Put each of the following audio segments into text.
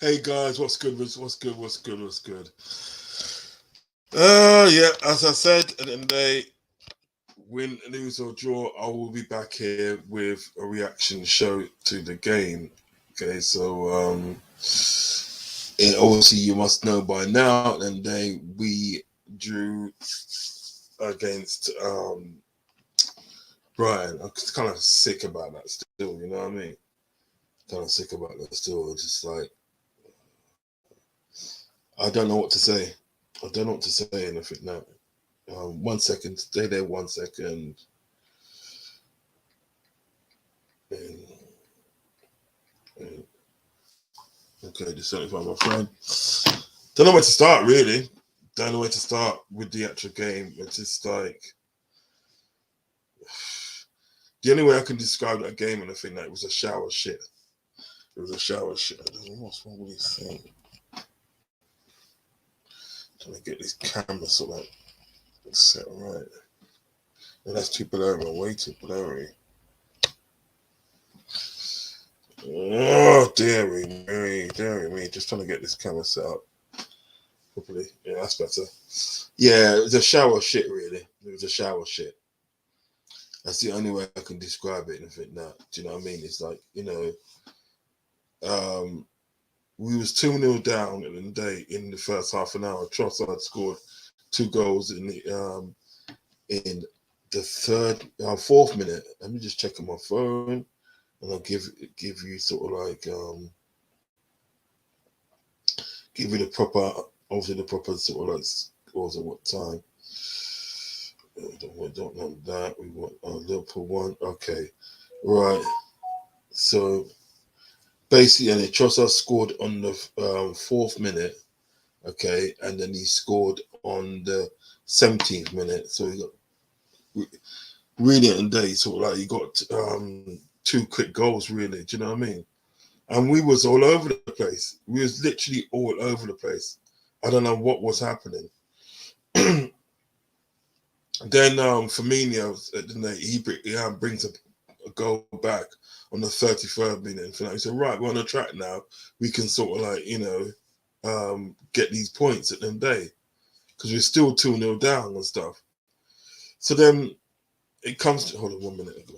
Hey guys, what's good? What's good? Yeah, as I said, at the end of the day, win, lose or draw, I will be back here with a reaction show to the game. Okay, so obviously you must know by now, at the end of the day, we drew against Brighton. I'm kind of sick about that still, you know what I mean? Kind of sick about that still. Just like, I don't know what to say. I don't know what to say, and I think now. 1 second, stay there 1 second. Okay, just certainly find my friend. Don't know where to start, really. Don't know where to start with the actual game. It's just like, the only way I can describe that game, and I think that it was a shower shit. It was a shower shit. I don't know what's wrong with this thing. Trying to get this camera sort of set right. And that's too blurry, way too blurry. Oh, dearie me. Just trying to get this camera set up properly. Yeah, that's better. Yeah, it was a shower shit, really. It was a shower shit. That's the only way I can describe it. And I think that, do you know what I mean? It's like, you know, we was 2-0 down in the day in the first half an hour. Trossard scored 2 goals in the fourth minute. Let me just check on my phone, and I'll give you sort of like give you the proper, obviously the proper sort of like scores at what time. We don't know that. We want Liverpool 1. Okay, right. So basically, and Trossard scored on the 4th minute. Okay, and then he scored on the 17th minute. So he got really at the day, sort of like he got 2 quick goals. Really, do you know what I mean? And we was all over the place. We was literally all over the place. I don't know what was happening. Then Firmino, he brings a goal back on the 33rd minute. And he said, right, we're on the track now. We can sort of like, you know, get these points at the end of the day. Because we're still 2-0 down and stuff. So then it comes to, hold on 1 minute.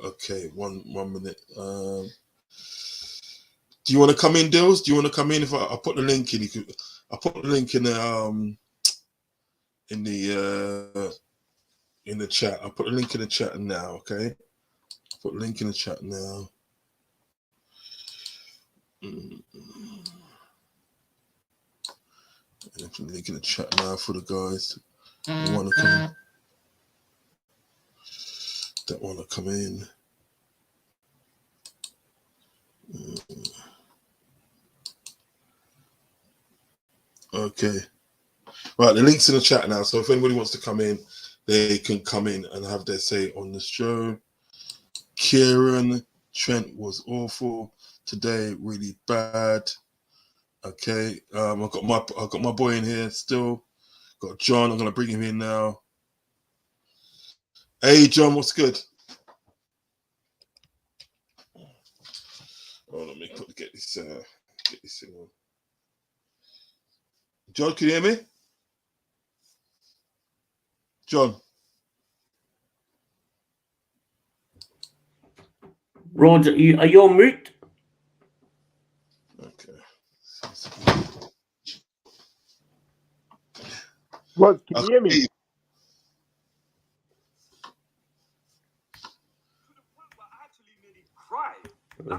Okay, one minute. Do you want to come in, Dills? Do you want to come in? If I put the link in, I put the link in the chat. I'll put the link in the chat now. Okay, put the link in the chat now. I'll put the link in the chat now for the guys who want to come. That want to come in. Okay. Right, the link's in the chat now. So if anybody wants to come in, they can come in and have their say on the show. Kieran, Trent was awful today, really bad. Okay. I've got my boy in here still. Got John. I'm gonna bring him in now. Hey John, what's good? Oh, let me get this thing on. John, can you hear me? John. Roger, are you on mute? Okay. What? Can you hear me?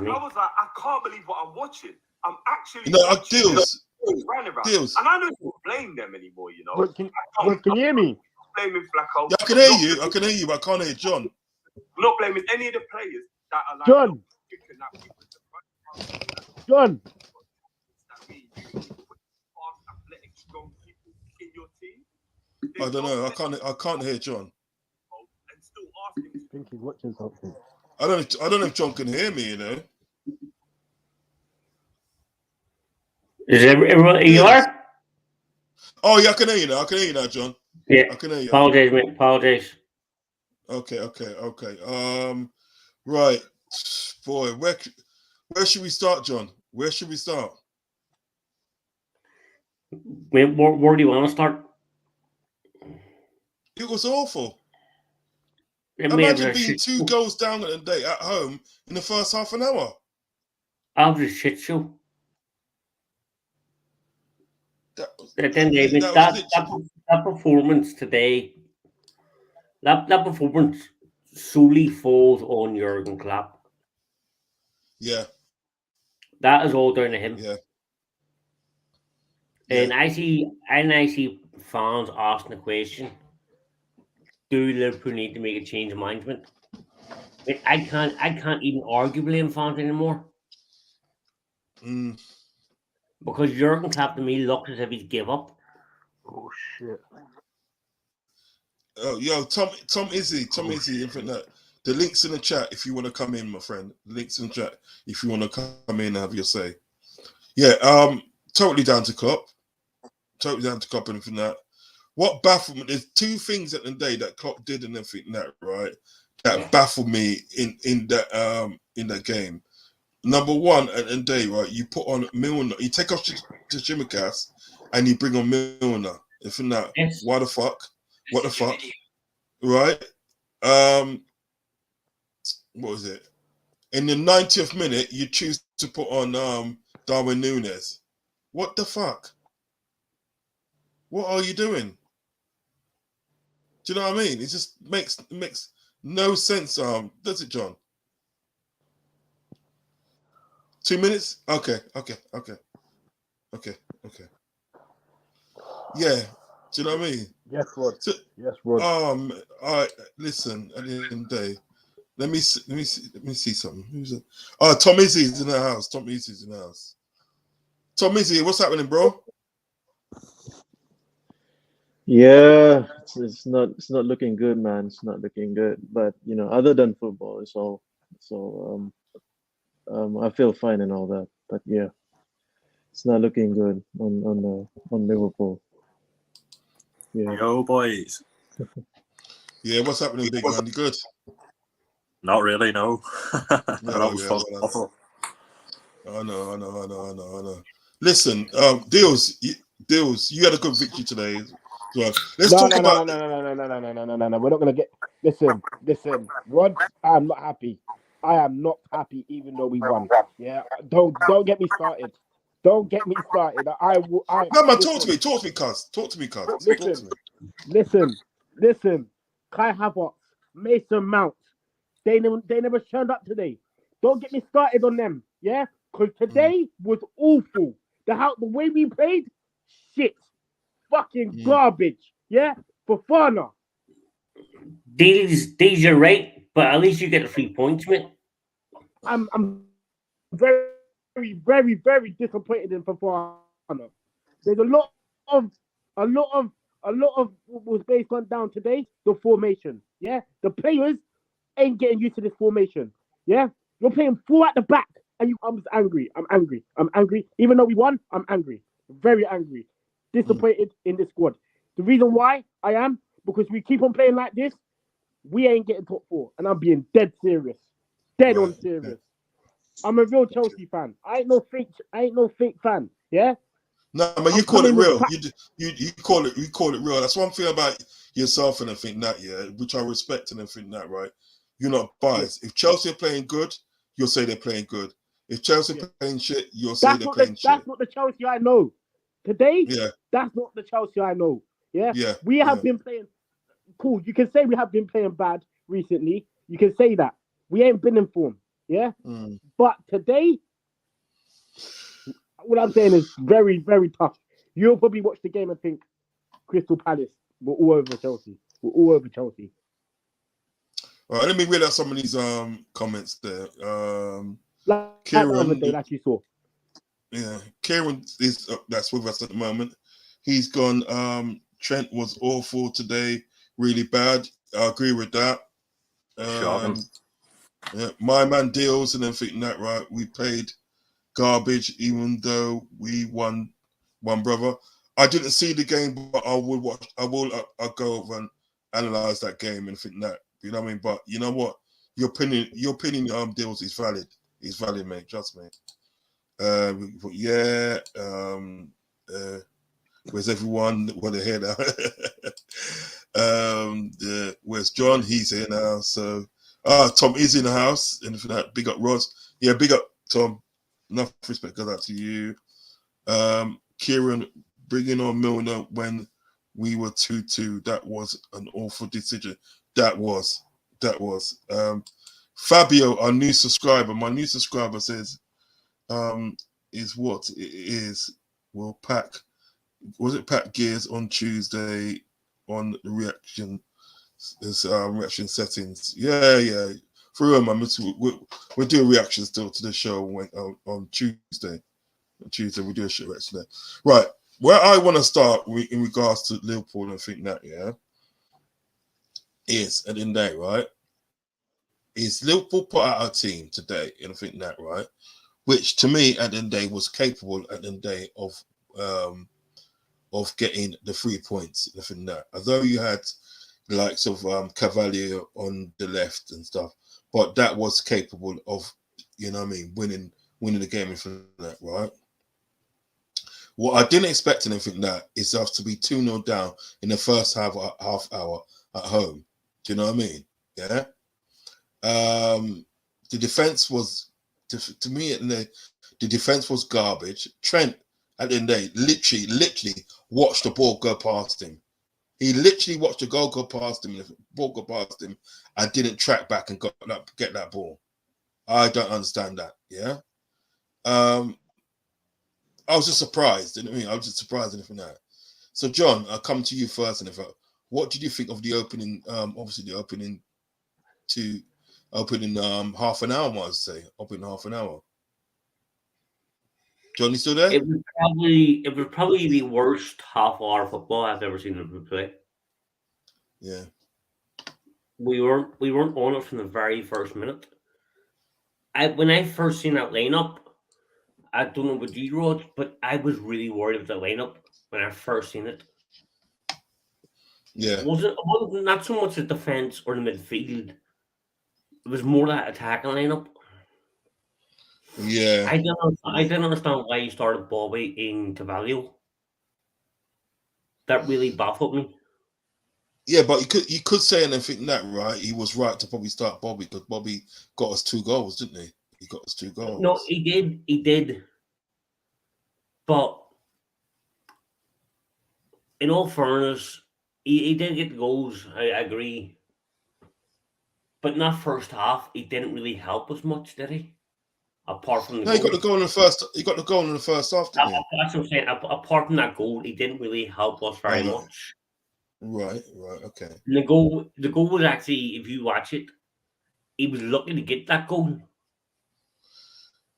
me. I was like, I can't believe what I'm watching. I'm actually Deals. Deals. And I don't blame them anymore, you know. But can you hear me? Blaming Flacco. Yeah, I can hear you. I can hear you, but I can't hear John. I'm not blaming any of the players that are like John. John. Athletic, strong people in your team. I don't know. I can't hear John. And still asking. I think he's watching something. I don't know if John can hear me. You know. Is everyone? You are? Oh yeah, I can hear you now. I can hear you now, John. Yeah. I can hear you. Apologize, mate. Apologize. Okay. Right, boy. Where should we start, John? Where should we start? Where do you want to start? It was awful. It Imagine being 2 goals down at home in the first half an hour. I was a shit show. That performance today, that performance solely falls on Jurgen Klopp. Yeah. That is all down to him. Yeah. And I see fans asking the question, do Liverpool need to make a change of management? I can't even argue blame fans anymore. Because Jurgen Klopp to me looks as if he's give up. Oh shit. Oh, yo, Tom Izzy, Infinite. The link's in the chat if you want to come in, my friend. The link's in the chat if you want to come in and have your say. Yeah, totally down to Klopp. Totally down to Klopp and everything that. What baffled me, there's 2 things at the day that Klopp did and everything that, right? That baffled me in that game. Number one, at the day, right? You put on Milner, you take off Tsimikas and you bring on Milner. If that, Yes. What the fuck? Right? What was it? In the 90th minute, you choose to put on Darwin Núñez. What the fuck? What are you doing? Do you know what I mean? It just makes no sense. Does it, John? 2 minutes? Okay. Yeah. Do you know what I mean? Yes, Rod. Yes, Rod. All right. Listen. At the end of the day, let me see something. Who's it? Oh, Tom Izzy's in the house. Tom Izzy, what's happening, bro? Yeah, it's not looking good, man. It's not looking good. But other than football, it's all so I feel fine and all that. But yeah, it's not looking good on Liverpool. Yeah. Yo, boys. Yeah, what's happening, big man? You good? Not really, no. No, yeah, awful. I know. Listen, Deals, you had a good victory today. Let's talk about. No. We're not gonna get. Listen, Rod. I am not happy. Even though we won. Yeah, don't get me started. Don't get me started. No, man, talk to me, cuz. Listen. Kai Havertz, Mason Mount. They never turned up today. Don't get me started on them. Yeah, because today was awful. The way we played, shit. Fucking garbage, yeah. Fofana. These are right, but at least you get the 3 points, mate. I'm very, very, very disappointed in Fofana. There's a lot of what was based on down today. The formation, yeah. The players ain't getting used to this formation, yeah. You're playing 4 at the back, and I'm angry. Even though we won, I'm angry, very angry. Disappointed in the squad. The reason why I am, because we keep on playing like this, we ain't getting top 4, and I'm being dead serious, on serious. I'm a real Chelsea fan. I ain't no fake fan. Yeah. No, but you call it real. You call it real. That's one thing about yourself and everything that, yeah, which I respect and everything that, right? You're not biased. If Chelsea are playing good, you'll say they're playing good. If Chelsea are playing shit, you'll say they're playing shit. That's not the Chelsea I know. Today, yeah, that's not the Chelsea I know. Yeah, yeah. We have been playing. Cool. You can say we have been playing bad recently. You can say that we ain't been in form. Yeah. Mm. But today, what I'm saying is very, very tough. You'll probably watch the game and think Crystal Palace were all over Chelsea. We're all over Chelsea. All right, let me read out some of these comments there. Like the Kieran, other day, like you saw. yeah, Kieran is that's with us at the moment. He's gone. Trent was awful today, really bad. I agree with that. Shocking. Yeah, my man deals and everything that right. We played garbage, even though we won one, brother. I didn't see the game, but I will watch. I'll go over and analyze that game and think that. You know what I mean? But you know what? Your opinion, deals is valid. It's valid, mate. Trust me. But yeah. Where's everyone? Want to hear that? Where's John? He's here now. So, Tom is in the house. And for that, big up Ross. Yeah, big up Tom. Enough respect goes out to you. Kieran, bringing on Milner when we were 2-2. That was an awful decision. That was. Fabio, our new subscriber. My new subscriber says, is what it is. We'll pack. Was it Pat Gears on Tuesday on the reaction settings? Yeah. For him, we're doing reactions still to the show on Tuesday. On Tuesday, we do a show reaction there. Right. Where I want to start in regards to Liverpool and think that, yeah, is at the end of the day, right? Is Liverpool put out a team today, and I think that, right? Which to me at the end of the day was capable at the end of the day of getting the 3 points, nothing that. Although you had the likes of Cavalier on the left and stuff, but that was capable of, you know what I mean, winning the game and that, right? What I didn't expect anything that is us to be 2-0 down in the first half hour at home. Do you know what I mean? Yeah. The defense was, to me, the defense was garbage. Trent, at the end of the day, literally watched the ball go past him. He literally watched the goal go past him, the ball go past him, and didn't track back and get that ball. I don't understand that. Yeah. I was just surprised. You know what I mean? I was just surprised anything that. So, John, I'll come to you first. And what did you think of the opening? Obviously, the opening half an hour, I might say. Opening half an hour. John, you still there? It was probably the worst half hour football I've ever seen them play. Yeah. We weren't on it from the very first minute. When I first seen that lineup, I don't know about you, Rod, but I was really worried about the lineup when I first seen it. Yeah. It wasn't not so much the defense or the midfield. It was more that attacking lineup. Yeah. I didn't understand why you started Bobby in Cavalier. That really baffled me. Yeah, but you could say anything that, right? He was right to probably start Bobby because Bobby got us 2 goals, didn't he? He got us 2 goals. No, he did. But in all fairness, he did get the goals. I agree. But in that first half, he didn't really help us much, did he? Apart from the goal. He got the goal in the first. He got the goal in the first half, didn't he? That's what I'm saying. Apart from that goal, he didn't really help us very much. Right, okay. And the goal was actually, if you watch it, he was lucky to get that goal.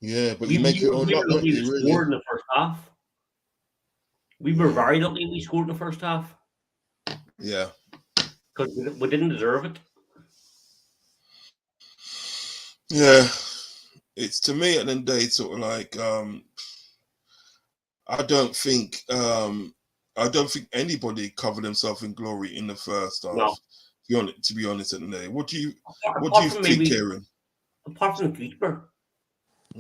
Yeah, but you make it on luck, don't you? Really? Scored in the first half. We were very lucky we scored in the first half. Yeah, because we didn't deserve it. Yeah, it's to me at the end of the day, sort of like I don't think anybody covered themselves in glory in the first half. No. To be honest, at the end of the day, what do you think, maybe, Kieran? Apart from the keeper,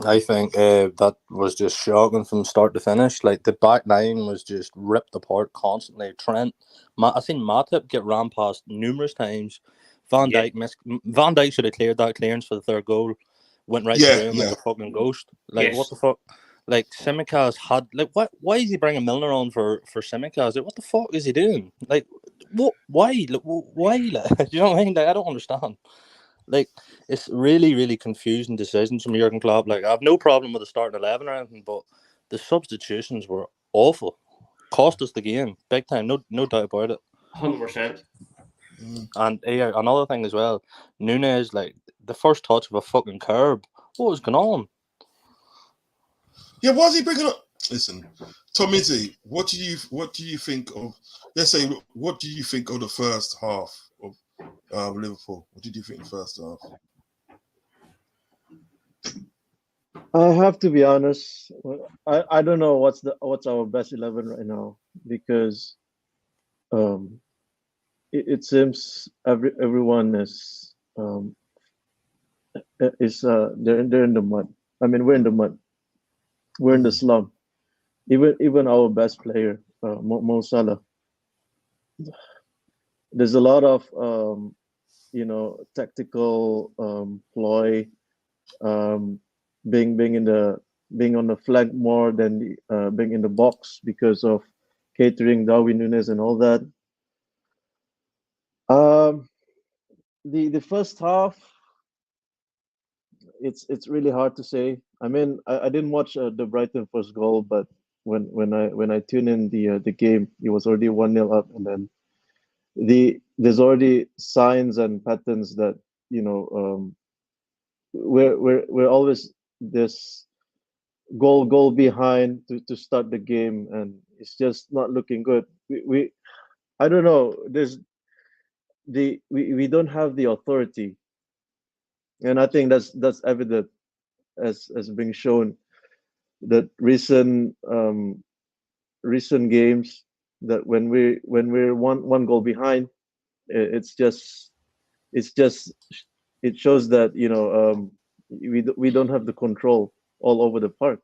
I think that was just shocking from start to finish. Like the back line was just ripped apart constantly. Trent, I seen Matip get ran past numerous times. Van Dijk should have cleared that clearance for the third goal. Went right through him like a fucking ghost. Like what the fuck? Like Simicas had like what? Why is he bringing Milner on for Simicas? Like what the fuck is he doing? Like what? Why? Like, why? Like, you know what I mean? Like, I don't understand. Like, it's really, really confusing decisions from Jurgen Klopp. Like, I have no problem with the starting 11 or anything, but the substitutions were awful. Cost us the game, big time. No doubt about it. 100%. And another thing as well, Nunes, like, the first touch of a fucking curb. What was going on? Yeah, why is he bringing up? Listen, Tom Izzy, what do you think of? Let's say, what do you think of the first half of Liverpool? What did you think the first half? I have to be honest. I don't know what's our best 11 right now, because it seems everyone is they're in the mud. I mean, we're in the mud. We're in the slum. Even our best player, Mo Salah. There's a lot of tactical ploy, being on the flank more than being in the box because of catering Darwin Nunes and all that. The first half, it's really hard to say. I mean, I didn't watch the Brighton first goal, but when I tune in the game, it was already 1-0 up, and then there's already signs and patterns that we're always this goal behind to start the game, and it's just not looking good. We I don't know. We don't have the authority, and I think that's evident as being shown that recent games, that when we're one goal behind, it's just it shows that we don't have the control all over the park.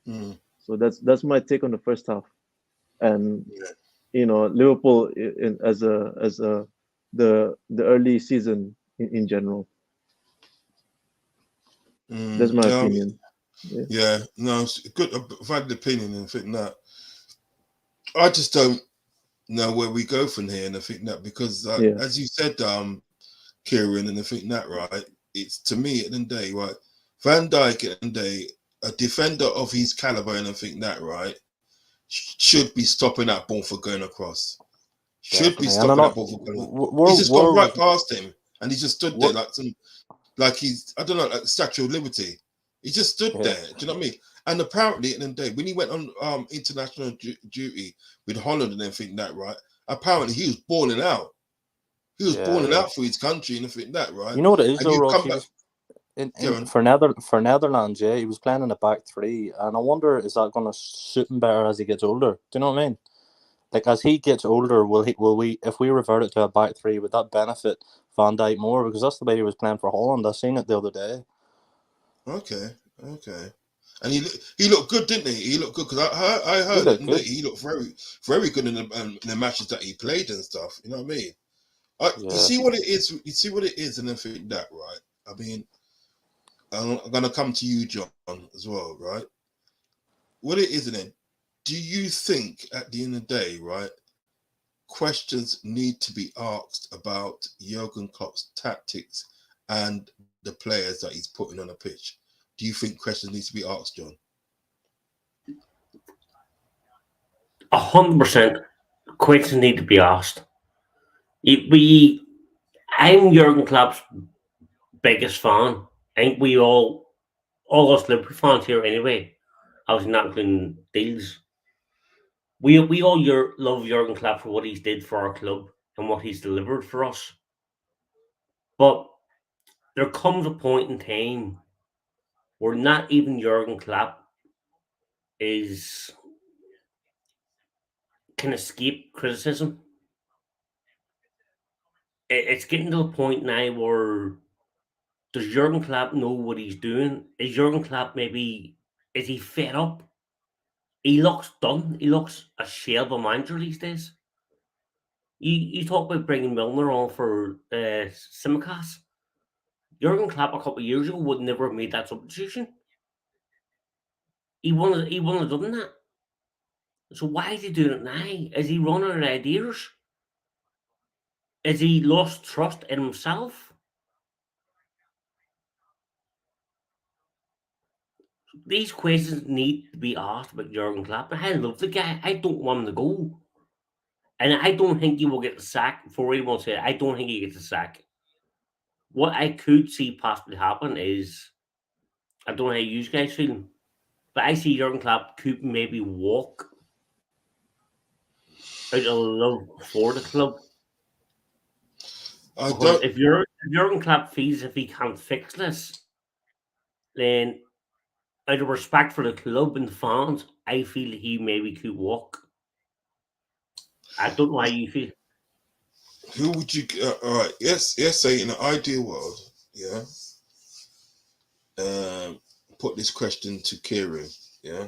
So that's my take on the first half. And Liverpool as the early season in general. That's my opinion. Yeah, no, it's a good, valid opinion, and I think that I just don't know where we go from here, and I think that because as you said, Kieran, and I think that, right, it's, to me, at the end of the day, right, Van Dijk at the end of the day, a defender of his caliber, and I think that, right, should be stopping that ball for going across. Should be stopping that ball for going. He's just gone right past him, and he just stood there like he's, I don't know, like the Statue of Liberty. He just stood there. Do you know what I mean? And apparently, at the end of the day, when he went on international duty with Holland and everything that, right, apparently he was balling out. He was balling out for his country and everything that, right? You know what it is, and though, Ross? For Netherlands, he was playing in a back three, and I wonder, is that going to suit him better as he gets older? Do you know what I mean? Like, as he gets older, will we, if we revert it to a back three, would that benefit Van Dijk more? Because that's the way he was playing for Holland. I seen it the other day. Okay. And he looked good, didn't he? He looked good, because I heard that he looked very, very good in the matches that he played and stuff. You know what I mean? You see what it is. You see what it is, and everything that, right? I mean, I'm gonna come to you, John, as well, right? What it is, then? Do you think, at the end of the day, right, questions need to be asked about Jurgen Klopp's tactics and the players that he's putting on a pitch? Do you think questions need to be asked, John? 100% questions need to be asked. I'm Jurgen Klopp's biggest fan. I think we all us Liverpool fans here anyway, obviously not including Deals, we all love Jurgen Klopp for what he's did for our club and what he's delivered for us. But there comes a point in time where not even Jurgen Klopp can escape criticism. It's getting to the point now where, does Jurgen Klopp know what he's doing? Is Jurgen Klopp is he fed up? He looks done. He looks a shell of a manager these days. You talk about bringing Milner on for Simicast. Jurgen Klopp a couple of years ago would never have made that substitution. He wouldn't have done that. So why is he doing it now? Is he running out of ideas? Is he lost trust in himself? these questions need to be asked about Jurgen Klopp. I love the guy. I don't want him to go. And I don't think he will get the sack. For anyone said, I don't think he gets the sack. What I could see possibly happen is, I don't know how you guys feel, but I see Jurgen Klopp could maybe walk out of love for the club. I Because don't. if Jurgen Klopp feels if he can't fix this, then out of respect for the club and the fans, I feel he maybe could walk. I don't know how you feel. Who would you? All right. Yes. Say in an ideal world, yeah. Put this question to Kieran. Yeah.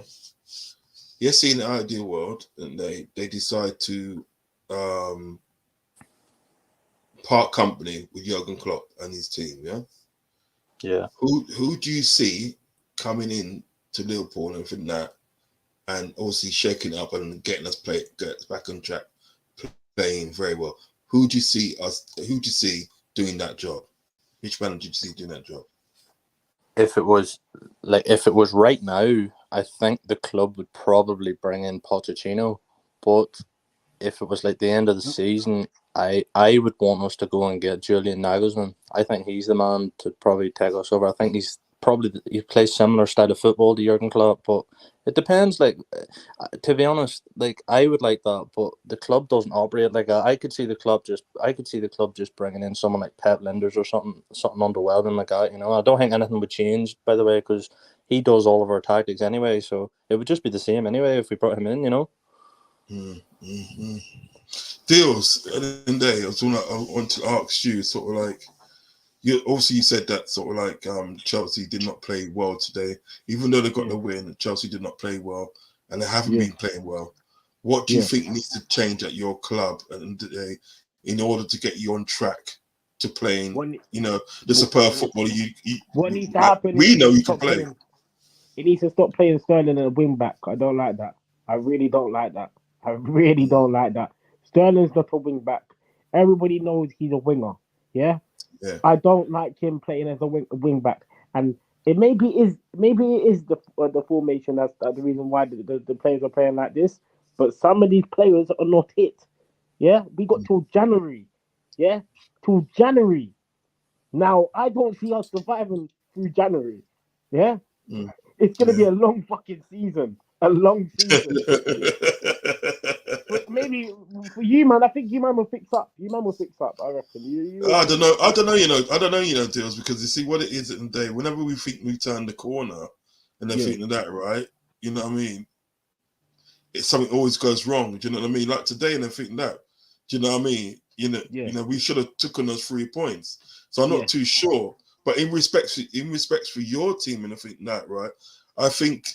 Yes, in an ideal world, and they decide to part company with Jurgen Klopp and his team. Yeah. Yeah. Who do you see coming in to Liverpool and everything that, and obviously shaking it up and getting us back on track, playing very well? Who do you see doing that job? Which manager do you see doing that job? If it was right now, I think the club would probably bring in Pochettino. But if it was like the end of the season, I would want us to go and get Julian Nagelsmann. I think he's the man to probably take us over. I think he plays similar style of football to Jurgen Klopp, but it depends. Like, to be honest, like I would like that, but the club doesn't operate like that. I could see the club just bringing in someone like Pep Linders or something underwhelming like that. You know, I don't think anything would change, by the way, because he does all of our tactics anyway. So it would just be the same anyway if we brought him in. You know. Deals. At the end of the day, I want to ask you, sort of like, you said that sort of like Chelsea did not play well today, even though they got the win. Chelsea did not play well, and they haven't been playing well. What do you think needs to change at your club at the end of the day in order to get you on track to playing? The superb football. What needs to happen? We know you can play. He needs to stop playing Sterling at a wing back. I don't like that. I really don't like that. I really don't like that. Sterling's not a wing back. Everybody knows he's a winger. Yeah. I don't like him playing as a wing back, and it maybe is the formation that's the reason why the players are playing like this. But some of these players are not it. Yeah, we got till January. Yeah, till January. Now I don't see us surviving through January. Yeah, it's gonna be a long fucking season. A long season. But maybe for you, man, I think you man will fix up. I reckon. I don't know. Deals, because you see what it is at the day. Whenever we think we turn the corner, and they're thinking that, right? You know what I mean? It's something always goes wrong. Do you know what I mean? Like today, and they're thinking that. Do you know what I mean? You know, we should have taken those 3 points. So I'm not too sure. But in respect for your team, and I think that, right? I think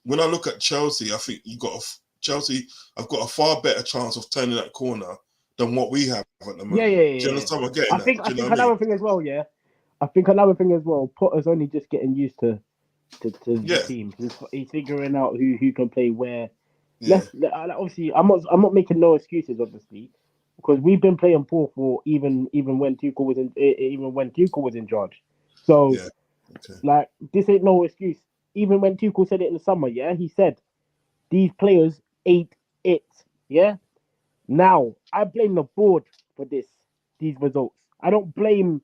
when I look at Chelsea, I think Chelsea have got a far better chance of turning that corner than what we have at the moment. Yeah. Do you understand what I'm getting I think another thing as well, I think another thing as well, Potter's only just getting used to the team. He's figuring out who can play where. Obviously, I'm not making no excuses, obviously, because we've been playing poor for even when Tuchel was in charge. So, like, this ain't no excuse. Even when Tuchel said it in the summer, he said these players ain't it. Yeah. Now I blame the board for these results. I don't blame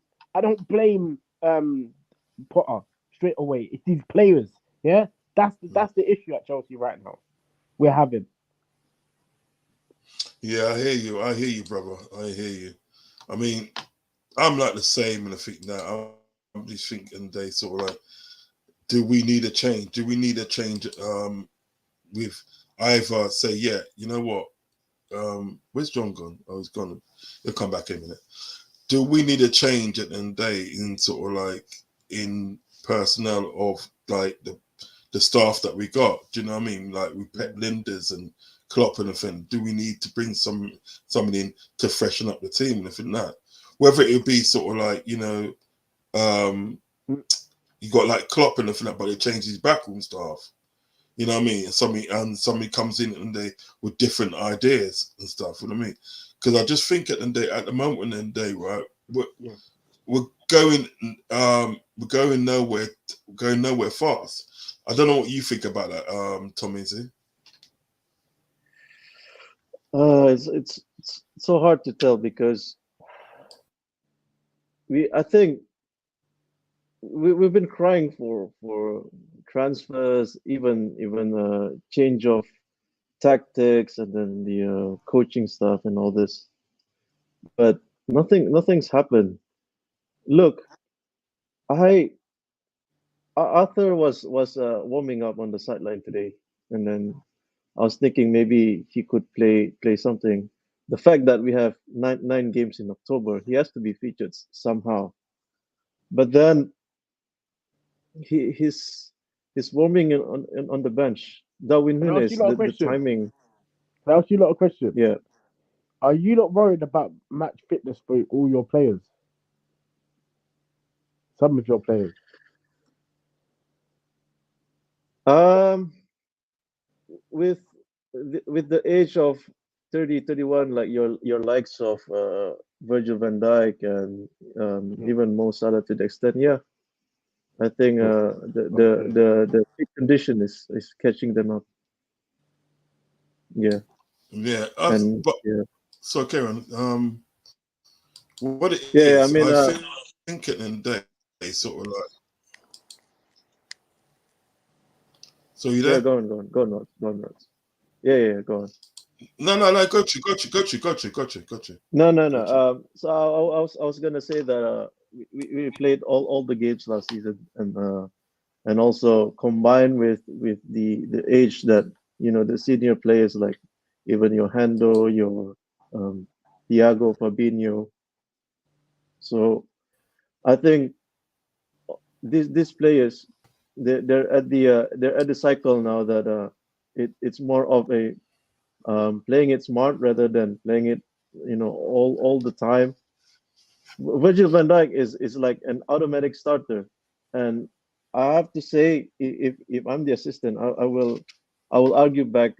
Potter straight away. It's these players. Yeah. That's the issue at Chelsea right now. We're having. Yeah, I hear you, brother. I hear you. I mean, I'm like the same, and I think that I'm just thinking they sort of like, do we need a change? Do we need a change? With either say, you know what? Where's John gone? Oh, he's gone. He'll come back in a minute. Do we need a change at the end of the day in sort of like in personnel of like the staff that we got? Do you know what I mean? Like with Pep Linders and Klopp and everything. Do we need to bring somebody in to freshen up the team and everything that? Whether it would be sort of like, you got like Klopp and everything that, but they changed his backroom staff. You know what I mean? And somebody comes in and they with different ideas and stuff. You know what I mean? Because I just think at the moment in the day, right? We're going nowhere fast. I don't know what you think about that, Tommy. It's so hard to tell because I think we've been crying for transfers, even change of tactics, and then the coaching stuff and all this, but nothing's happened. Look, Arthur was warming up on the sideline today, and then I was thinking maybe he could play something. The fact that we have nine games in October, he has to be featured somehow. But then he's warming on the bench. Darwin Can I ask Nunes, you lot a the question? timing. Can I ask you a lot of questions? Yeah. Are you not worried about match fitness for all your players? Some of your players. With the age of 30, 31, like your likes of Virgil van Dijk and even Mo Salah to the extent, yeah. I think the fit condition is catching them up. Yeah. Yeah. And But yeah. so Karen, what it Yeah, is, I mean, I think at the end of the day, sort of like. So you there? yeah, go on, Rods. Yeah, go on. No, got you. No. So I was gonna say that we played all the games last season, and also combined with the age that the senior players like even your Hando, your Thiago, Fabinho. So I think these players they're at the cycle now that it's more of a playing it smart rather than playing it all the time. Virgil van Dijk is like an automatic starter, and I have to say if I'm the assistant, I will argue back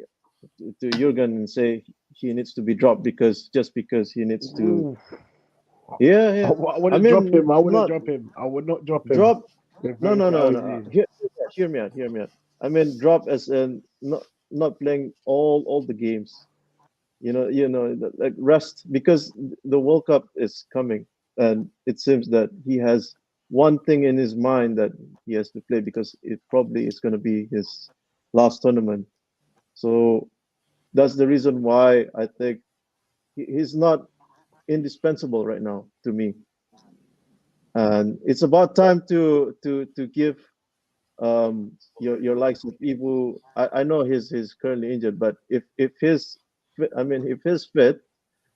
to Jurgen and say he needs to be dropped because he needs to. Ooh. Yeah. I wouldn't drop him. I wouldn't drop him. I would not drop him. Drop. No. LG. Hear me out. I mean, drop as in not playing all the games. Like rest because the World Cup is coming, and it seems that he has one thing in his mind that he has to play because it probably is going to be his last tournament. So that's the reason why I think he's not indispensable right now to me. And it's about time to give your likes of Ibu. I know he's currently injured, but if he's fit,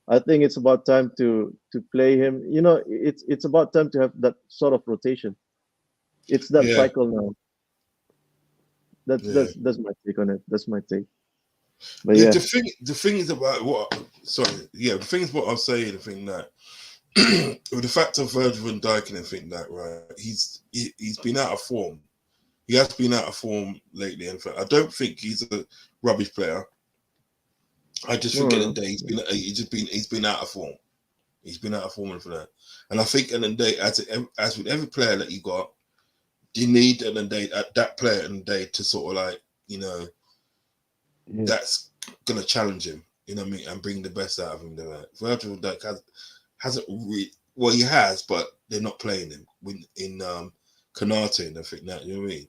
I think it's about time to play him. It's about time to have that sort of rotation. It's that cycle now. That's my take on it. That's my take. But yeah, the thing is about what. Sorry, yeah. The thing is what I'll say. The thing that with the fact of Virgil van Dijk and everything that right, he's been out of form. He has been out of form lately. In fact, I don't think he's a rubbish player. I just think at the end of the day he's been out of form. He's been out of form for that. And I think at the end of the day, as with every player that you got, you need at the end of the day that player at the end of the day to sort of like, that's gonna challenge him, you know what I mean, and bring the best out of him. Virgil hasn't really, well, he has, but they're not playing him in Kanate and everything that, you know what I mean?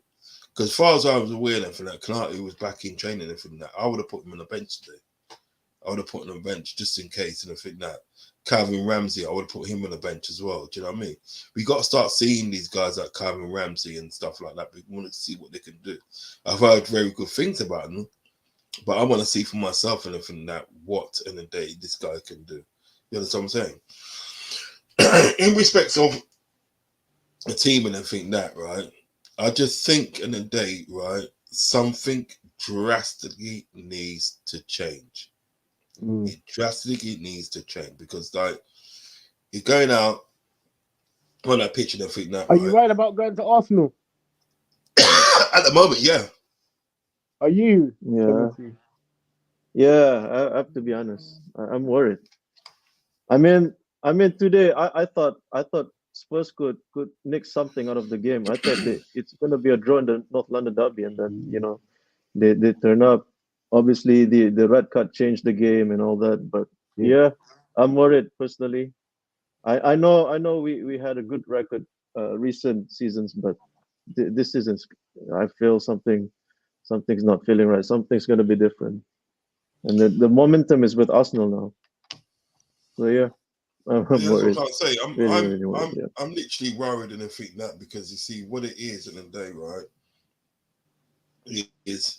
Because as far as I was aware and everything that, Kanate was back in training and everything that, I would have put him on the bench today. I would have put him on the bench just in case, and I think that Calvin Ramsey, I would have put him on the bench as well. Do you know what I mean? We got to start seeing these guys like Calvin Ramsey and stuff like that. We want to see what they can do. I've heard very good things about them, but I want to see for myself and everything that what in the day this guy can do. You understand what I'm saying? In respect of a team and everything that, right? I just think in the day, right, something drastically needs to change. It drastically needs to change because, like, you're going out on that pitch and everything that. Are you right about going to Arsenal? At the moment, yeah. Are you? Yeah. Yeah, I have to be honest. I'm worried. I mean, today I thought Spurs could nick something out of the game. I thought it's going to be a draw in the North London derby, and then they turn up. Obviously, the red card changed the game and all that, but yeah, I'm worried personally. I know we had a good record recent seasons, but this season I feel something's not feeling right. Something's going to be different, and the momentum is with Arsenal now. So yeah, I'm Yeah, that's worried. what I'm saying. Really worried. Yeah. I'm literally worried and I think that because you see what it is in the day, right? It is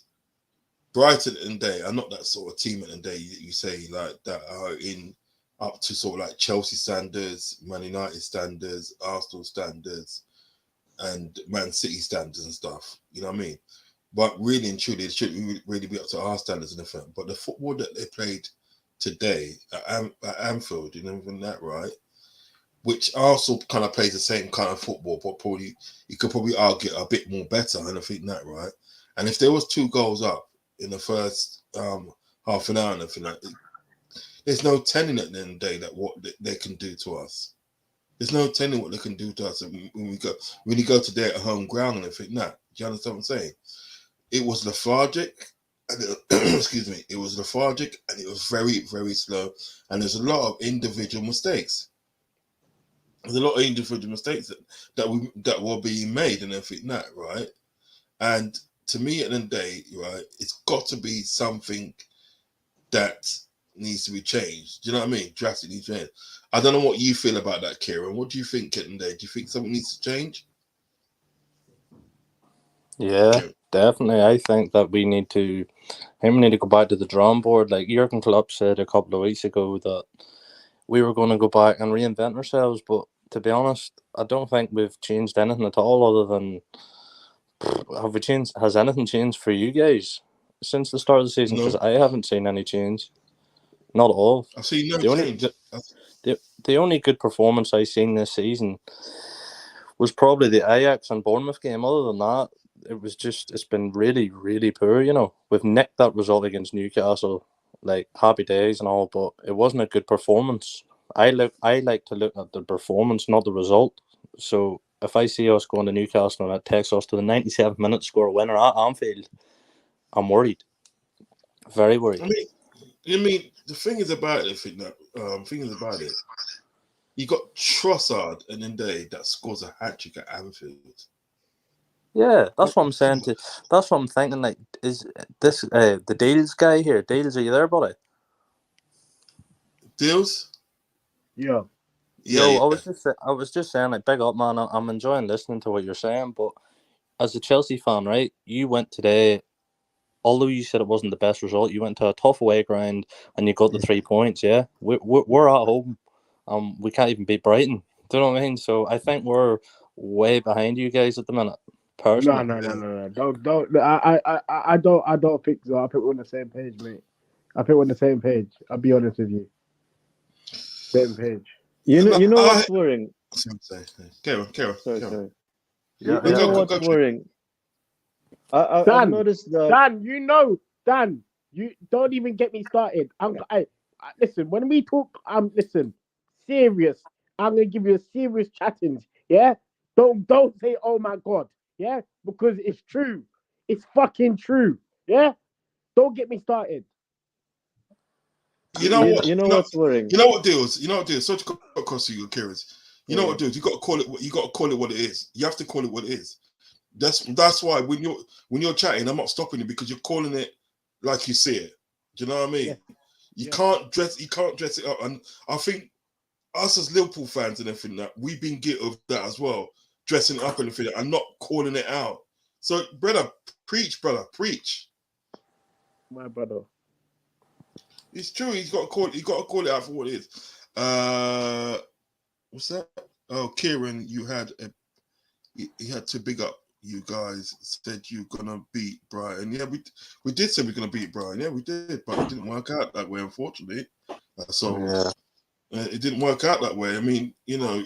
Brighton and Day are not that sort of team in the day you say like that are in up to sort of like Chelsea standards, Man United standards, Arsenal standards, and Man City standards and stuff. You know what I mean? But really and truly, it shouldn't really be up to our standards and everything. But the football that they played today at Anfield, you know, even that, right? Which also kind of plays the same kind of football, but probably you could probably argue a bit more better, and I think that, right? And if there was 2 goals up in the first half an hour and everything, like, there's no telling at the end of the day that what they can do to us. There's no telling what they can do to us when you go to their home ground and everything. That, do you understand what I'm saying? It was lethargic. And excuse me, it was lethargic and it was very, very slow. And there's a lot of individual mistakes. There's a lot of individual mistakes that were being made and everything that, right? And to me, at the end of the day, right, it's got to be something that needs to be changed. Do you know what I mean? Drastically changed. I don't know what you feel about that, Kieran. What do you think at the end of the day? Do you think something needs to change? Yeah, definitely. I think that we need to go back to the drawing board. Like Jurgen Klopp said a couple of weeks ago that we were going to go back and reinvent ourselves. But to be honest, I don't think we've changed anything at all other than has anything changed for you guys since the start of the season? Because I haven't seen any change. Not at all. I've seen no change. The only good performance I've seen this season was probably the Ajax and Bournemouth game. Other than that, it's been really, really poor, you know. We've nicked that result against Newcastle, like happy days and all, but it wasn't a good performance. I like to look at the performance, not the result. So if I see us going to Newcastle and it takes us to the 97th minute to score a winner at Anfield, I'm worried. Very worried. I mean, the thing is about it, you got Trossard and then that scores a hat-trick at Anfield. Yeah, that's what I'm saying. That's what I'm thinking. Like, is this the Deals guy here? Deals, are you there, buddy? Deals? Yeah. Yo, I was just saying, like, big up, man. I'm enjoying listening to what you're saying, but as a Chelsea fan, right? You went today, although you said it wasn't the best result, you went to a tough away ground and you got the 3 points. Yeah, we're at home. We can't even beat Brighton. Do you know what I mean? So I think we're way behind you guys at the minute. Personally. No. Don't. I don't think so. I think we're on the same page, mate. I think we're on the same page. I'll be honest with you. Same page. You know what's worrying? Carry on. Sorry. Yeah, you know what's worrying? I've noticed that. Dan, you don't even get me started. Listen, when we talk, listen, serious. I'm gonna give you a serious chatting. Yeah, don't say, oh my god, yeah, because it's true. It's fucking true. Yeah, don't get me started. You know what? You know what's worrying? You know what deals? Sorry to cut across you, Kieran. You know what deals? You got to call it. You got to call it what it is. You have to call it what it is. That's why when you're chatting, I'm not stopping you because you're calling it like you see it. Do you know what I mean? Yeah. You can't dress it up. And I think us as Liverpool fans and everything that we've been guilty of that as well, dressing up and everything and not calling it out. So, brother, preach. My brother. It's true. He's got to call it out for what it is. What's that? Oh, Kieran, you had to big up. You guys said you're gonna beat Brighton. Yeah, we did say we're gonna beat Brighton. Yeah, we did, but it didn't work out that way, unfortunately. It didn't work out that way. I mean, you know,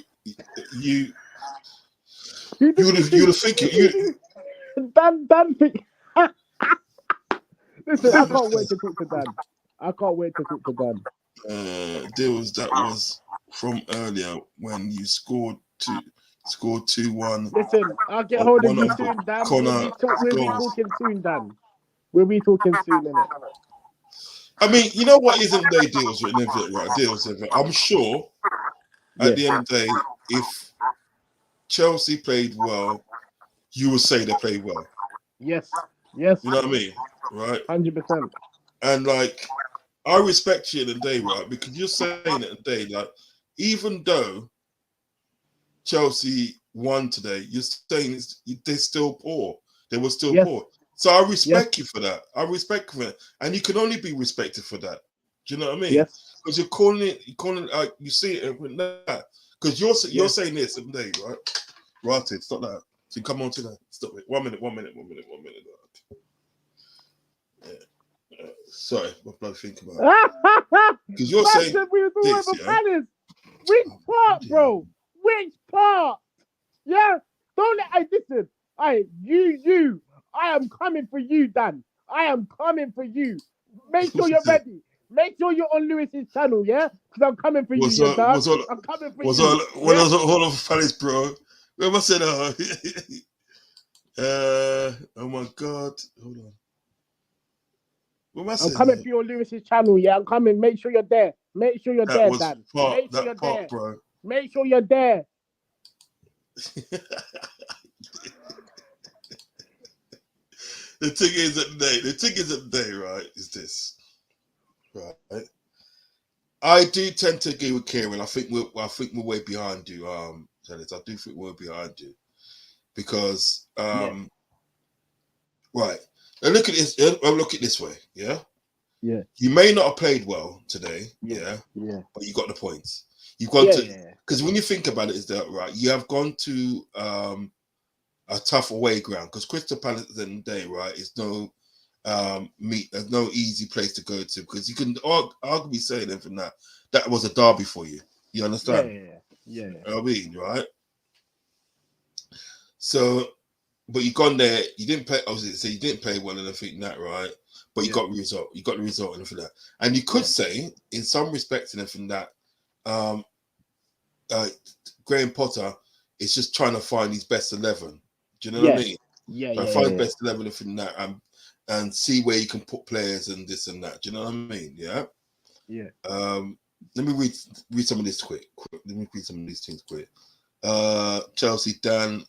you would have think it. Dan think. Listen, I can't wait to talk to Dan. Deals that was from earlier when you scored scored 2-1. Listen, I'll get hold of One you of soon, Dan. Connor We'll be goals. talking soon, Dan. We'll be talking soon, innit? I mean, you know what isn't they deals with anything, right? Deals with it. I'm sure at the end of the day, if Chelsea played well, you would say they played well. Yes. Yes. You know what I mean? Right? 100%. And like, I respect you in the day, right? Because you're saying it today, like, even though Chelsea won today, you're saying they're still poor. They were still poor. So I respect you for that. I respect you for that. And you can only be respected for that. Do you know what I mean? Yes. Because you're calling it, you see it with that. Because you're saying this today, right? Right, stop that. So come on to that. Stop it. 1 minute. Yeah. Sorry, what do I think about it? Because you're saying we were this, talking yeah? about Palace. Which part, bro? Which part? Yeah? Don't let listen. I am coming for you, Dan. I am coming for you. Make sure you're ready. Make sure you're on Lewis's channel, yeah? Because I'm coming for you, Dan. I'm coming for you. When I was all of Palace, bro. Where was it? Oh my God. Hold on. I'm coming for you on Lewis's channel, yeah? I'm coming. Make sure you're there. Make sure you're there, Dan. Make sure you're there. Bro. Make sure you're there. The thing is at the day, right, is this. Right. I do tend to agree with Kieran. I think we're way behind you, Dennis. I do think we're behind you. Because right. Now look at this. Look at it this way, yeah? Yeah. You may not have played well today, yeah, but you got the points. You've gone because when you think about it, is that right? You have gone to a tough away ground because Crystal Palace at the end of the day, right, is no there's no easy place to go to because you can arguably say that from that was a derby for you. You understand? Yeah. You know what I mean, right? So, but you gone there, you didn't play. Obviously, so you didn't play well and everything that, right? But you got the result. You got the result and everything that. And you could say, in some respects and everything that, Graham Potter is just trying to find his best 11. Do you know what I mean? Find best 11 and everything that, and see where you can put players and this and that. Do you know what I mean? Yeah. Yeah. Let me read some of this quick. Let me read some of these things quick. Chelsea, Dan,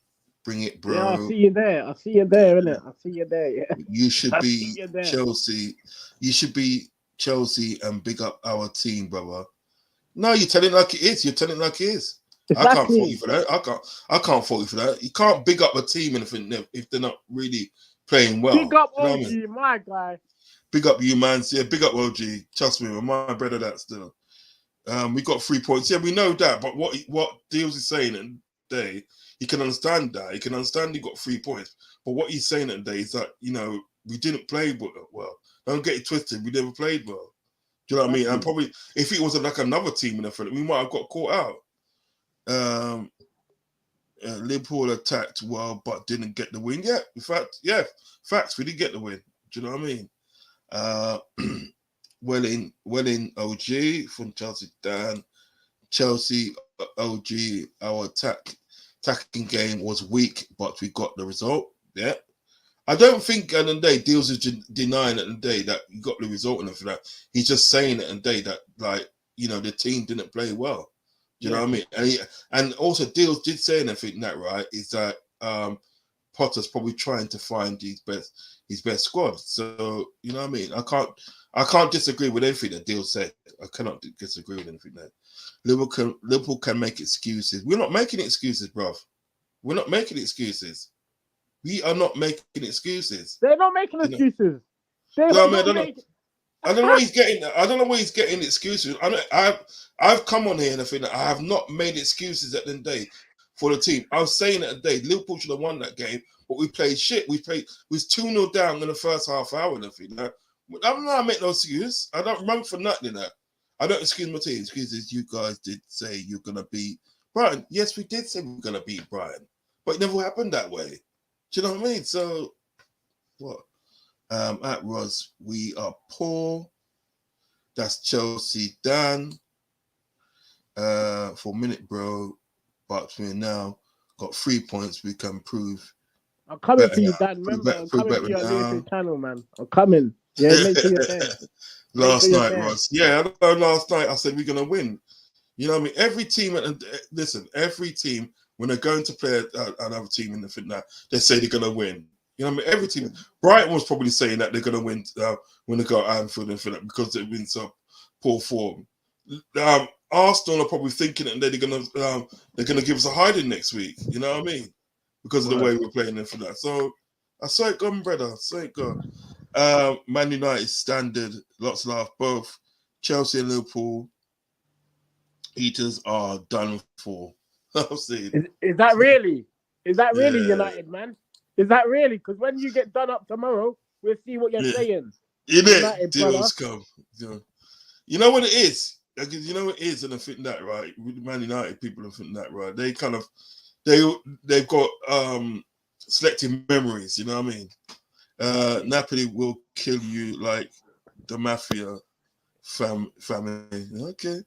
bring it, bro. Yeah, I see you there, innit? I see you there, yeah. You should be Chelsea. You should be Chelsea and big up our team, brother. No, you're telling it like it is. You're telling it like it is. Exactly. I can't fault you for that. I can't fault you for that. You can't big up a team if they're not really playing well. Big up OG, my guy. Big up you, man. Yeah, big up OG. Trust me, my brother. That still. We got 3 points. Yeah, we know that. But what Deals is saying today, he can understand that. He can understand he got 3 points. But what he's saying today is that we didn't play well. Don't get it twisted. We never played well. Do you know what I mean? And probably if it was like another team in the front, we might have got caught out. Liverpool attacked well, but didn't get the win. Yeah, in fact, facts. We did get the win. Do you know what I mean? Well in OG from Chelsea Dan. Chelsea OG, our attacking game was weak, but we got the result. Yeah. I don't think at the day Deals is denying at the day that you got the result and for that. He's just saying at the day that the team didn't play well. Do you know what I mean? And also Deals did say anything that right is that Potter's probably trying to find his best squad. So you know what I mean? I can't disagree with anything that Deals said. I cannot disagree with anything that Liverpool can make excuses. We're not making excuses, bruv. We're not making excuses. We are not making excuses. They're not making excuses. I don't know where he's getting. I don't know where he's getting excuses. I've come on here and I think that I have not made excuses at the end of the day for the team. I was saying that today Liverpool should have won that game, but we played shit. We was 2-0 down in the first half hour and everything. I'm not making no excuse. I don't run for nothing. I don't excuse my team. Excuses. You guys did say you're gonna beat Brighton. Yes, we did say we were gonna beat Brighton, but it never happened that way. Do you know what I mean? So, what? At Roz, we are poor. That's Chelsea Dan. For a minute, bro. but we now got 3 points. We can prove. I'm coming better for you, now. Dan. Remember, I'm Prove coming better for you on now. Lewis's channel, man. I'm coming. Yeah, make sure you're there. Last sure you're night, there. Ross. Yeah, I know last night I said we're gonna win. You know what I mean? Every team, every team when they're going to play another team in the finale, they say they're gonna win. You know what I mean? Every team. Brighton was probably saying that they're gonna win when they go to Anfield and finale because they've been so poor form. Arsenal are probably thinking that they're gonna give us a hiding next week. You know what I mean? Because of the way we're playing in for that. So I saw it gone, brother. I saw it go. Man United standard, lots of laugh. Both Chelsea and Liverpool eaters are done for. I'm saying. Is that really? Is that really Yeah. United, man? Is that really? Because when you get done up tomorrow, we'll see what you're saying. In United, it, deals come. You know what it is? Like, you know what it is, and I think that right. With Man United people, I think that right. They kind of they've got selective memories. You know what I mean? Napoli will kill you like the mafia family. Okay.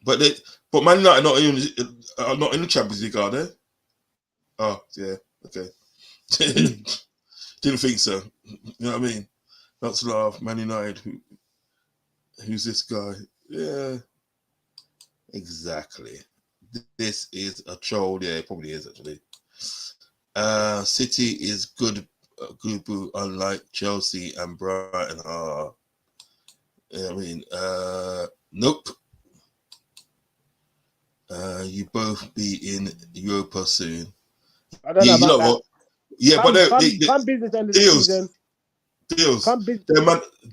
But Man United are not in the Champions League, are they? Oh yeah, okay. Didn't think so. You know what I mean? Lots of love, Man United. Who's this guy? Yeah, exactly. This is a troll. Yeah, it probably is actually. City is good, boo. Unlike Chelsea and Brighton. Yeah, I mean, nope. You both be in Europa soon. I don't know about that. What? Yeah, come but business end of the season. Deals.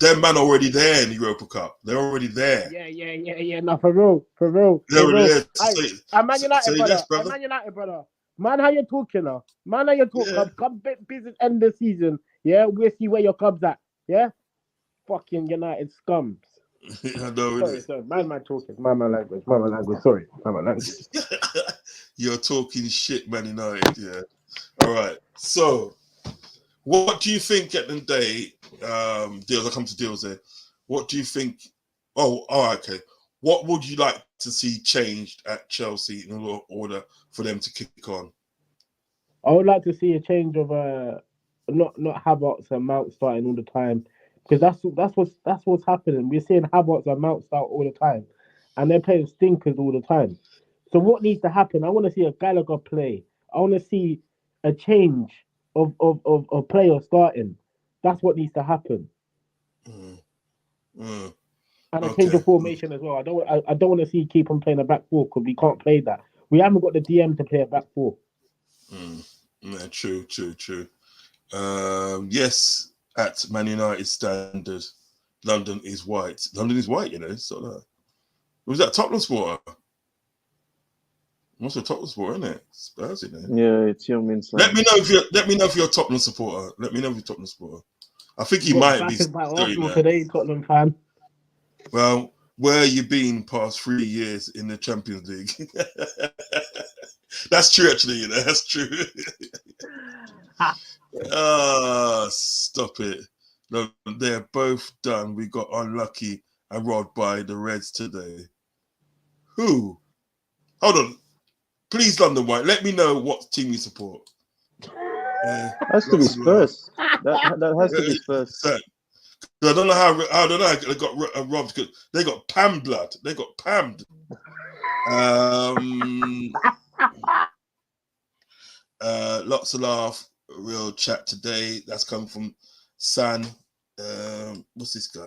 Their man already there in the Europa Cup. They're already there. Yeah. No, for real. They're already there. I'm Man United, brother. brother. Man United, brother. Man, how you talking now? Man, how you talking? Yeah. Come business end of the season. Yeah, we'll see where your club's at. Yeah, fucking United scums. I know. Sorry. Man talking. My language. Sorry. My language. You're talking shit, Man United. Yeah. All right. So, what do you think at the day, Deals? I come to Deals there. What do you think? Oh, okay. What would you like to see changed at Chelsea in order for them to kick on? I would like to see a change of not Havertz and Mount starting all the time, because that's what's happening. We're seeing Havertz and Mount start all the time, and they're playing stinkers all the time. So what needs to happen? I want to see a Gallagher play. I want to see a change of players starting. That's what needs to happen. And a change of formation as well. I don't want to see keep on playing a back four, because we can't play that. We haven't got the DM to play a back four. Yeah, true. Yes, at Man United standard, London is white. London is white, you know. So was that Tottenham supporter? What's a Tottenham supporter, isn't it? Spurs, you know. Yeah, it's your means. Let me know if you're a Tottenham supporter. Let me know if you're a Tottenham supporter. I think he might be Arsenal today, Tottenham fan. Well, where you been past 3 years in the Champions League? That's true, actually. You know, that's true. Stop it. No, they're both done. We got unlucky and robbed by the Reds today. Who? Hold on. Please, London White, let me know what team you support. Has to be Spurs. That has to be Spurs. I don't know how they got robbed. They got pammed, blood. They got pammed. Lots of laugh, real chat today. That's come from San. What's this guy?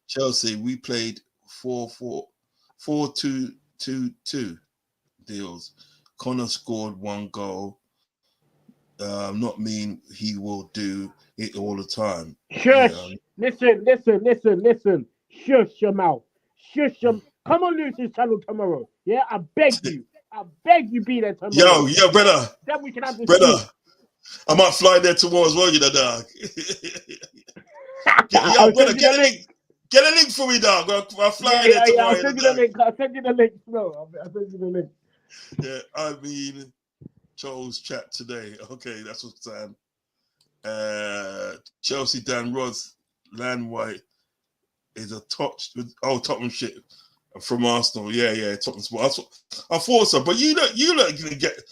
Chelsea. We played 4-2-2-2 deals. Connor scored 1 goal. Not mean he will do it all the time. Shush! Listen. Shush your mouth. Come on, Lucy's channel tomorrow. Yeah, I beg you. Be there tomorrow. Yo, brother. Then we can have this. Brother, I might fly there tomorrow as well, you know, dog. Brother, get a link for me, dog. I'll fly there tomorrow. I'll send you the link. I'll send you the link. Yeah, I mean, Charles chat today. Okay, that's what's saying. Chelsea Dan Ross, Land White is a Tottenham shit. From Arsenal, yeah, Tottenham Sport. I thought so, but you look gonna get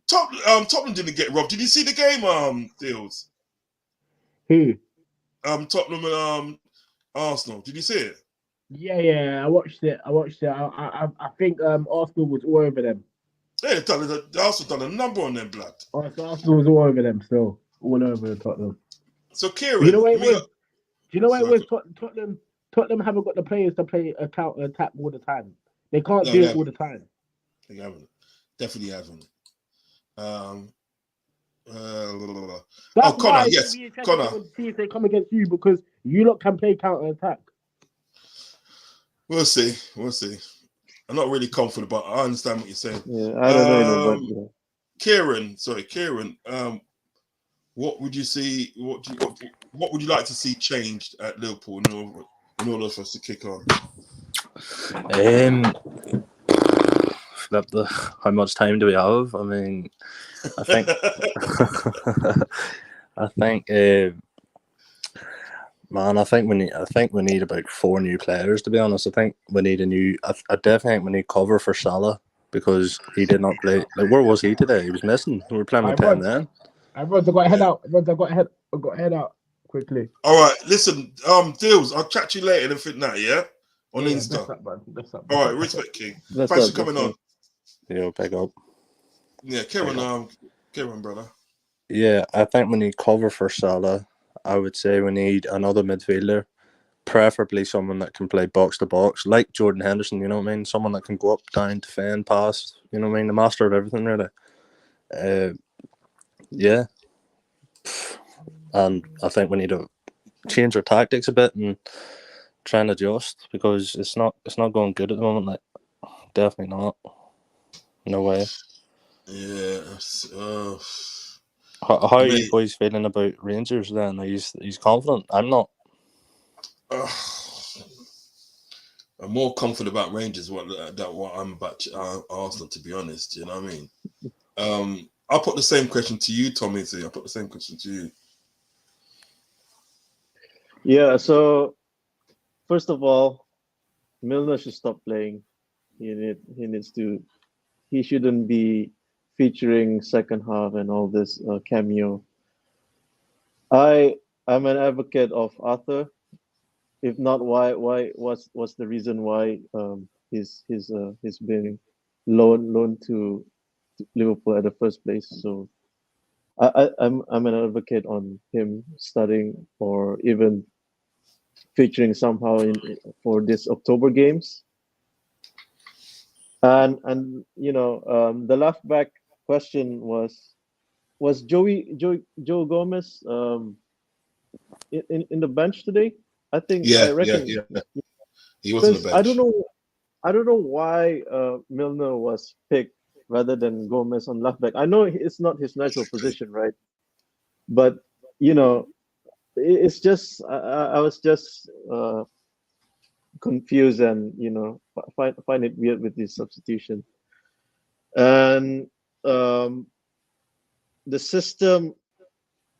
Tottenham didn't get robbed. Did you see the game, Deals? Who? Tottenham and Arsenal. Did you see it? Yeah, I watched it. I think Arsenal was all over them. Yeah, Arsenal done a number on them, blood. Arsenal was all over them, so all over Tottenham. So Kieran, You know what it was? Do you know what it Sorry. was? Tottenham haven't got the players to play a counter attack all the time. They can't No, do they it all the time. They haven't. Definitely haven't. That's Connor, why yes, it's interesting Connor. to see if they come against you because you lot can play counter attack. We'll see. I'm not really confident, but I understand what you're saying. Yeah, I don't know, but yeah. Kieran, what would you see? What would you like to see changed at Liverpool in order for us to kick on? How much time do we have? I mean, I think man, I think we need about 4 new players, to be honest. I think we need I definitely think we need cover for Salah because he did not play. Like, where was he today? He was missing. We were playing with 10 then. Everyone's got head out. Got head out quickly. All right, listen, Deals, I'll chat to you later and fit that, yeah? On Insta. That's up. All right, respect, King. Thanks for coming on. Yeah, pick up. Yeah, Kieran, brother. Yeah, I think we need cover for Salah. I would say we need another midfielder, preferably someone that can play box to box, like Jordan Henderson. You know what I mean? Someone that can go up, down, defend, pass. You know what I mean? The master of everything, really. Yeah. And I think we need to change our tactics a bit and try and adjust because it's not going good at the moment. Like, definitely not. No way. Yeah. How are you boys feeling about Rangers then? Are you confident? I'm not. I'm more confident about Rangers what I'm about Arsenal, to be honest. You know what I mean? I'll put the same question to you, Tommy. I'll put the same question to you. Yeah, so first of all, Milner should stop playing. He shouldn't be featuring second half and all this cameo. I'm an advocate of Arthur. If not, what's the reason why he's been loaned to Liverpool at the first place? So I'm an advocate on him starting or even featuring somehow for this October games. And the left back question was Joe Gomez in the bench today? I reckon. Yeah. He was on the bench. I don't know why Milner was picked rather than Gomez on left back. I know it's not his natural position, right? But it's just I was just confused and find it weird with this substitution. And the system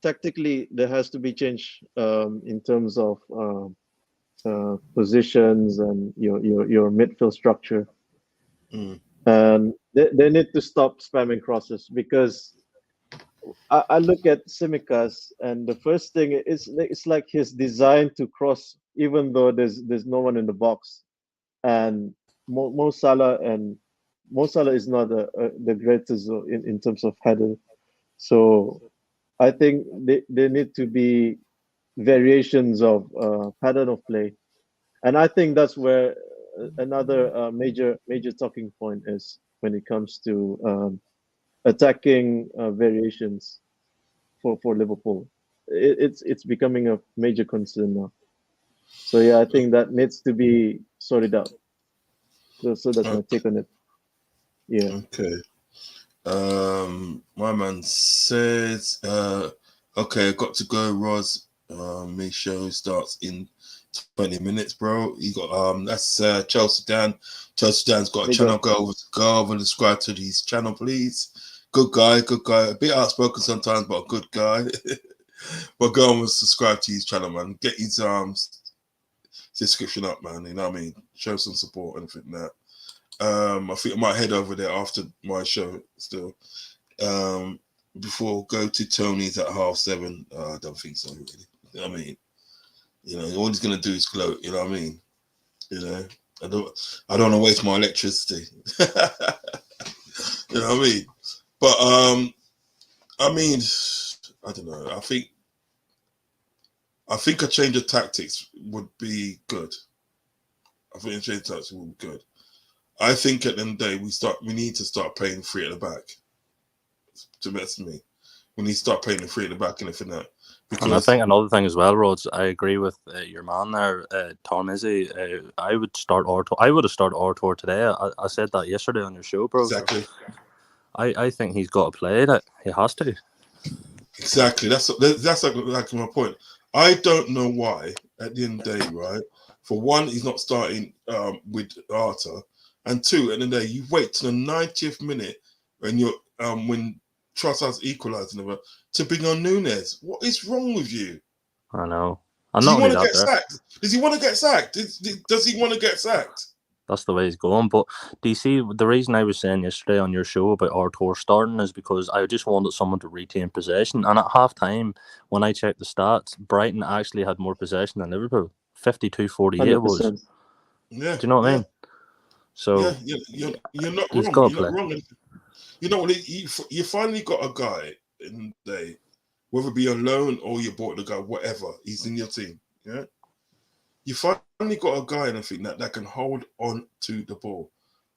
tactically there has to be changed in terms of positions and your midfield structure. And they need to stop spamming crosses because I look at Tsimikas and the first thing is it's like he's designed to cross even though there's no one in the box. And Mo Salah is not the greatest in terms of header. So I think they need to be variations of pattern of play. And I think that's where another major talking point is when it comes to attacking variations for Liverpool. It's becoming a major concern now. So yeah, I think that needs to be sorted out. So that's my take on it. Yeah. Okay. My man says, okay, got to go, Roz. Me show starts in 20 minutes, bro. You got that's Chelsea Dan. Chelsea Dan's got a channel. Go over and subscribe to his channel, please. Good guy. A bit outspoken sometimes, but a good guy. But go and subscribe to his channel, man. Get his description up, man. You know what I mean? Show some support and everything that. I think I might head over there after my show still. Before go to Tony's at 7:30. I don't think so, really. You know what I mean? You know, all he's gonna do is gloat. You know what I mean? You know, I don't want to waste my electricity. You know what I mean? But I mean, I don't know. I think a change of tactics would be good. I think a change of tactics would be good. I think at the end of the day, we need to start playing three at the back. To mess me, we need to start playing the three at the back and everything that. Because and I think another thing as well, Rods, I agree with your man there, Tom Izzy. I would start Artur. I would have started Artur today. I said that yesterday on your show, bro. Exactly. I think he's got to play that. He has to. Exactly. That's like my point. I don't know why at the end of the day, right? For one, he's not starting with Artur, and two, at the end of the day, you wait till the 90th minute when Trossard's equalising to bring on Nunes. What is wrong with you? I know. Does he want to get sacked? Does he want to get sacked? Does he want to get sacked? That's the way he's going. But do you see, the reason I was saying yesterday on your show about Artur starting is because I just wanted someone to retain possession. And at half-time, when I checked the stats, Brighton actually had more possession than Liverpool. 52-48 it was. Yeah. Do you know what I mean? So yeah, you're not he's wrong. got to You're play. not wrong. You know what? You finally got a guy in the day, whether it be on loan or you bought the guy, whatever. He's in your team. Yeah. You finally got a guy, and I think that can hold on to the ball.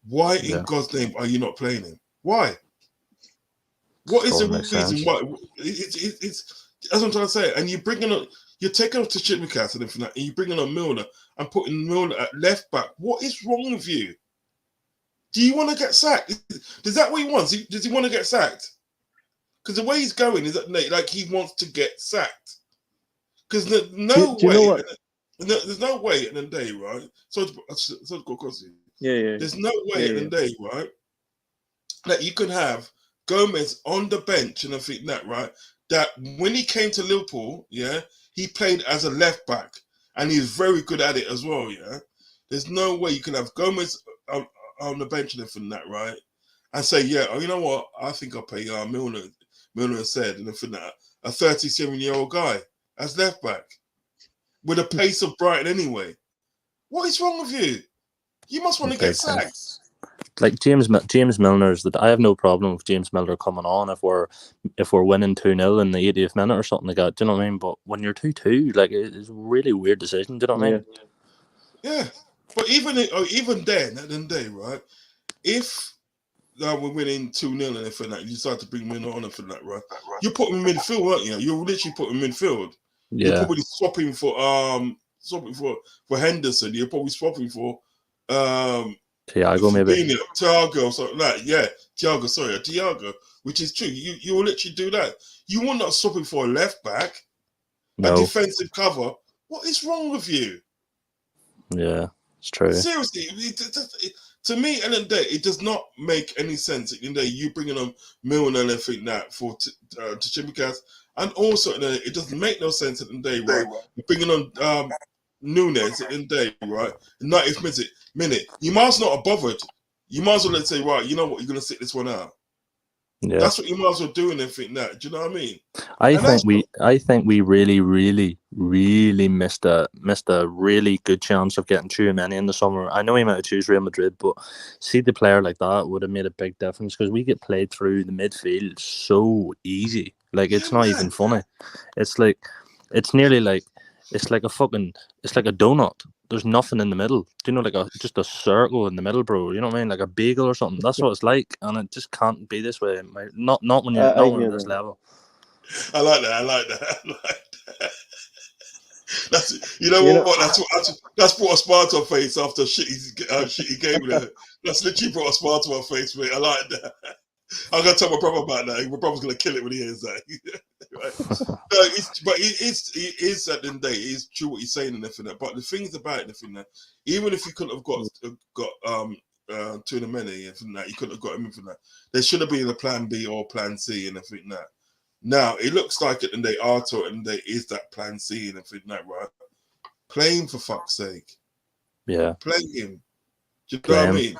Why in God's name are you not playing him? Why? What is the reason why? It's that's what I'm trying to say. And you're taking off to Chipmacast and everything, and you're bringing on Milner and putting Milner at left back. What is wrong with you? Do you want to get sacked? Is that what he wants? Does he want to get sacked? Because the way he's going is that like he wants to get sacked. Because there's no way at the end of the day, right? So go across you. Yeah. There's no way at the end of the day, right, that you can have Gomez on the bench and I think that, right, that when he came to Liverpool, yeah, he played as a left back and he's very good at it as well, yeah. There's no way you can have Gomez on the bench and everything that, right, and say, yeah, oh, you know what, I think I'll pay Milner said and everything that, a 37-year-old guy as left back with the pace of Brighton anyway. What is wrong with you? You must want to get sacked. Like James Milner's I have no problem with James Milner coming on if we're winning 2-0 in the 80th minute or something like that. Do you know what I mean? But when you're 2-2, like it's a really weird decision. Do you know what I mean? Yeah. But even then, at the end of the day, right? If we're winning 2-0 and everything like that, you decide to bring Milner on and for that, right? You put him in midfield, aren't you? You're literally putting him in midfield. Yeah. You're probably swapping for Henderson. You're probably swapping for Thiago, maybe. Thiago or something like that. Yeah, Thiago, which is true. You will literally do that. You will not swapping for a left back, a defensive cover. What is wrong with you? Yeah, it's true. Seriously, to me, at the end of the day, it does not make any sense. At the end of the day, you bringing on Milner and everything that for Chimikas, and also it doesn't make no sense at the end of the day, right? You're bringing on Nunes at the end of the day, right? 90th minute. You might as well not have bothered. You might as well let's say, right, you know what, you're gonna sit this one out. Yeah. That's what you might as well do and everything that. Do you know what I mean? I think we really, really, really missed a really good chance of getting Tchouaméni in the summer. I know he might have choose Real Madrid, but see the player like that would have made a big difference because we get played through the midfield so easy. Like it's not even funny. It's like it's nearly like it's like a donut. There's nothing in the middle. Do you know, like just a circle in the middle, bro? You know what I mean? Like a bagel or something. That's what it's like, and it just can't be this way. Not when you're not at this level. I like that. That's that's brought a smile to her face after shitty game there. That's literally brought a smile to her face, mate. I like that. I'm gonna tell my brother about that. My brother's gonna kill it when he hears that. Right? It is at the end of the day, it is true what he's saying and everything. But the thing is about it, everything that even if you couldn't have got Tchouaméni and that, you couldn't have got him for that. There should have been a plan B or plan C and everything that. Now it looks like at the end of the day, Artur and the is that plan C and everything that, right? Play him for fuck's sake. Yeah. Play him. Do you know Play what I him. mean?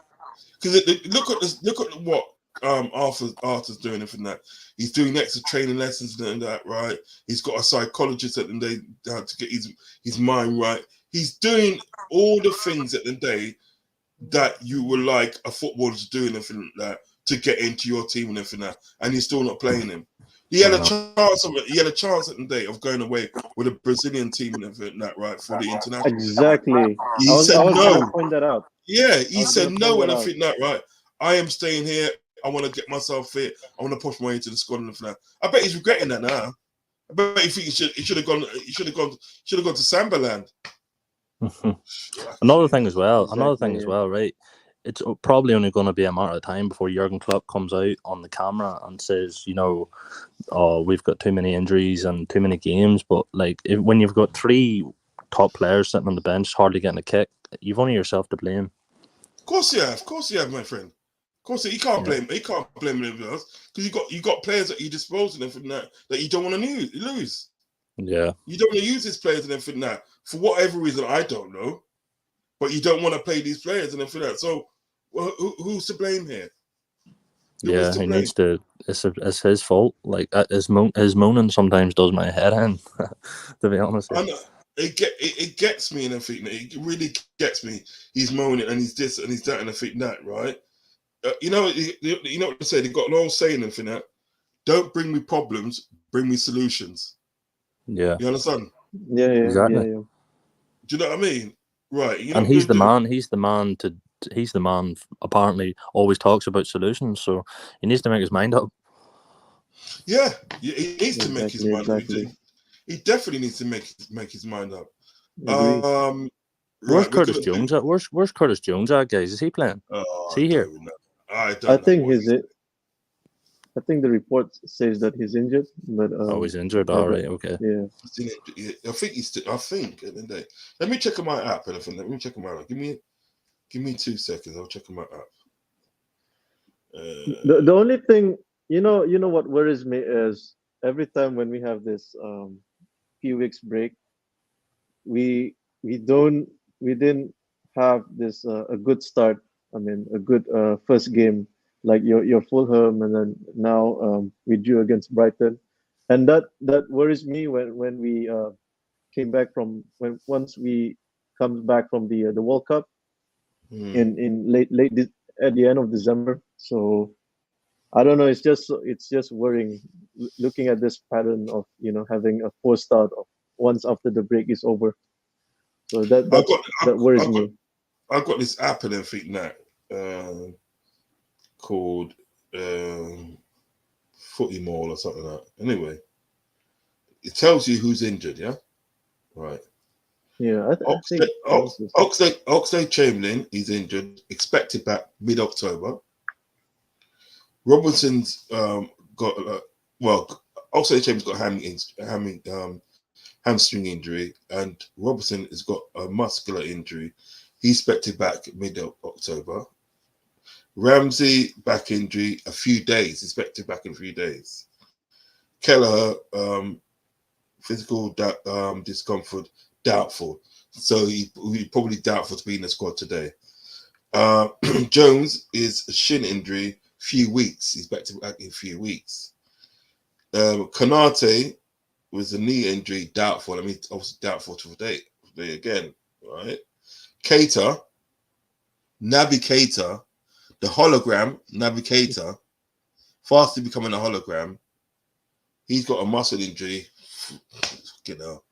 Because look at this. Look at what Arthur's doing and that. He's doing extra training lessons and that, right? He's got a psychologist at the day to get his mind right. He's doing all the things at the day that you would like a footballer to do and everything like that to get into your team and everything like that, and you're still not playing him. He had a chance at the day of going away with a Brazilian team and everything like that, right, for the international. Exactly. He I was said going no. to point that out. Yeah, he said no and out. everything like that, right. I am staying here. I want to get myself fit. I want to push my way into the squad and everything like that. I bet he's regretting that now. I bet he thinks he should have gone to Sambaland. Another thing as well, Exactly, right? It's probably only going to be a matter of time before Jurgen Klopp comes out on the camera and says, you know, oh, we've got too many injuries and too many games. But like, when you've got 3 top players sitting on the bench, hardly getting a kick, you've only yourself to blame. Of course you have, my friend. Of course, he can't blame anyone else because you got players at your disposal and everything that you don't want to lose. Yeah, you don't want to use these players and everything that for whatever reason I don't know, but you don't want to play these players and everything that. So, who's to blame here? He needs to. It's his fault. Like his moaning sometimes does my head in. To be honest, I know. It gets me and everything. It really gets me. He's moaning and he's this and he's that and everything that, right? You know what they say. They've got an old saying and that. Don't bring me problems, bring me solutions. Yeah. You understand? Yeah, exactly. Yeah. Do you know what I mean? Right. And he's the man. He's the man. Apparently, always talks about solutions. So he needs to make his mind up. Yeah, he needs to make his mind up. Exactly. He definitely needs to make his mind up. Where's Curtis Jones at? Where's Curtis Jones at, guys? Is he playing? Is he here? I think I think the report says that he's injured, but he's injured. All right, okay. Yeah, I think he's. I think at the end of the day. Let me check on my app. Let me check on my app. Give me 2 seconds. I'll check on my app. The only thing you know what worries me is every time when we have this few weeks break, we didn't have this a good start. I mean, a good first game like your Fulham, and then now we drew against Brighton, and that worries me when we came back from once we come back from the World Cup in late at the end of December. So I don't know. It's just worrying looking at this pattern of having a poor start once after the break is over. So that worries me. I've got this app and everything now called Footy Mall or something like that. Anyway, it tells you who's injured. Yeah, right. Yeah, I think Oxlade-Chamberlain is injured, expected back mid-October. Robinson's got Oxlade-Chamberlain's got hamstring injury, and Robertson has got a muscular injury. He's expected back mid-October. Ramsey back injury, a few days. Expected back in a few days. Kelleher physical discomfort, doubtful. So he probably doubtful to be in the squad today. Jones is a shin injury, few weeks. He's back in a few weeks. Konate was a knee injury, doubtful. I mean, obviously doubtful today again, right? Naby Keita, the hologram, Naby Keita, fastly becoming a hologram. He's got a muscle injury. You know,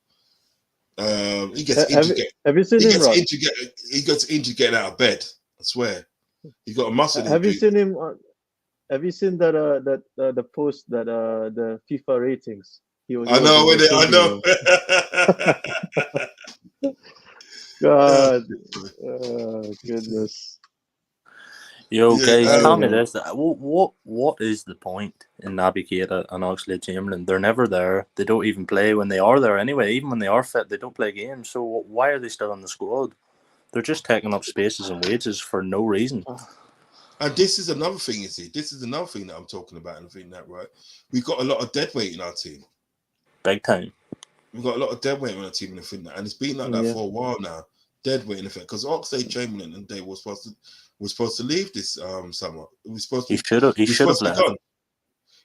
he gets injured. Have you seen him? He gets injured getting out of bed. I swear, he got a muscle injury. Have you seen him? Have you seen that the post that the FIFA ratings? I know. God, goodness. Yo, guys, tell me this: what is the point in Naby Keita and Oxlade-Chamberlain? They're never there. They don't even play when they are there anyway. Even when they are fit, they don't play games. So why are they still on the squad? They're just taking up spaces and wages for no reason. And this is another thing, you see. This is another thing that I'm talking about, and I think that right. We've got a lot of dead weight in our team. Big time. We've got a lot of dead weight on the team in the thing now, and it's been like that Yeah. for a while now. Dead weight in effect, because Oxlade-Chamberlain and Day was supposed to leave this summer. He was supposed to. He should have left. gone.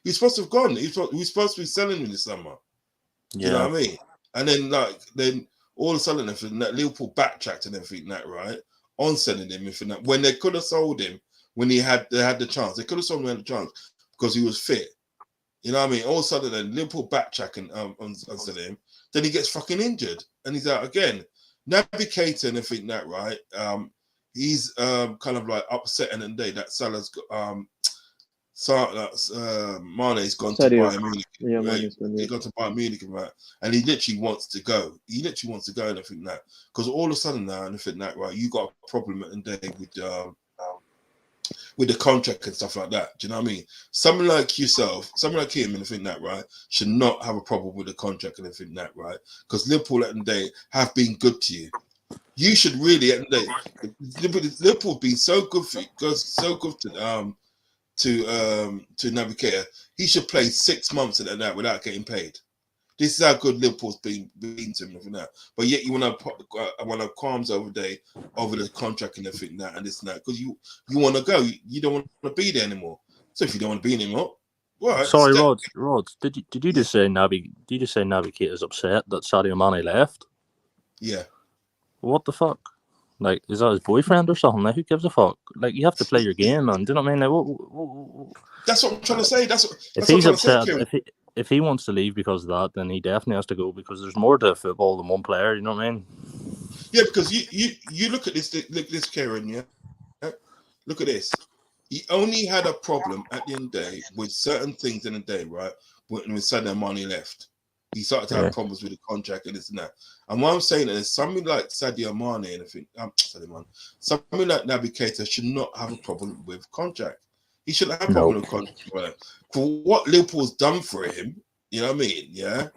He was supposed to have gone. He was supposed to be selling him this summer. Do you know Yeah. what I mean? And then all of a sudden, that Liverpool backtracked and everything that right on selling him when they could have sold him when they had the chance. They could have sold him when they had the chance because he was fit. You know what I mean? All of a sudden, then Liverpool backtracking on selling him. Then he gets fucking injured and he's out again. Naby Keita and everything that right. He's kind of like upset and then that Salah's Mane's gone to Bayern Munich. Yeah, Right? Mane's gone. He's gone to Bayern Munich, right? And he literally wants to go. He literally wants to go and everything that because all of a sudden now and everything that right, you got a problem at the day with the contract and stuff like that. Do you know what I mean? Someone like yourself, someone like him and everything that right should not have a problem with the contract and everything that right because Liverpool at the day have been good to you. You should really at the day Liverpool been so good for you, so good to Naby Keita. He should play 6 months of that without getting paid. This is how good Liverpool's been to him and that. But yet you want to qualms over the contract and everything that and this and that because you want to go. You don't want to be there anymore. So if you don't want to be anymore, right? Sorry, Rod. Did you just say Naby? Did you just say Naby Keita's upset that Sadio Mane left? Yeah. What the fuck? Like, is that his boyfriend or something? Like, who gives a fuck? Like, you have to play your game, man. Do you know what I mean? Like, what? That's what I'm trying to say. If he's upset, if he wants to leave because of that, then he definitely has to go because there's more to football than one player. You know what I mean? Yeah, because you look at this, Kieran. Yeah, look at this. He only had a problem at the end of the day with certain things in the day, right? When Sadio Mane left, he started to have problems with the contract and this and that. And what I'm saying is, something like Sadio Mane and everything, something like Naby Keita should not have a problem with contract. He shouldn't have a problem with contract. Right? For what Liverpool's done for him, you know what I mean? Yeah,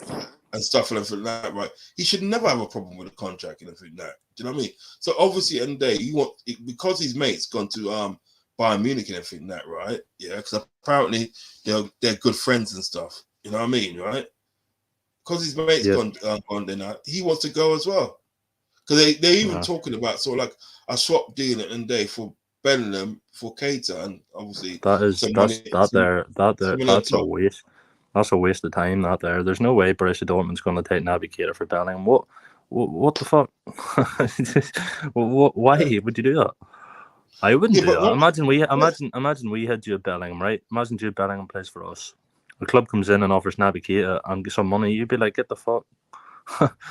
and stuff like that, right? He should never have a problem with a contract and everything like that. Do you know what I mean? So obviously, at the end of the day, you want because his mate's gone to Bayern Munich and everything like that, right? Yeah, because apparently they're good friends and stuff. You know what I mean, right? Because his mate's gone there, he wants to go as well. Because they're even talking about sort of like a swap deal at the end of the day for Bellingham for Keita, and obviously that's a waste. That's a waste of time. There's no way Borussia Dortmund's going to take Naby Keita for Bellingham. What the fuck? Why would you do that? I wouldn't do that. Imagine we had Jude Bellingham, right? Imagine Jude Bellingham plays for us. The club comes in and offers Naby Keita and get some money. You'd be like, get the fuck. That's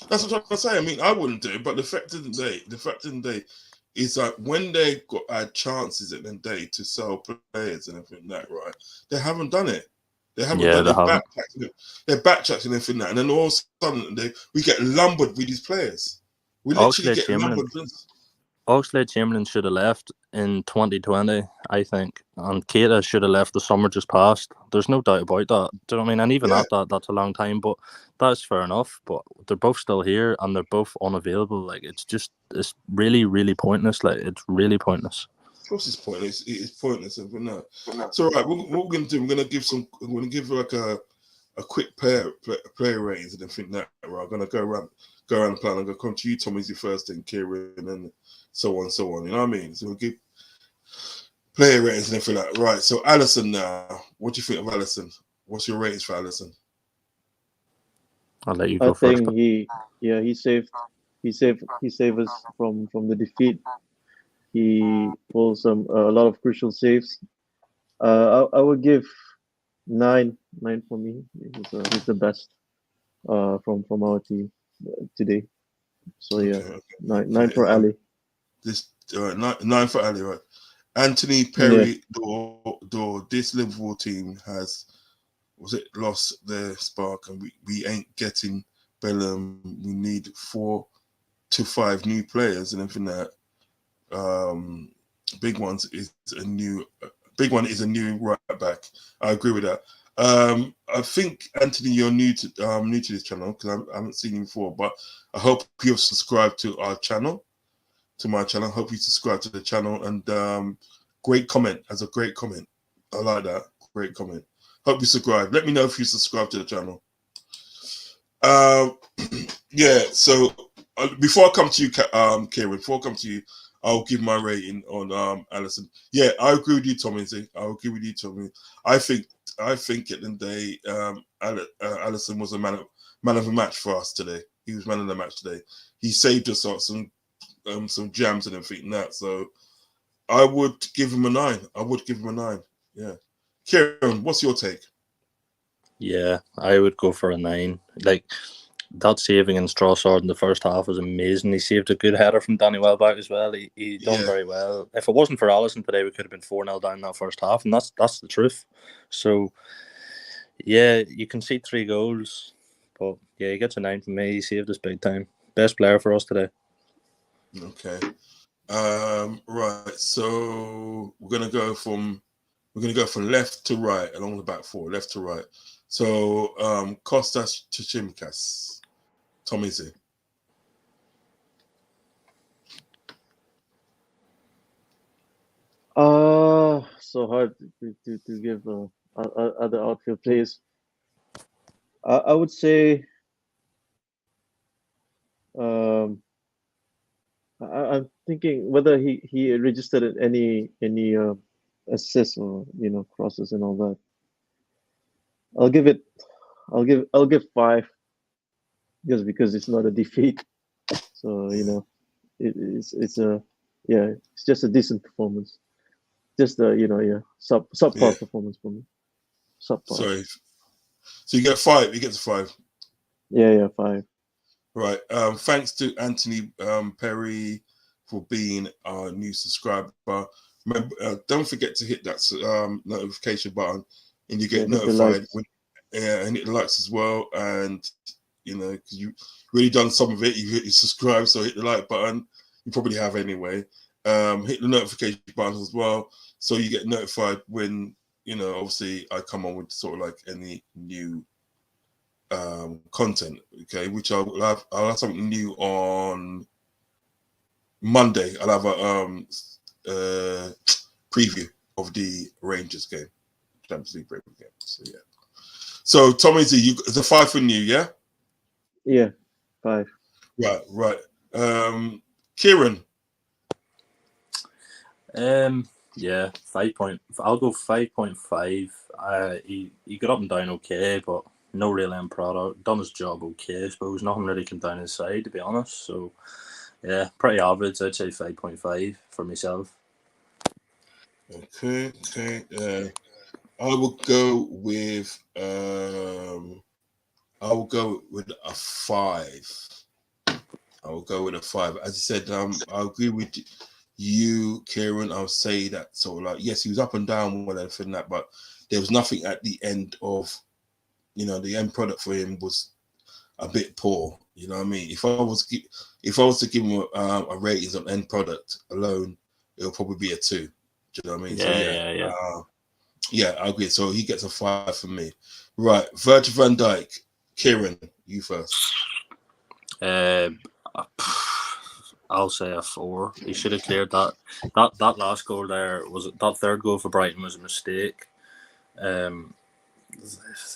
what I'm trying to say. I mean, I wouldn't do it, but the fact of the day is like when they had chances at the end of the day to sell players and everything like that, right? They haven't done it. They haven't done it. They're backtracked and everything like that. And then all of a sudden we get lumbered with these players. We literally get lumbered. Oxlade-Chamberlain should have left in 2020, I think, and Keita should have left the summer just past. There's no doubt about that. Do you know what I mean? And even at that, that's a long time, but that's fair enough. But they're both still here, and they're both unavailable. Like it's really, really pointless. Like it's really pointless. Of course, it's pointless. It's pointless, but no. So right, what we're going to do? We're going to give like a quick player ratings and everything that we're going to go around the plan. I'm going to come to you, Tommy's your first thing, Kieran, and so on. You know what I mean? So we'll give player ratings and everything like that. Right. So Alisson now, what do you think of Alisson? What's your ratings for Alisson? I'll let you go first. I think he saved us from the defeat. He pulled a lot of crucial saves. I would give 9 for me. He's the best from our team today. So yeah, okay. 9 for Ali. This 9 for Ali, right? Anthony Perry, this Liverpool team has lost their spark, and we ain't getting Bellingham. We need 4 to 5 new players and everything that. Big one is a new right back. I agree with that. I think Anthony, you're new to this channel because I haven't seen you before, but I hope you've subscribed to our channel, to my channel. I hope you subscribe to the channel and great comment. As a great comment, I like that. Great comment. Hope you subscribe. Let me know if you subscribe to the channel. Yeah. So before I come to you, Kieran, before I come to you, I'll give my rating on Allison. Yeah, I agree with you, Tommy. I agree with you, Tommy. I think at the end of the day, Allison was a man of the match for us today. He was man of the match today. He saved us some jams and everything like that. So I would give him a 9. I would give him a 9. Yeah. Kieran, what's your take? Yeah, I would go for a 9. Like, that saving in Strassard in the first half was amazing. He saved a good header from Danny Welbeck as well. He done very well. If it wasn't for Allison today, we could have been 4-0 down that first half, and that's the truth. So, yeah, you can see 3 goals, but yeah, he gets a 9 from me. He saved us big time. Best player for us today. Okay. Right. So we're gonna go from left to right along the back four, left to right. So Kostas Chimkas, Tommy Z. So hard to give other outfield players. I would say I'm thinking whether he registered any assists or crosses and all that. I'll give 5 just because it's not a defeat. So it's just a decent performance. Just subpar performance for me. Subpar. Sorry. So you get 5. You get to 5. Yeah, 5. Right. Thanks to Anthony Perry for being our new subscriber. Remember, don't forget to hit that notification button, and you get notified and hit the likes as well. And because you really done some of it, you subscribe, so hit the like button. You probably have anyway. Hit the notification button as well, so you get notified when obviously I come on with sort of like any new content. Okay, which I'll have something new on Monday. I'll have a preview of the Rangers game, Champions League game. So yeah. So Tommy Z, it's a 5 from you, yeah? Yeah, 5. Right. Kieran. Yeah, 5 point. I'll go 5.5. He got up and down okay, but no real end product. Done his job okay, I suppose. Nothing really came down his side, to be honest. So yeah, pretty average. I'd say 5.5 for myself. Okay. I will go with a 5. I will go with a 5. As I said, I agree with you, Kieran. I'll say that sort of like, yes, he was up and down with everything that, but there was nothing at the end of, the end product for him was a bit poor. You know what I mean? If I was to give him a rating on end product alone, it'll probably be a 2. Do you know what I mean? Yeah. I agree. So he gets a 5 from me. Right, Virgil van Dijk. Kieran, you first. I'll say a 4. He should have cleared that. That last goal there that third goal for Brighton was a mistake.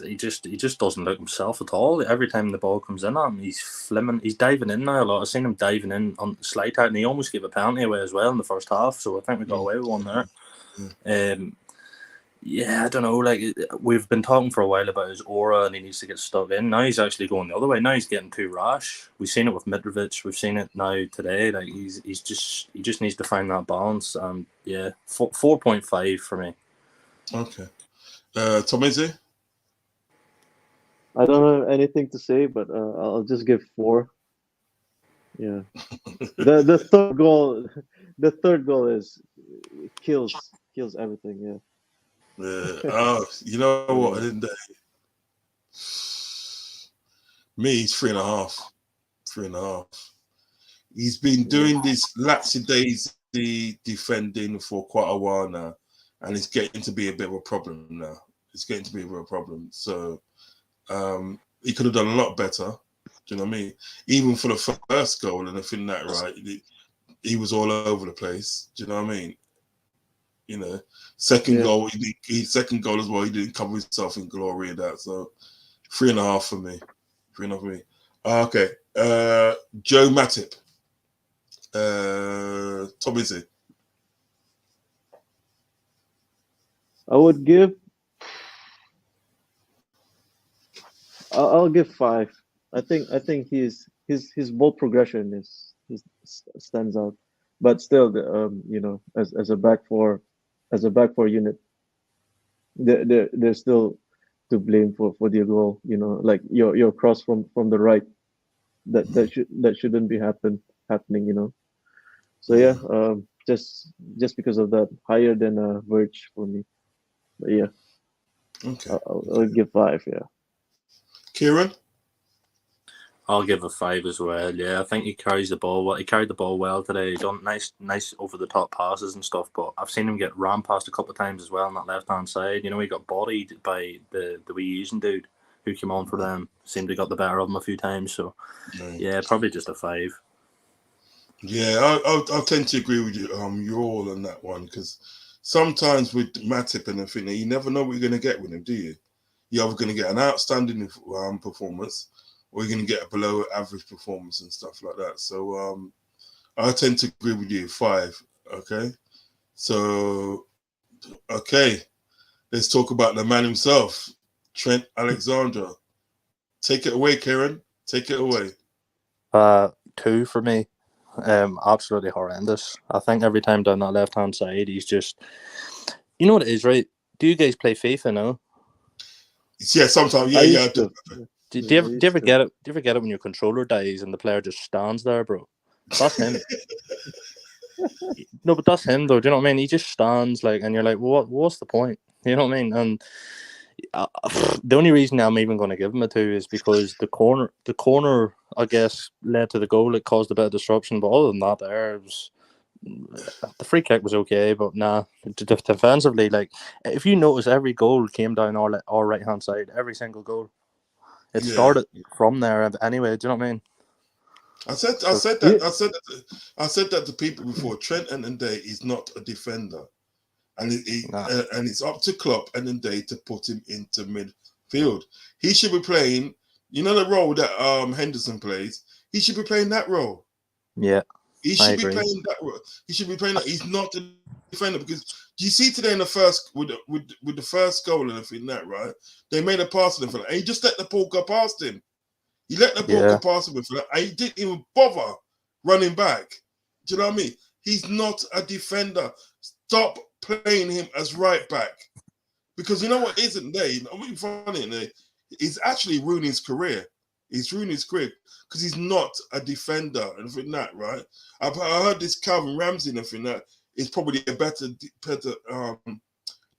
He just doesn't look himself at all. Every time the ball comes in at him, he's flimming. He's diving in now a lot. I've seen him diving in on slide out, and he almost gave a penalty away as well in the first half. So I think we got away with one there. Yeah, I don't know. Like, we've been talking for a while about his aura, and he needs to get stuck in. Now he's actually going the other way. Now he's getting too rash. We've seen it with Mitrovic. We've seen it now today. Like, he just needs to find that balance. Yeah, 4.5 for me. Okay. Tommy? I don't have anything to say, but I'll just give 4. Yeah. The third goal is kills everything. Yeah. You know what? I didn't. Me, he's 3.5. 3.5. He's been doing this lackadaisy defending for quite a while now, and it's getting to be a bit of a problem now. So he could have done a lot better. Do you know what I mean? Even for the first goal and I think that right, he was all over the place. Do you know what I mean? Second goal, second goal as well. He didn't cover himself in glory of that. So 3.5 for me. Fair enough for me. Okay. Joe Matip. Tom Izzy. I would give. I'll give 5. I think his ball progression stands out, but still, as a back four unit, they're still to blame for their goal. Like your cross from the right, that shouldn't be happening. So yeah, just because of that, higher than Verge for me. But yeah, Okay. I'll give 5. Yeah. Kieran. I'll give a 5 as well. Yeah, I think he carries the ball well. He carried the ball well today. He's done nice over the top passes and stuff. But I've seen him get ram passed a couple of times as well on that left hand side. He got bodied by the wee Asian dude who came on for them. Seemed to got the better of him a few times. So yeah, probably just a 5. Yeah, I'll tend to agree with you. You're all on that one because sometimes with Matip and everything, you never know what you're going to get with him, do you? You're either going to get an outstanding performance, or you're going to get a below average performance and stuff like that. So I tend to agree with you. 5. Okay. So okay, let's talk about the man himself, Trent Alexander. Take it away, Kieran. Take it away. 2 for me. Absolutely horrendous. I think every time down that left hand side, he's just. You know what it is, right? Do you guys play FIFA now? Yeah, sometimes. Yeah. Do you ever get it? Do you ever get it when your controller dies and the player just stands there, bro? That's him. No, but that's him though. Do you know what I mean? He just stands and you're like, what's the point? You know what I mean? And the only reason I'm even going to give him a 2 is because the corner, I guess, led to the goal. It caused a bit of disruption, but other than that, the free kick was okay, but nah. Defensively, if you notice, every goal came down our right hand side. Every single goal. It started from there anyway. Do you know what I mean? I said that to people before. Trent Day is not a defender, and and it's up to Klopp and Day to put him into midfield. He should be playing, the role that Henderson plays. He should be playing that role. Yeah, he should be playing that role. He should be playing that. He's not a defender because do you see today in the first with the first goal and everything that right? They made a pass to him and he just let the ball go past him. He let the ball go past him and he didn't even bother running back. Do you know what I mean? He's not a defender. Stop playing him as right back. Because you know what isn't there? I'm funny. He's actually ruining his career. He's ruining his career because he's not a defender and everything that, right? I heard this Calvin Ramsey and everything that is probably a better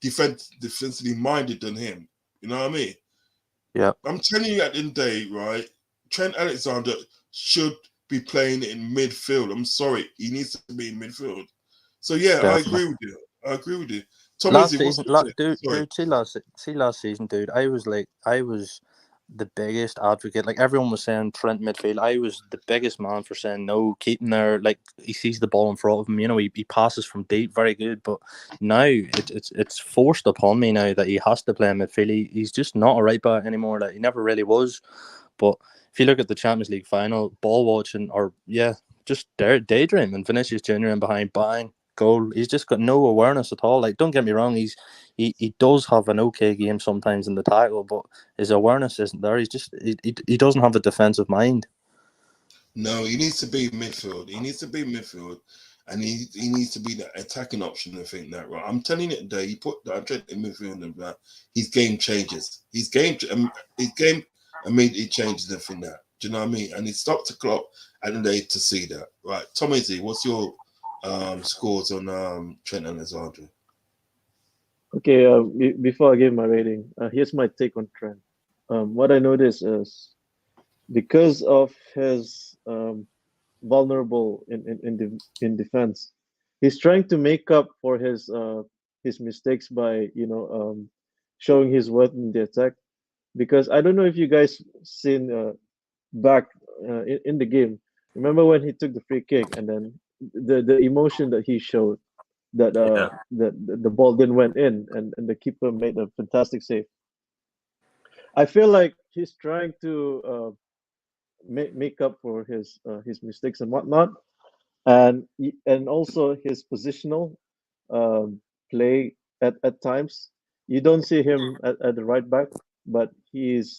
defensively minded than him. You know what I mean? Yeah. I'm telling you at the end of the day, right? Trent Alexander should be playing in midfield. I'm sorry, he needs to be in midfield. So yeah, definitely. I agree with you. Tom last Izzy, season, see last season, dude. I was the biggest advocate. Everyone was saying Trent midfield. I was the biggest man for saying no, keep him there. He sees the ball in front of him. He passes from deep, very good. But now it's forced upon me now that he has to play in midfield. He's just not a right back anymore. He never really was. But if you look at the Champions League final, ball watching or just daydreaming. Vinicius Junior in behind, bang, goal. He's just got no awareness at all. Don't get me wrong, he does have an okay game sometimes in the tackle, but his awareness isn't there. He's just he doesn't have a defensive mind. No, he needs to be midfield. And he needs to be the attacking option. I think that right. I'm telling you today, he put that Trent in midfield and that his game changes. His game immediately changes everything that. Do you know what I mean? And it's up to Klopp at the day to see that. Right. Tom Izzy, what's your scores on Trent Alexander? Okay, before I give my rating, here's my take on Trent. What I noticed is because of his vulnerable in defense, he's trying to make up for his mistakes by showing his worth in the attack. Because I don't know if you guys seen back in the game. Remember when he took the free kick and then the emotion that he showed that the ball didn't went in and the keeper made a fantastic save. I feel like he's trying to make up for his mistakes and whatnot, and also his positional play at times. You don't see him at the right back, but he's.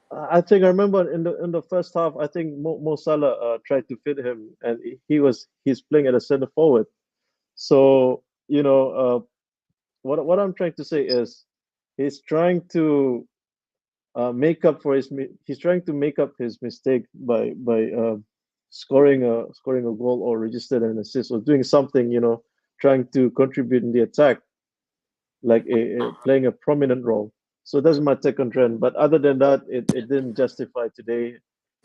I think I remember in the first half. I think Mo Salah tried to fit him, and he's playing at a center forward. So what I'm trying to say is he's trying to he's trying to make up his mistake by scoring a goal or registered an assist or doing something, trying to contribute in the attack, like playing a prominent role. So that's my take on Trent. But other than that, it didn't justify today,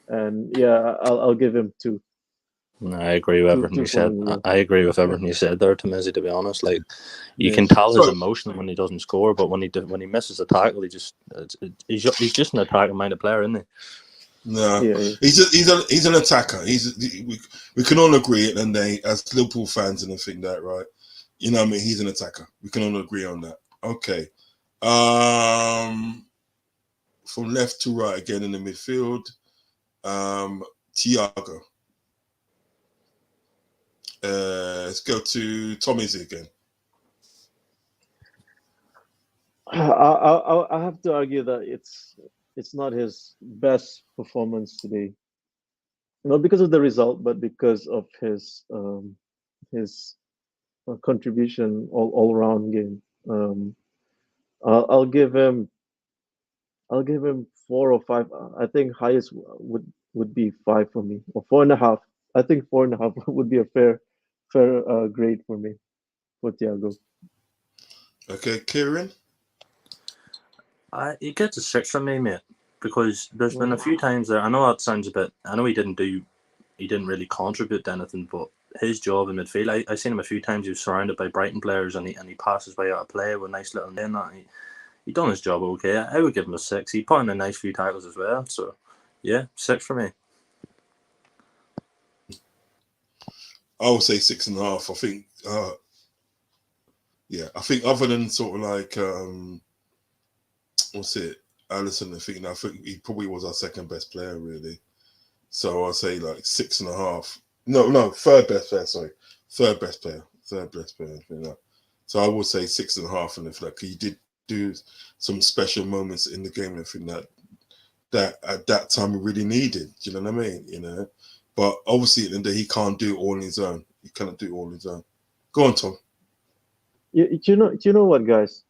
and yeah, I'll give him two. No, I agree with everything you for said. me, yeah. I agree with everything you said there, Timizzy, to be honest. Like, you Yeah. can tell his So- emotion when he doesn't score, but when he misses a tackle, he's just an attacking minded player, isn't he? No, Yeah. he's an attacker. We can all agree, and as Liverpool fans and everything that, right? You know what I mean? He's an attacker. We can all agree on that. Okay. From left to right again in the midfield, Thiago. Let's go to Tommy's again. I have to argue that it's not his best performance today. Not because of the result, but because of his contribution all around game. I'll give him 4 or 5. I think highest would be 5 for me, or 4.5. I think 4.5 would be a fair grade for me for Thiago. Okay, Kieran. He gets a 6 from me, mate, because there's been a few times there. I know that sounds a bit. I know he didn't really contribute to anything, but his job in midfield, I seen him a few times. He was surrounded by Brighton players, and he passes way out of play with a nice little in that. He done his job okay. I would give him a 6. He put in a nice few tackles as well. So yeah, 6 for me. I would say 6.5. I think. I think other than sort of like what's it, Alisson, I think he probably was our second best player really. So I'll say like 6.5. No, third best player. Sorry, third best player. So I would say 6.5, and if like he did do some special moments in the game, and I think that at that time we really needed. Do you know what I mean? But obviously at the end of the day, he can't do it all on his own. He cannot do it all on his own. Go on, Tom. Do you know what, guys?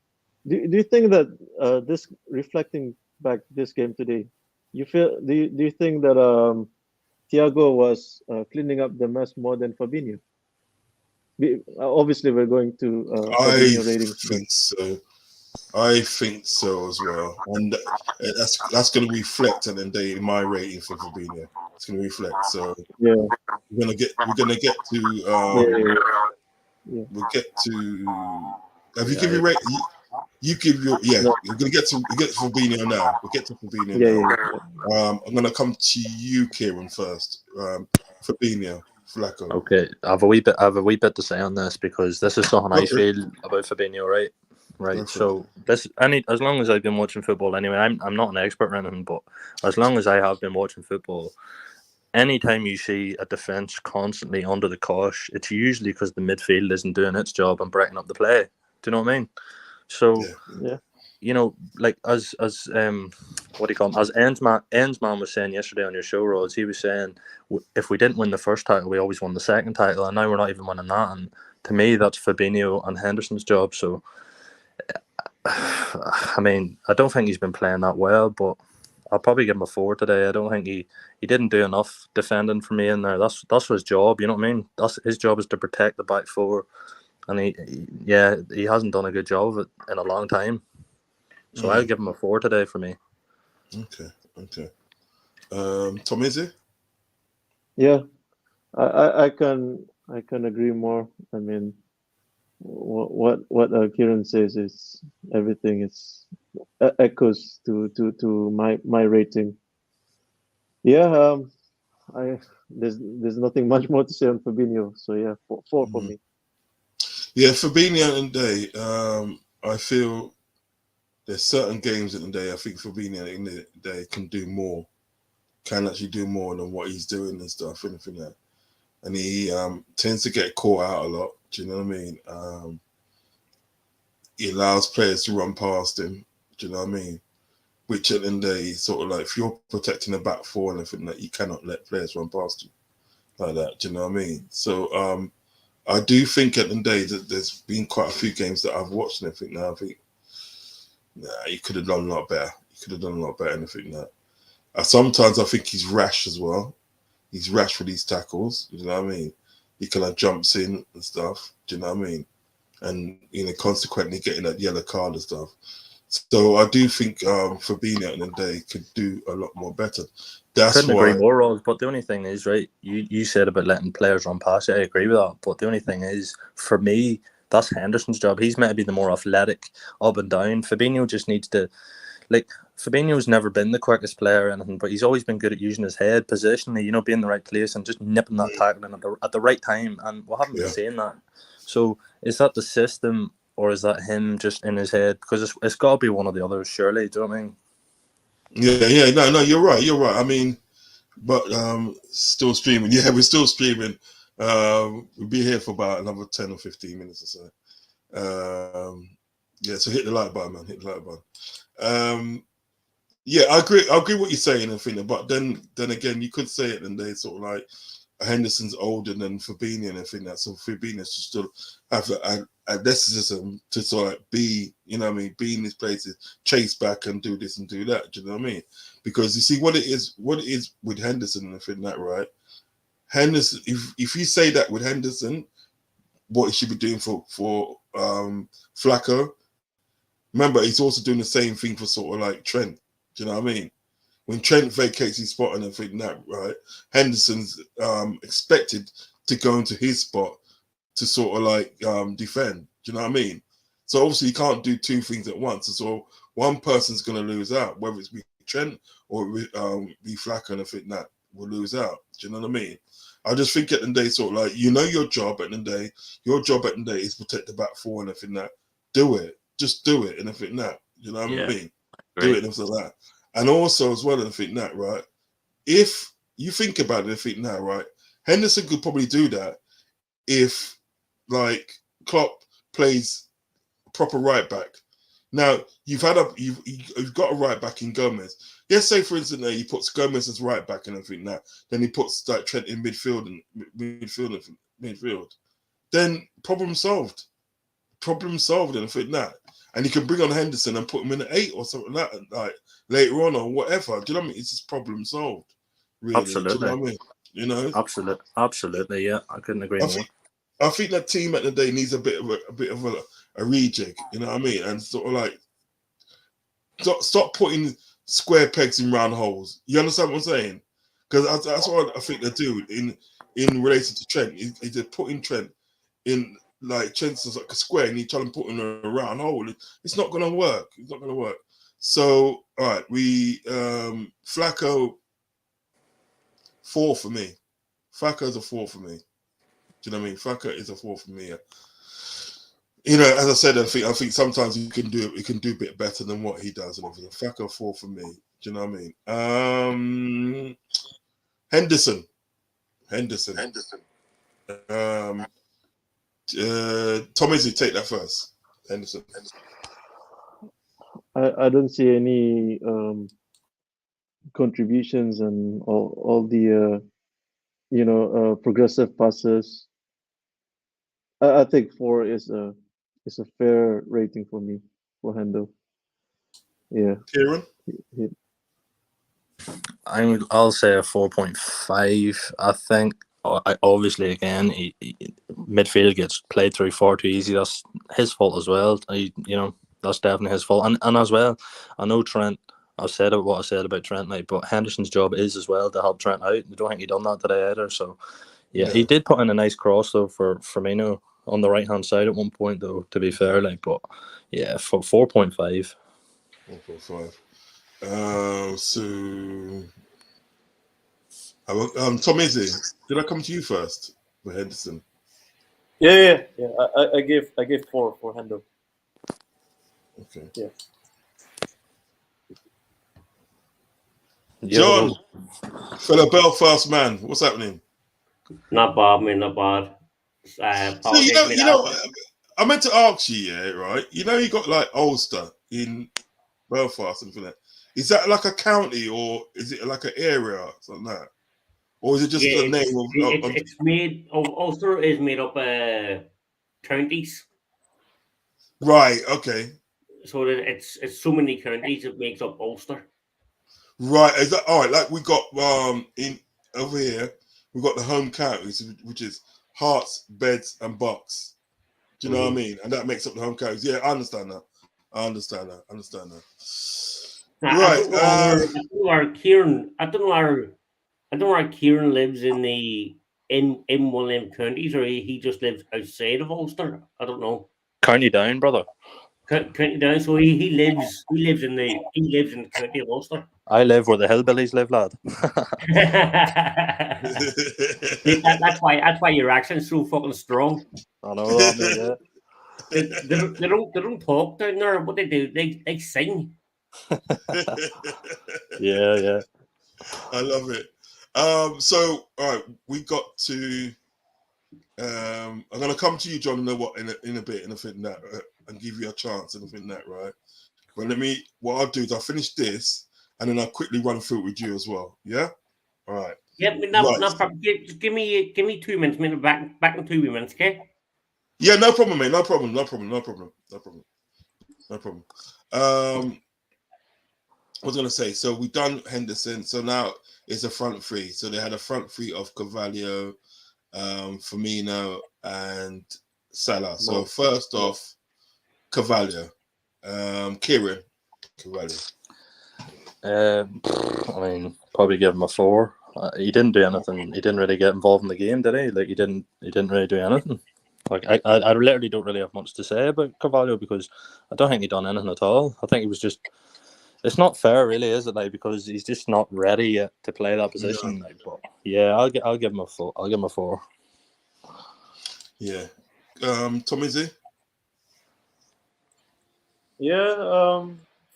Do you think that this reflecting back this game today, do you think that Thiago was cleaning up the mess more than Fabinho? Obviously, we're going to Fabinho ratings. I think so as well, and that's going to reflect at the end of the day in my rating for Fabinho. It's going to reflect. So yeah, we're gonna get to we'll get to. Have you given your rate? You give your No. We're gonna get to Fabinho now. We'll get to Fabinho now. Yeah. I'm gonna come to you, Kieran, first. Fabinho, Flacco. Okay, I have a wee bit to say on this, because this is something I feel about Fabinho, right? Right. So as long as I've been watching football anyway, I'm not an expert or anything, but as long as I have been watching football, anytime you see a defence constantly under the cosh, it's usually because the midfield isn't doing its job and breaking up the play. Do you know what I mean? So yeah. Like as what do you call him? As Ensman was saying yesterday on your show, Rods, he was saying if we didn't win the first title, we always won the second title, and now we're not even winning that. And to me, that's Fabinho and Henderson's job. So, I mean, I don't think he's been playing that well, but I'll probably give him a 4 today. I don't think he didn't do enough defending for me in there. That's his job. You know what I mean? That's his job, is to protect the back four, and he hasn't done a good job of it in a long time. So I'll give him a 4 today for me. Okay. Tom, is it? Yeah, I can agree more. I mean, what Kieran says is everything. It's echoes to my rating. Yeah, there's nothing much more to say on Fabinho. So yeah, 4 for me. Yeah, Fabinho and Day. I feel there's certain games in the day. I think Fabinho in the day can do more can actually do more than what he's doing and stuff, anything like that. And he tends to get caught out a lot. Do you know what I mean? He allows players to run past him. Do you know what I mean? Which at the end of the day, sort of like, if you're protecting the back four and everything, that you cannot let players run past you like that. Do you know what I mean? So I do think at the end of the day that there's been quite a few games that I've watched and everything. Now I think, you could have done a lot better. You could have done a lot better and everything. That sometimes I think he's rash as well. He's rash for these tackles. You know what I mean? He kind of jumps in and stuff. Do you know what I mean? And consequently getting that yellow card and stuff. So I do think Fabinho at the end of the day could do a lot more better. That's Couldn't why. agree more, Roz. But the only thing is, right, you said about letting players run past it. I agree with that. But the only thing is, for me, that's Henderson's job. He's meant to be the more athletic, up and down. Fabinho just needs to, Fabinho's never been the quickest player or anything, but he's always been good at using his head positionally, being in the right place and just nipping that tackle in at the right time. And we haven't been seeing that. So is that the system, or is that him just in his head? Because it's got to be one or the other, surely. Do you know what I mean? Yeah, no, you're right. I mean, but still streaming. Yeah, we're still streaming. We'll be here for about another 10 or 15 minutes or so. Yeah, so hit the like button, man. Hit the like button. Yeah, I agree what you're saying and everything, but then again, you could say it and they sort of like Henderson's older than Fabinho and everything that, so Fabinho should still have athleticism to sort of be, be in these places, chase back and do this and do that. Do you know what I mean? Because you see what it is with Henderson and everything that, right? Henderson, if you say that with Henderson, what he should be doing for Flacco, remember he's also doing the same thing for sort of like Trent. Do you know what I mean? When Trent vacates his spot and everything that, right, Henderson's expected to go into his spot to sort of like defend. Do you know what I mean? So obviously you can't do two things at once. So one person's going to lose out, whether it's be Trent or be Flacco and everything that will lose out. Do you know what I mean? I just think at the end of the day, sort of like, your job at the end of the day, your job at the end of the day is protect the back four and everything that. Do it. Just do it and everything that. You know what I mean? Do it and everything like that. And also as well, and everything that, right? If you think about it, everything that, right? Henderson could probably do that if like Klopp plays proper right back. Now you've got a right back in Gomez. Let's say for instance he puts Gomez as right back and everything that, then he puts like Trent in midfield. Then problem solved and everything that. And you can bring on Henderson and put him in an 8 or something like that, like later on or whatever. Do you know what I mean? It's just problem solved. Really. Absolutely. Do you know what I mean? Absolutely. Yeah, I couldn't agree more. I think that team at the day needs a bit of a rejig. You know what I mean? And sort of like stop putting square pegs in round holes. You understand what I'm saying? Because that's what I think they do in relation to Trent. They're putting Trent in. Like Trent's like a square and you try and put in a round hole, it's not gonna work. So all right, we Flacco 4 for me. Flacco's a 4 for me. Do you know what I mean? Flacco is a 4 for me. As I said, I think sometimes you can do a bit better than what he does and everything. Flacco 4 for me. Do you know what I mean? Henderson. Tom, Izzy, take that first. Henderson. I don't see any contributions and all the progressive passes. I think 4 is a fair rating for me for Hendo. Yeah. Kieran? I'll say a 4.5. I think. Obviously, again, midfield gets played through far too easy. That's his fault as well. That's definitely his fault. And as well, I know Trent. I've said what I said about Trent, but Henderson's job is as well to help Trent out. I don't think he done that today either. So, yeah, he did put in a nice cross though for Firmino on the right hand side at one point though. To be fair, but yeah, for 4.5. 4.5. So. Tom Izzy, did I come to you first for Henderson? Yeah. I gave 4 for Hendo. Okay. Yeah. John, fellow Belfast man, what's happening? Not bad, man, not bad. So I meant to ask you, yeah, right? You know, you got like Ulster in Belfast and everything like that. Is that like a county or is it like an area or something like that? Or is it just the name of it's made Ulster is made up counties. Right, okay. So it's so many counties it makes up Ulster. Right, is that all right? Like we got in over here, we got the home counties, which is Hearts, Beds, and Bucks. Do you know what I mean? And that makes up the home counties. Yeah, I understand that. Now, Right. I don't know where Kieran. I don't know where Kieran lives in one of them counties, or he just lives outside of Ulster. I don't know. County Down, brother. County Down. So he lives in the county of Ulster. I live where the hillbillies live, lad. that's why your accent's so fucking strong. I know that, mate, yeah. They don't talk down there. What they do, they sing. Yeah. I love it. So all right, we got to. I'm gonna come to you, John. You know what? In a bit, and I think that, and give you a chance, and I think that, right? But what I'll do is I'll finish this, and then I'll quickly run through it with you as well. Yeah. All right. Yeah, no problem. Just give me 2 minutes. Back in 2 minutes, okay? Yeah, no problem, mate. No problem. I was gonna say, so we done Henderson, so now it's a front three. So they had a front three of Carvalho, Firmino, and Salah. So first off, Carvalho, Kieran, Carvalho. I mean, probably give him a 4. He didn't do anything. He didn't really get involved in the game, did he? Like he didn't really do anything. Like I literally don't really have much to say about Carvalho because I don't think he done anything at all. I think he was just. It's not fair, really, is it? Like because he's just not ready yet to play that position. Yeah. Like, but yeah, I'll give him a 4. I'll give him a 4. Yeah. Tommy Z. Yeah,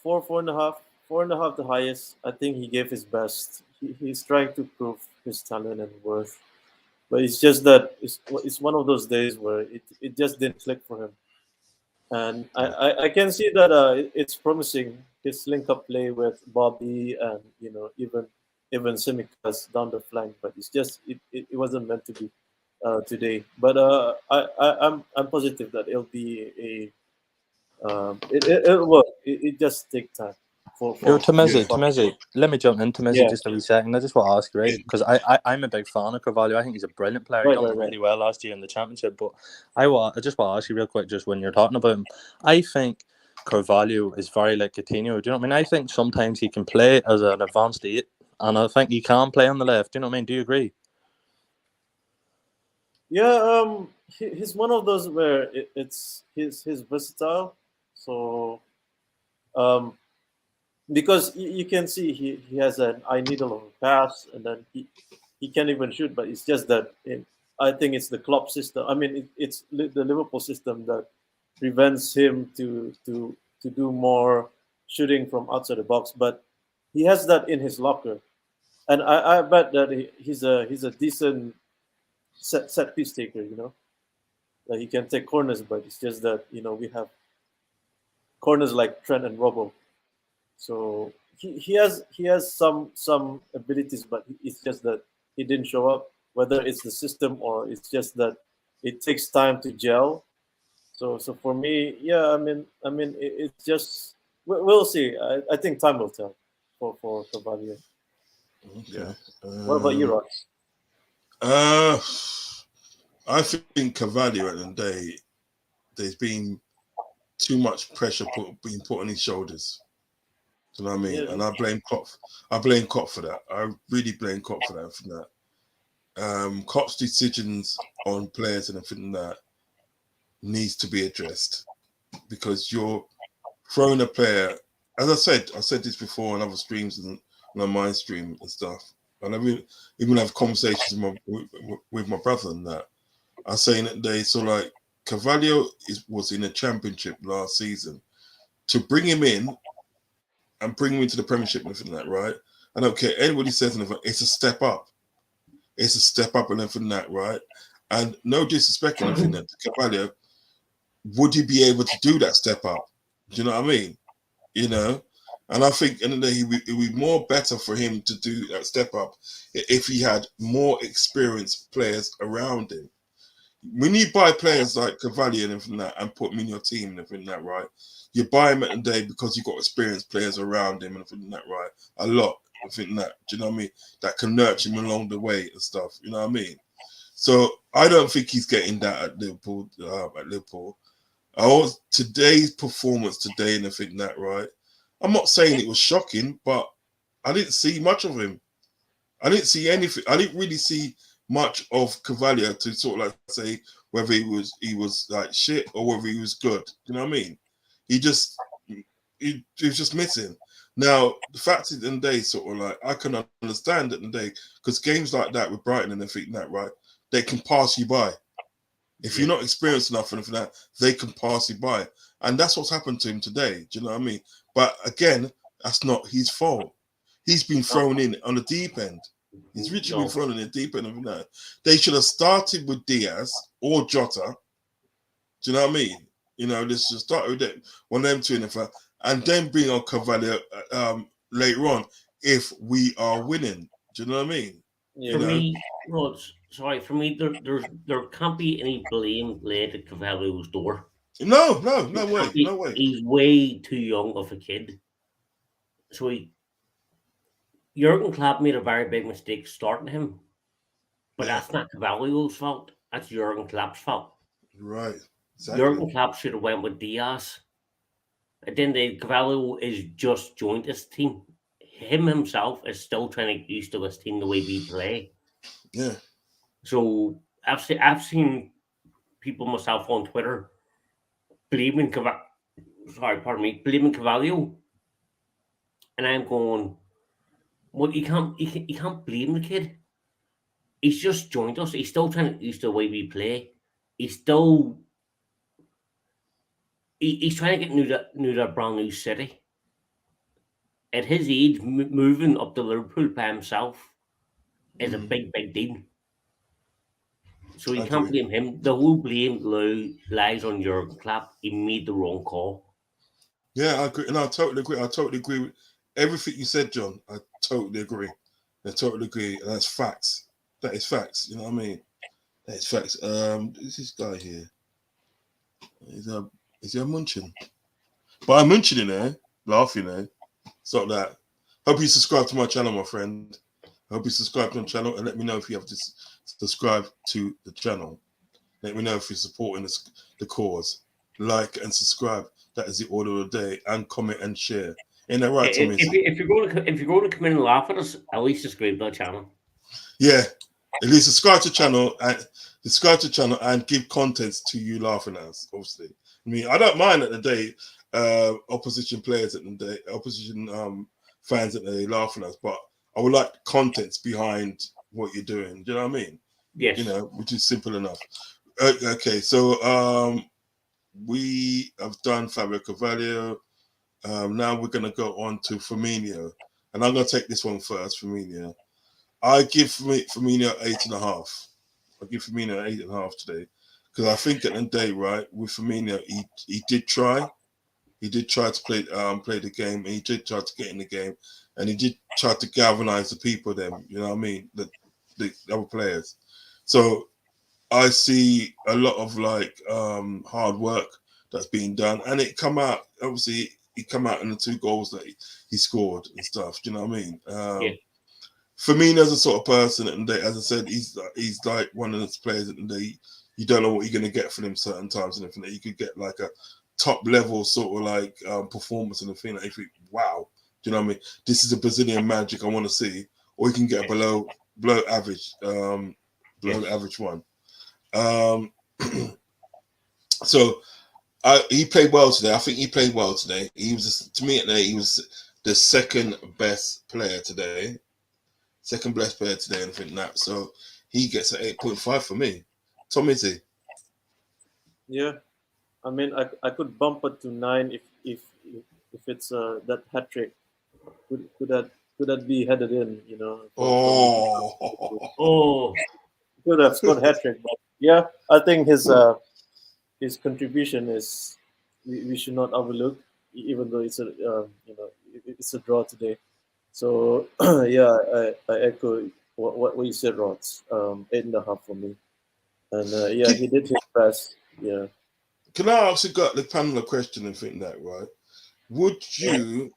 4.5, 4.5 the highest. I think he gave his best. He's trying to prove his talent and worth, but it's just that it's one of those days where it just didn't click for him. And I can see that it's promising his link-up play with Bobby and even Simicas down the flank, but it's just it wasn't meant to be today. But I'm positive that it'll be it'll work. It just takes time. Tamizi, let me jump in, Tamizi, just a wee second. I just want to ask you, right? Because I'm a big fan of Carvalho. I think he's a brilliant player. He done really well last year in the championship. But I just want to ask you real quick, just when you're talking about him, I think Carvalho is very like Coutinho. Do you know what I mean? I think sometimes he can play as an advanced 8, and I think he can play on the left. Do you know what I mean? Do you agree? Yeah, he's one of those where he's versatile. So, because you can see he has an eye needle of a pass, and then he can't even shoot. But it's just that I think it's the Klopp system. I mean, it's the Liverpool system that prevents him to do more shooting from outside the box. But he has that in his locker, and I bet that he's a decent set piece taker. Like he can take corners, but it's just that we have corners like Trent and Robbo. So he has some abilities, but it's just that he didn't show up. Whether it's the system or it's just that it takes time to gel. So for me, yeah, I mean, it's just we'll see. I think time will tell for Carvalho. Yeah. What about you, Ross? I think Carvalho at the end of the day, there's been too much pressure being put on his shoulders. Do you know what I mean? Yeah. And I blame Klopp. I blame Klopp for that. I really blame Klopp for that. Klopp's decisions on players and everything that needs to be addressed because you're throwing a player. As I said this before on other streams and on my stream and stuff. And I even have conversations with my brother and that. I'm saying that like Carvalho was in the championship last season. To bring him in and bring him into the Premiership and everything like that, right? I don't care anybody says anything. It's a step up. It's a step up and everything that, right? And no disrespect or anything that Cavalier, would he be able to do that step up? Do you know what I mean? You know, and I think in the day it would be more better for him to do that step up if he had more experienced players around him. When you buy players like Cavalier and everything that and put him in your team and everything that, right? You buy him at the day because you've got experienced players around him and everything that, right? A lot. I think that, do you know what I mean? That can nurture him along the way and stuff. You know what I mean? So I don't think he's getting that at Liverpool. Today's performance today and everything that, right? I'm not saying it was shocking, but I didn't see much of him. I didn't see anything. I didn't really see much of Cavalier to sort of like say whether he was like shit or whether he was good. You know what I mean? He was just missing. Now the fact is, in the day, sort of like I can understand it in the day because games like that with Brighton and everything that, right? They can pass you by. If you're not experienced enough and for that, they can pass you by, and that's what's happened to him today. Do you know what I mean? But again, that's not his fault. He's been thrown in on the deep end. He's literally been thrown in the deep end of that. They should have started with Diaz or Jota. Do you know what I mean? You know, this should start with them, one of them two in the front, and then bring on Cavalier later on if we are winning. Do you know what I mean? Yeah. For me, there can't be any blame laid at Cavalio's door. No way. He's way too young of a kid. So Jurgen Klopp made a very big mistake starting him, but that's not Cavalio's fault. That's Jurgen Klopp's fault. Right. Exactly. Jurgen Klopp should have went with Diaz. At the end of the day, Cavalio is just joined this team. Him himself is still trying to get used to this team the way we play. Yeah. So I've seen people myself on Twitter blaming Cavalio, and I'm going, well, you can't blame the kid. He's just joined us. He's still trying to get used to the way we play. He's trying to get new to a brand new city. At his age, moving up to Liverpool by himself is a big deal. So you can't blame him. The whole blame lies on Jurgen Klopp. He made the wrong call. Yeah, I agree, and I totally agree with everything you said, John. I totally agree. And that's facts. That is facts. You know what I mean? That is facts. Who's this guy here? Is he munching? But I'm munching there, laughing there. Stop that. Hope you subscribe to my channel, my friend. Hope you subscribe to the channel and let me know if you have to subscribe to the channel. Let me know if you're supporting the cause. Like and subscribe. That is the order of the day. And comment and share. Ain't that right, Tommy? If you're going to come in and laugh at us, at least subscribe to the channel. Yeah, at least subscribe to the channel and give contents to you laughing at us. Obviously, I mean, I don't mind at the day opposition players at the day, opposition fans at the day laughing at us, but I would like contents behind what you're doing. Do you know what I mean? Yes. You know, which is simple enough. Okay, so we have done Fabio Carvalho. Now we're going to go on to Firmino, and I'm going to take this one first. Firmino, I give Firmino 8.5. I give Firmino 8.5 today because I think at the end of the day, right, with Firmino, he did try. He did try to play the game, and he did try to get in the game, and he did try to galvanize the people. Them, you know what I mean, the other players. So I see a lot of like hard work that's being done, and it come out. Obviously, it come out in the 2 goals that he scored and stuff. Do you know what I mean? Yeah. Firmino's a sort of person, and as I said, he's like one of those players that you don't know what you're going to get from him certain times, and everything. You could get like a top level sort of like performance and a thing that you think, wow, do you know what I mean? This is a Brazilian magic I want to see, or you can get a below average, average one. So he played well today. I think he played well today. He was, to me, he was the second best player today. Second best player today, and I think that. So he gets an 8.5 for me. Tom, is he? Yeah, I mean, I could bump it to 9 if it's that hat trick. Could could that be headed in? Oh, Could have scored hat trick, but yeah, I think his contribution is we should not overlook, even though it's a it's a draw today. So yeah, I echo what you said, Rods. 8.5 for me, and yeah, he did his best. Yeah. Can I ask the panel a question and think that, right? Would you,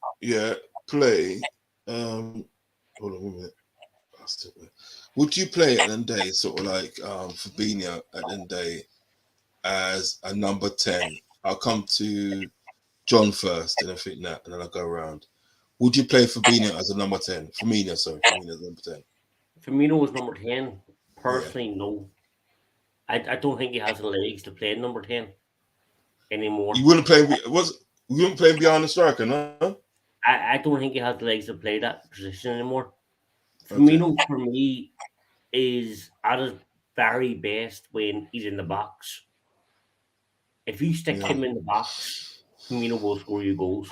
play? Hold on a minute. Would you play at the end of the day, sort of like Fabinho at the end of the day, as a number 10? I'll come to John first, and I think that, and then I'll go around. Would you play Fabinho as a number 10? Firmino as number 10. Firmino was number 10. Personally, no. I don't think he has the legs to play number 10 anymore. You wouldn't play behind the striker, no? I don't think he has the legs to play that position anymore. Firmino, for me, is at his very best when he's in the box. If you stick him in the box, Firmino will score you goals.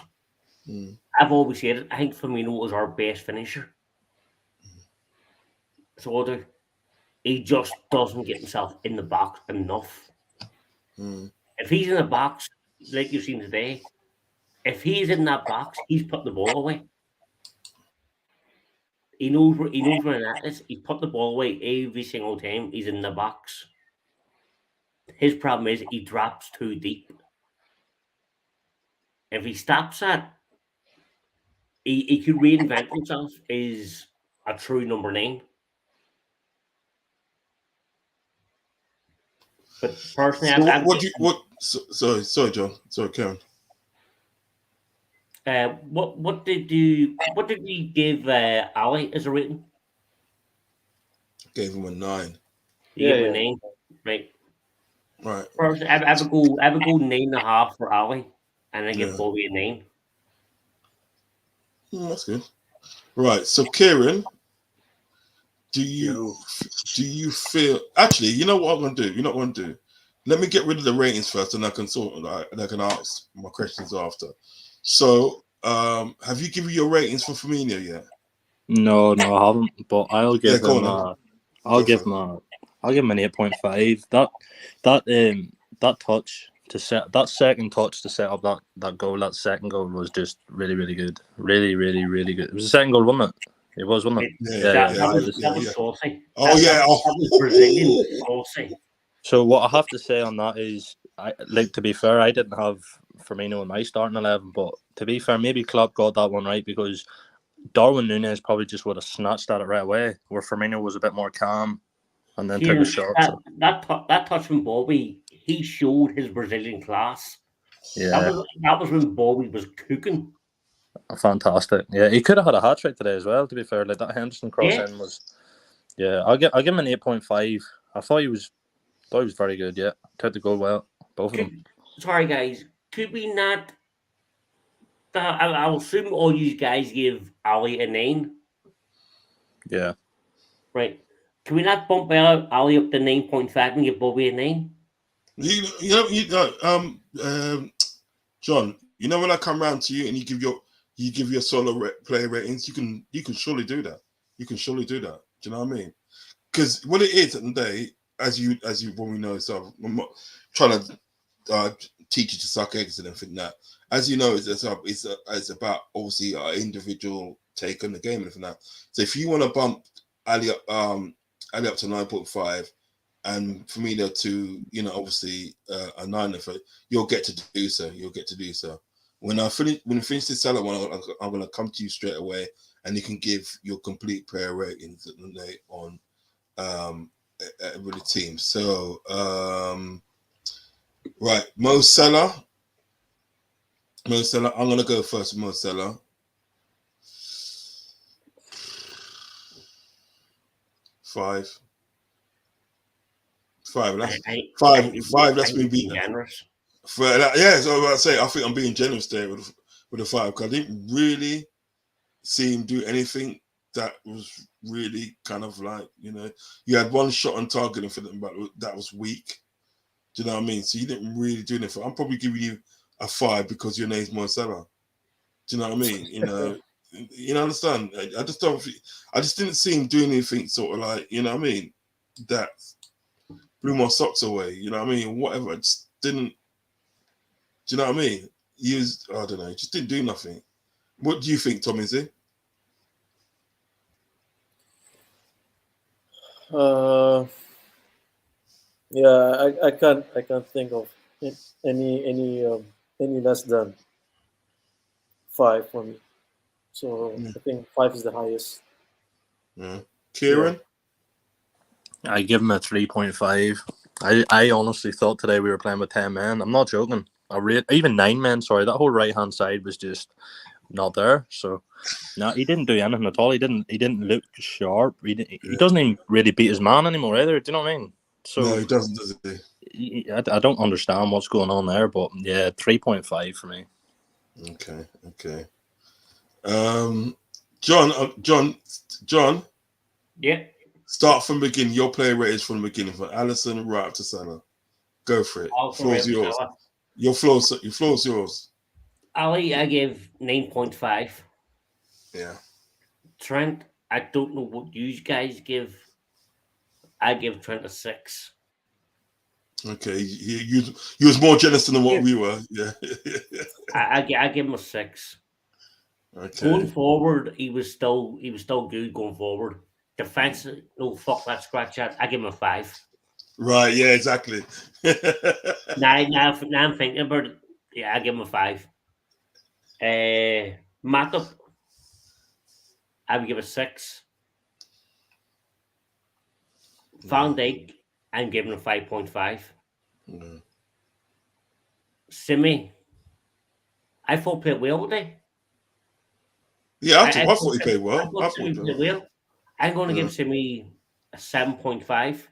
I've always said it. I think Firmino is our best finisher. So he just doesn't get himself in the box enough. If he's in the box, like you've seen today, if he's in that box, he's put the ball away. He knows where that is. He's put the ball away every single time he's in the box. His problem is he drops too deep. If he stops that, he could reinvent himself as a true number 9. But personally, sorry, John. Sorry, Karen. What did you give Ali as a rating? Gave him a 9. You gave him a 9, right? Right. First, I have a go 9.5 for Ali, and I give Bobby a 9. That's good. Right. So, Kieran, do you feel? Actually, you know what I'm going to do. You know what I'm going to do. Let me get rid of the ratings first, and I can ask my questions after. So, have you given your ratings for Firmino yet? No, I haven't. But I'll give him. I'll give him an 8.5. That touch to set that second touch to set up that goal. That second goal was just really, really good. Really, really, really good. It was the second goal, wasn't it? It was, wasn't it? That was saucy. That was Brazilian saucy. So what I have to say on that is, to be fair, I didn't have Firmino in my starting 11, but to be fair, maybe Klopp got that one right, because Darwin Núñez probably just would have snatched at it right away, where Firmino was a bit more calm and then took a shot. That touch from Bobby, he showed his Brazilian class. Yeah, that was when Bobby was cooking. Fantastic. Yeah, he could have had a hat trick today as well. To be fair, like that Henderson cross in was. Yeah, I'll give him an 8.5. I thought he was very good. Yeah, took the goal well, both of them. Sorry, guys. Could we not? I'll assume all you guys give Ali a 9. Yeah. Right. Can we not bump Ali up to 9.5 and give Bobby a 9? John. You know when I come round to you and you give your solo player ratings, you can surely do that. You can surely do that. Do you know what I mean? Because what it is at the day, as you when we know, so I'm not trying to teach you to suck eggs and everything that. As you know, it's about obviously our individual take on the game and everything that. So if you want to bump Ali up to 9.5 and Firmino to obviously a 9, you'll get to do so. When I finish this salad one, I'm going to come to you straight away, and you can give your complete player ratings on with the team. So right, Mo Salah. I'm going to go first with Mo Salah. 5. 5. That's 5. That's me being generous. So I was about to say, I think I'm being generous there with the 5, because I didn't really see him do anything that was really kind of like, you had one shot on target and for them, but that was weak. Do you know what I mean? So you didn't really do anything. I'm probably giving you a 5 because your name's Mo Salah. Do you know what I mean? You know, understand? I just don't. I just didn't see him doing anything sort of like, you know what I mean? That blew my socks away. You know what I mean? Whatever. I just didn't. Do you know what I mean? I don't know. Just didn't do nothing. What do you think, Tom? Is it? Yeah, I can't think of any less than 5 for me. So I think 5 is the highest. Yeah. Kieran? I give him a 3.5. I honestly thought today we were playing with 10 men. I'm not joking. Even 9 men. Sorry, that whole right hand side was just not there. So no, he didn't do anything at all. He didn't look sharp. He doesn't even really beat his man anymore either. Do you know what I mean? So No, he doesn't, does he? I don't understand what's going on there, but yeah, 3.5 for me. Okay. John. Yeah. Start from the beginning. Your player ratings from the beginning, from Alisson right up to Salah. Go for it. Floor's yours. Your floor's yours. Ali, I give 9.5. Yeah. Trent, I don't know what you guys give. I give Trent a 6. Okay, you was more generous than what we were. Yeah. I give him a 6. Okay. Going forward, he was still good going forward. Defense, no fuck that scratch that. I give him a 5. Right. Yeah. Exactly. now I'm thinking about it. Yeah, I give him a 5. Matip, I would give a 6. Van Dijk, I'm giving a 5.5. Simi, I thought played well today. Yeah, I thought he played well. I thought Simi played well. I'm going to give Simi a 7.5.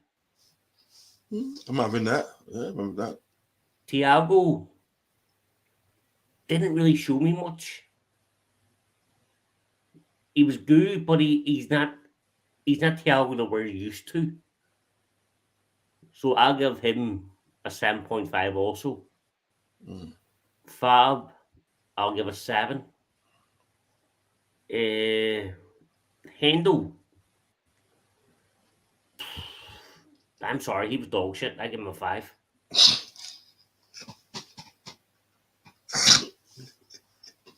I'm having that. Yeah, I'm having that. Thiago didn't really show me much. He was good, but he's not Thiago that we're used to. So I'll give him a 7.5 also. Fab, I'll give a 7. Hendo, I'm sorry, he was dog shit. I give him a 5.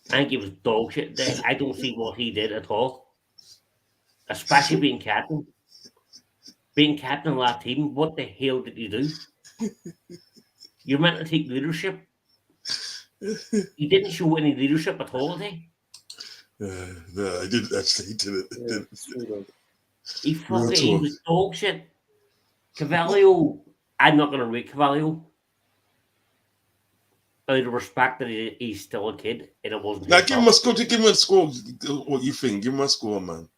I think he was dog shit. I don't see what he did at all. Especially being captain. Being captain of that team, what the hell did you do? You're meant to take leadership. He didn't show any leadership at all today. No, I didn't actually. He didn't. He was dog shit. Cavallo, I'm not going to rate Cavallo. Out of respect that he's still a kid and it wasn't. Now give him a score. Give him a score. What you think? Give him a score, man.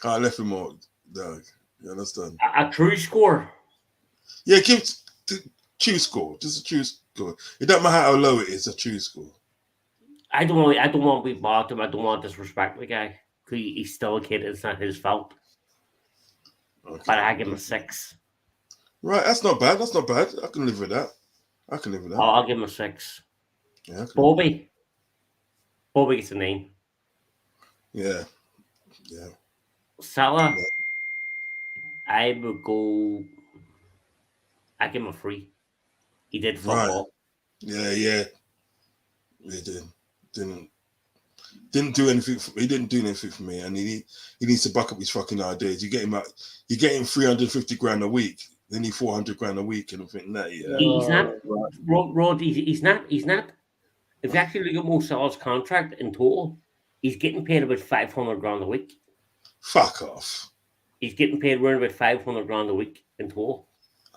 I left him out, dog. You understand? A true score. Yeah, give true score. Just a true score. It don't matter how low it is. A true score. I don't want to be bothered him. I don't want to disrespect the guy. He's still a kid. It's not his fault. Okay. But I give him a 6. Right, that's not bad. I can live with that. Oh, I'll give him a 6. Yeah. Bobby gets a 9. Yeah. Salah, I would go. I give him a 3. He did fuck all. Yeah. He didn't do anything. He didn't do anything for me, and he needs to buck up his fucking ideas. You get him 350 grand a week. They need 400 grand a week, and I'm thinking that. Yeah. He's not. Rod, he's not. If you actually look at Mo Salah's contract in total, he's getting paid about 500 grand a week. Fuck off. He's getting paid around about 500 grand a week in total.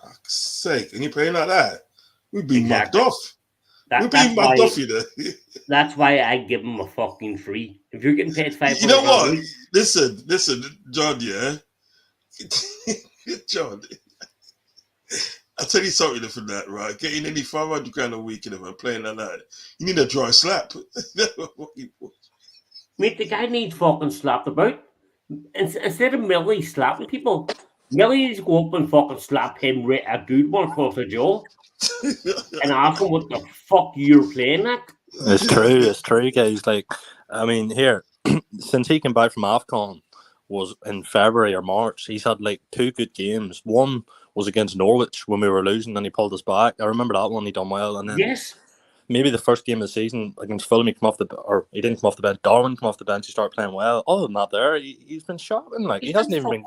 Fuck's sake, and you're paying like that? We'd be mugged off. We'd be mugged off, you know. That's why I give him a fucking 3. If you're getting paid 500, you know what? Listen, John. Yeah, John. I'll tell you something from that, right? Getting any 500 grand a week and playing like that, you need a dry slap. Mate, the guy needs fucking slapped about. Instead of Millie slapping people, Millie needs to go up and fucking slap him a good one across the jaw and ask him what the fuck you're playing at. It's true, guys. Like, I mean, here, since he came back from AFCON was in February or March, he's had like 2 good games. One was against Norwich when we were losing and he pulled us back. I remember that one, he done well. And then Yes. maybe the first game of the season against Fulham, he didn't come off the bench. Darwin came off the bench, he started playing well. Other than that, he's been shocking. Like he hasn't even been.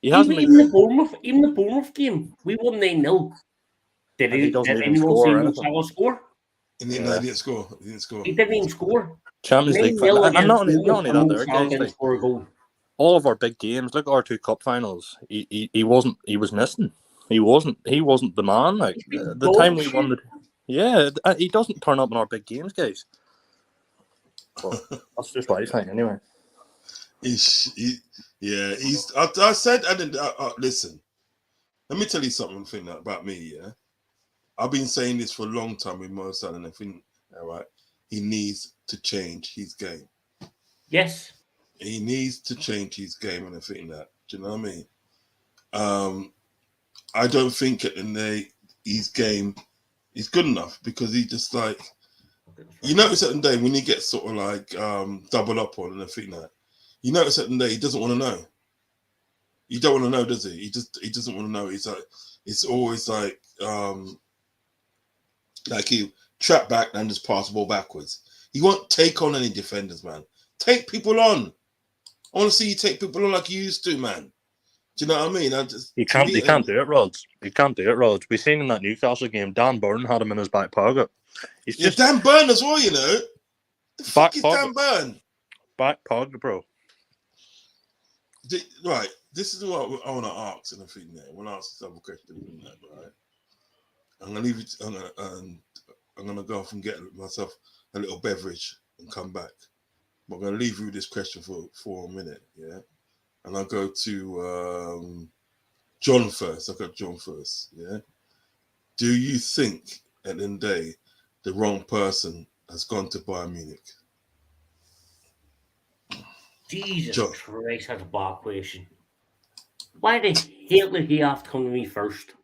He hasn't even been. the Bournemouth game, we won 9-0. Did And he doesn't even anyone score see or Mo anything. Salah score? He didn't score. He didn't score. He didn't even score. Champions League. 9-0 And not against only that, Mo there, Salah guys, didn't like score a goal. all of our big games, look at our 2 cup finals. He was missing. He wasn't the man. Like the time we won he doesn't turn up in our big games, guys. But that's just what I think, anyway. I said, listen. Let me tell you something about me. Yeah, I've been saying this for a long time with Mo Salah, and I think, all right, he needs to change his game. Yes. He needs to change his game, and I think that. Do you know what I mean? I don't think at the end of the day his game is good enough because he just like, you notice at the end of the day when he gets sort of like double up on and everything that, you notice at the end of the day he doesn't want to know. You don't want to know, does he? He doesn't want to know. It's like it's always like he trap back and just pass the ball backwards. He won't take on any defenders, man. Take people on. I want to see you take people on like you used to, man. Do you know what I mean? He can't do it, Rods. He can't do it, Rods. We've seen in that Newcastle game, Dan Burn had him in his back pocket. He's just Dan Burn as well, you know. The fuck is Dan Burn? Back pocket, bro. Right. This is what I want to ask, and I think that I want to ask some question, right? I'm gonna leave it. I'm gonna go off and get myself a little beverage and come back. But I'm gonna leave you with this question for a minute, yeah. And I'll go to John first. I'll go to John first, yeah. Do you think at the end of the day the wrong person has gone to Bayern Munich? Jesus John. Christ, that's a bad question. Why the hell did he have to come to me first?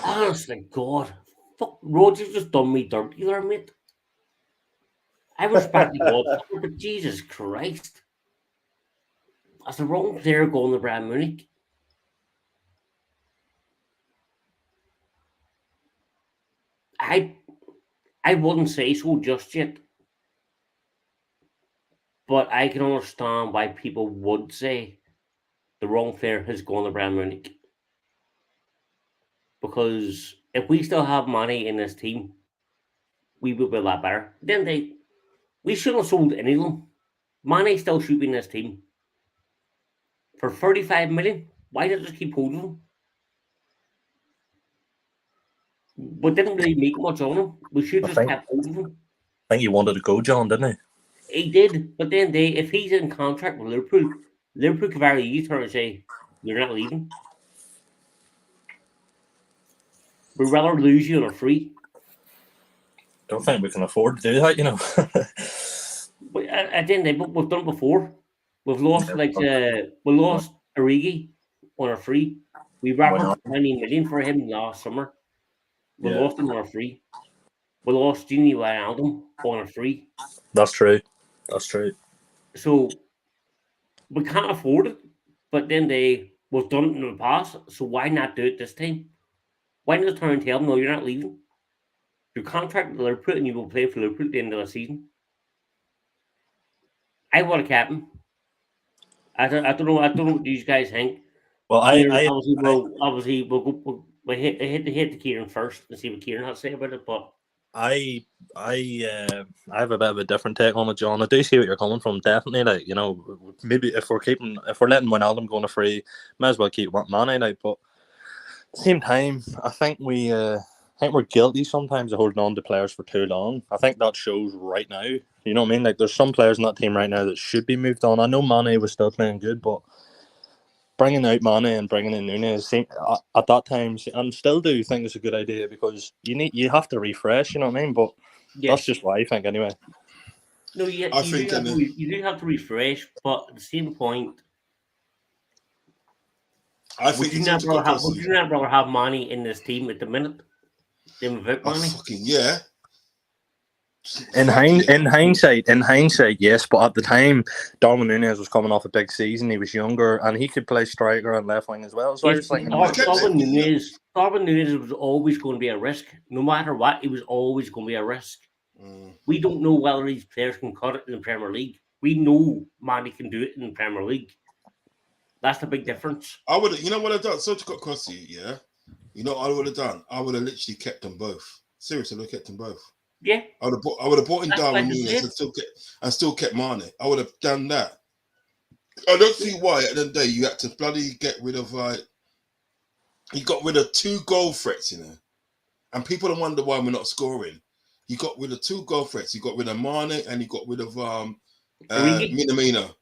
Honestly, God. Fuck, Roger's just done me dirty there, mate. I respect the God, but Jesus Christ. That's the wrong player going to Bayern Munich. I wouldn't say so just yet. But I can understand why people would say the wrong player has gone to Bayern Munich. Because if we still have money in this team, we would be a lot better. Then we shouldn't have sold any of them. Mane still should be in this team. For 35 million, why did I just keep holding him? But didn't really make much on him. We should just kept holding him. I think he wanted to go, John, didn't he? He did, but then if he's in contract with Liverpool could very easily turn and say, "You're not leaving. We'd rather lose you on a free." Don't think we can afford to do that, you know. But at the end of the day, we've done it before. We've lost we lost Origi on a free. We wrapped 20 million for him last summer. We lost him on a free. We lost Gini Wijnaldum on a free. That's true. That's true. So we can't afford it. But then we've done it in the past. So why not do it this time? Why not turn and tell them, no, you're not leaving? Your contract with Liverpool and you will play for Liverpool at the end of the season. I want a captain. I don't know what these guys think. Well, obviously we'll hit the Kieran first and see what Kieran has to say about it. But I have a bit of a different take on it, John. I do see what you're coming from. Definitely, like, you know, maybe if we're letting Wijnaldum go on a free, might as well keep Mane out. But at the same time, I think we're guilty sometimes of holding on to players for too long. I think that shows right now. You know what I mean? Like, there's some players in that team right now that should be moved on. I know Mane was still playing good, but bringing out Mane and bringing in Núñez at that time, and still do think it's a good idea because you have to refresh. You know what I mean? But that's just what I think, anyway. No, you do have to refresh, but at the same point, I think would you not rather have Mane in this team at the minute than without Mane? Fucking yeah. In hindsight, yes, but at the time, Darwin Núñez was coming off a big season. He was younger, and he could play striker and left wing as well. So I was thinking, Darwin Núñez was always going to be a risk. No matter what, he was always going to be a risk. We don't know whether these players can cut it in the Premier League. We know Manny can do it in the Premier League. That's the big difference. I would, you know what I've done? So to cut across you, yeah. You know what I would have done? I would have literally kept them both. Seriously, I would have kept them both. Yeah. I would have bought in Darwin Núñez and still kept Mane. I would have done that. I don't see why at the end of the day you had to bloody get rid of you got rid of 2 goal threats, you know, and people don't wonder why we're not scoring. You got rid of 2 goal threats. You got rid of Mane and you got rid of Minamino.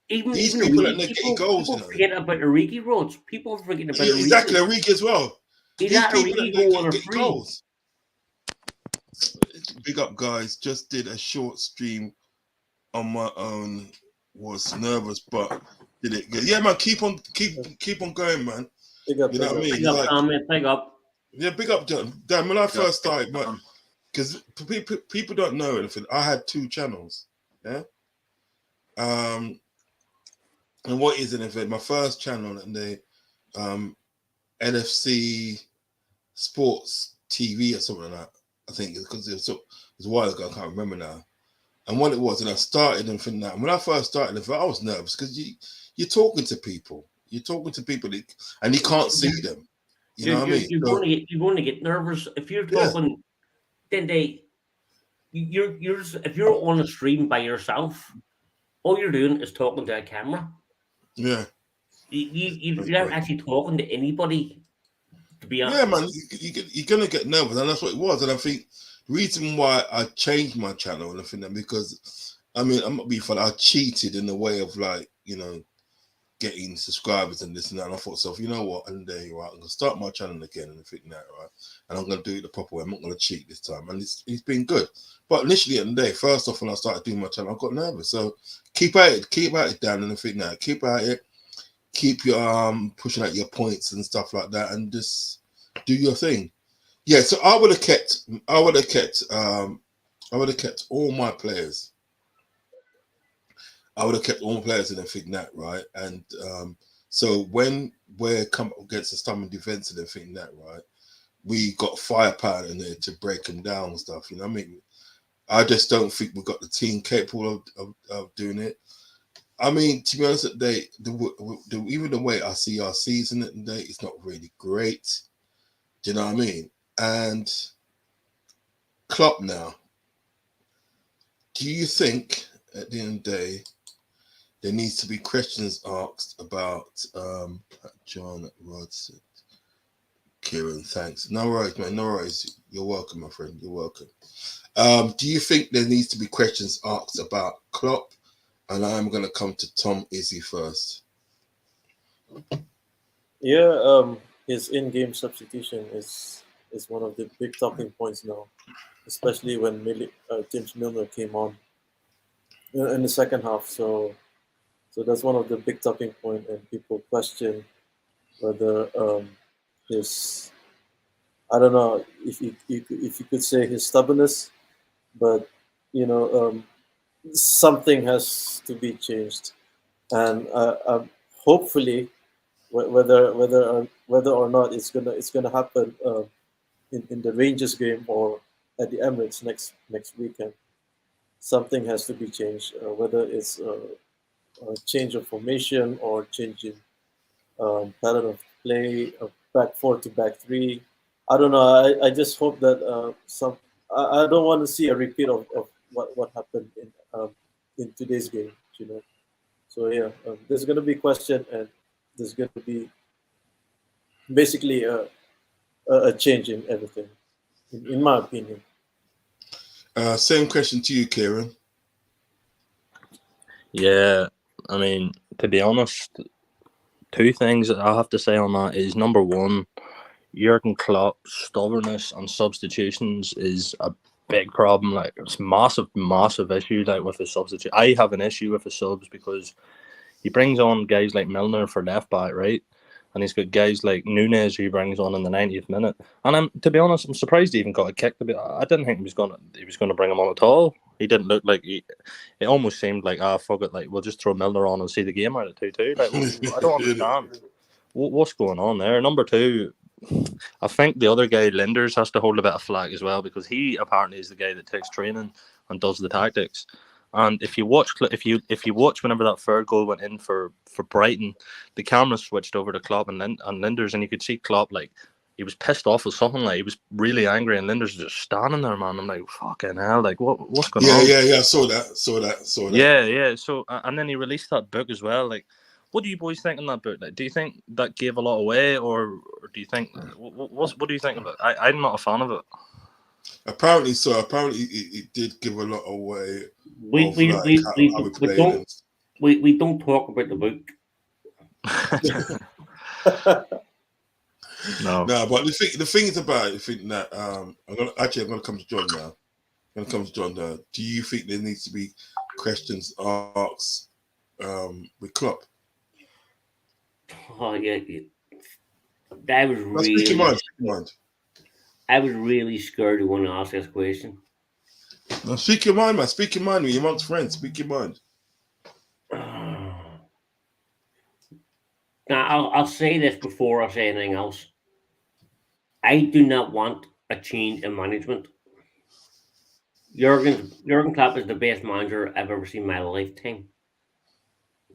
These people that get goals, you know. Forget about Origi, Rhodes. People forget about Origi. Exactly, Origi as well. These people that get goals. Big up, guys. Just did a short stream on my own. Was nervous, but did it good. Yeah, man. Keep on going, man. Big up, you know what I mean? Big up, big up. Yeah, big up, Dan. When I first started, because people don't know anything. I had 2 channels. Yeah. And what is an event? My first channel, and the NFC Sports TV or something like that. I think because it was a while ago. I can't remember now. And what it was, and I started and from that. And when I first started, I was nervous because you're talking to people. You're talking to people, and you can't see them. You know what I mean? You're going to get nervous if you're talking. Then if you're on a stream by yourself, all you're doing is talking to a camera. Yeah. You're not actually talking to anybody, to be honest. Yeah, man, you're going to get nervous, and that's what it was. And I think the reason why I changed my channel and I think that because, I mean, I'm not being funny, I cheated in the way of getting subscribers and this and that. And I thought, so you know what, and there you are, I'm going to start my channel again and I think that, right? And I'm going to do it the proper way. I'm not going to cheat this time. And it's been good. But initially at the day, first off, when I started doing my channel, I got nervous. So keep at it, Dan, and I think that. Keep at it. Keep your pushing out your points and stuff like that, and just do your thing. Yeah, so I would have kept all my players. I would have kept all my players in everything that, right? And so when we're come up against the stubborn defense and everything that, right, we got firepower in there to break them down and stuff. You know what I mean? I just don't think we've got the team capable of doing it. I mean, to be honest, even the way I see our season today, it's not really great. Do you know what I mean? And Klopp now, do you think at the end of the day, there needs to be questions asked about John Rodson? Kieran, thanks. No worries, man. No worries. You're welcome, my friend. You're welcome. Do you think there needs to be questions asked about Klopp? And I'm going to come to Tom Izzy first. Yeah, his in-game substitution is one of the big talking points now, especially when James Milner came on in the second half. So that's one of the big talking points, and people question whether his, I don't know if you could say his stubbornness, but something has to be changed, and hopefully, whether or not it's gonna happen in the Rangers game or at the Emirates next weekend, something has to be changed. Whether it's a change of formation or change in pattern of play, back 4 to back 3. I don't know. I just hope that I don't want to see a repeat of what happened in today's game, So yeah, there's going to be question, and there's going to be basically a change in everything, in my opinion. Same question to you, Kieran. Yeah, I mean, to be honest, 2 things that I have to say on that is, number one, Jurgen Klopp's stubbornness on substitutions is a big problem. Like, it's massive issue with the substitute. I have an issue with the subs because he brings on guys like Milner for left back, right? and he's got guys like Nunes who he brings on in the 90th minute. And to be honest, I'm surprised he even got a kick. I didn't think he was gonna bring him on at all. He didn't look like it almost seemed like fuck it, like we'll just throw Milner on and see the game out at 2-2. Like I don't understand what's going on there. Number two, I think the other guy, Linders, has to hold a bit of flag as well, because he apparently is the guy that takes training and does the tactics. And if you watch whenever that third goal went in for Brighton, the camera switched over to Klopp and Linders, and you could see Klopp, like, he was pissed off with something, like he was really angry, and Linders was just standing there, man. I'm like, fucking hell, like what's going on? Yeah. I saw that. Yeah. So and then he released that book as well. Like, what do you boys think in that book? Like, do you think that gave a lot away, or do you think what do you think of it? I'm not a fan of it. Apparently so. Apparently it did give a lot away. We don't talk about the book. No, but the thing is about it, I think that I'm gonna come to John now. Do you think there needs to be questions asked with Klopp? Oh yeah. That was really. Speak your mind. I was really scared to want to ask this question. No, speak your mind, man. Speak your mind. You're amongst friends. Speak your mind. Now, I'll say this before I say anything else. I do not want a change in management. Jurgen Klopp is the best manager I've ever seen in my lifetime.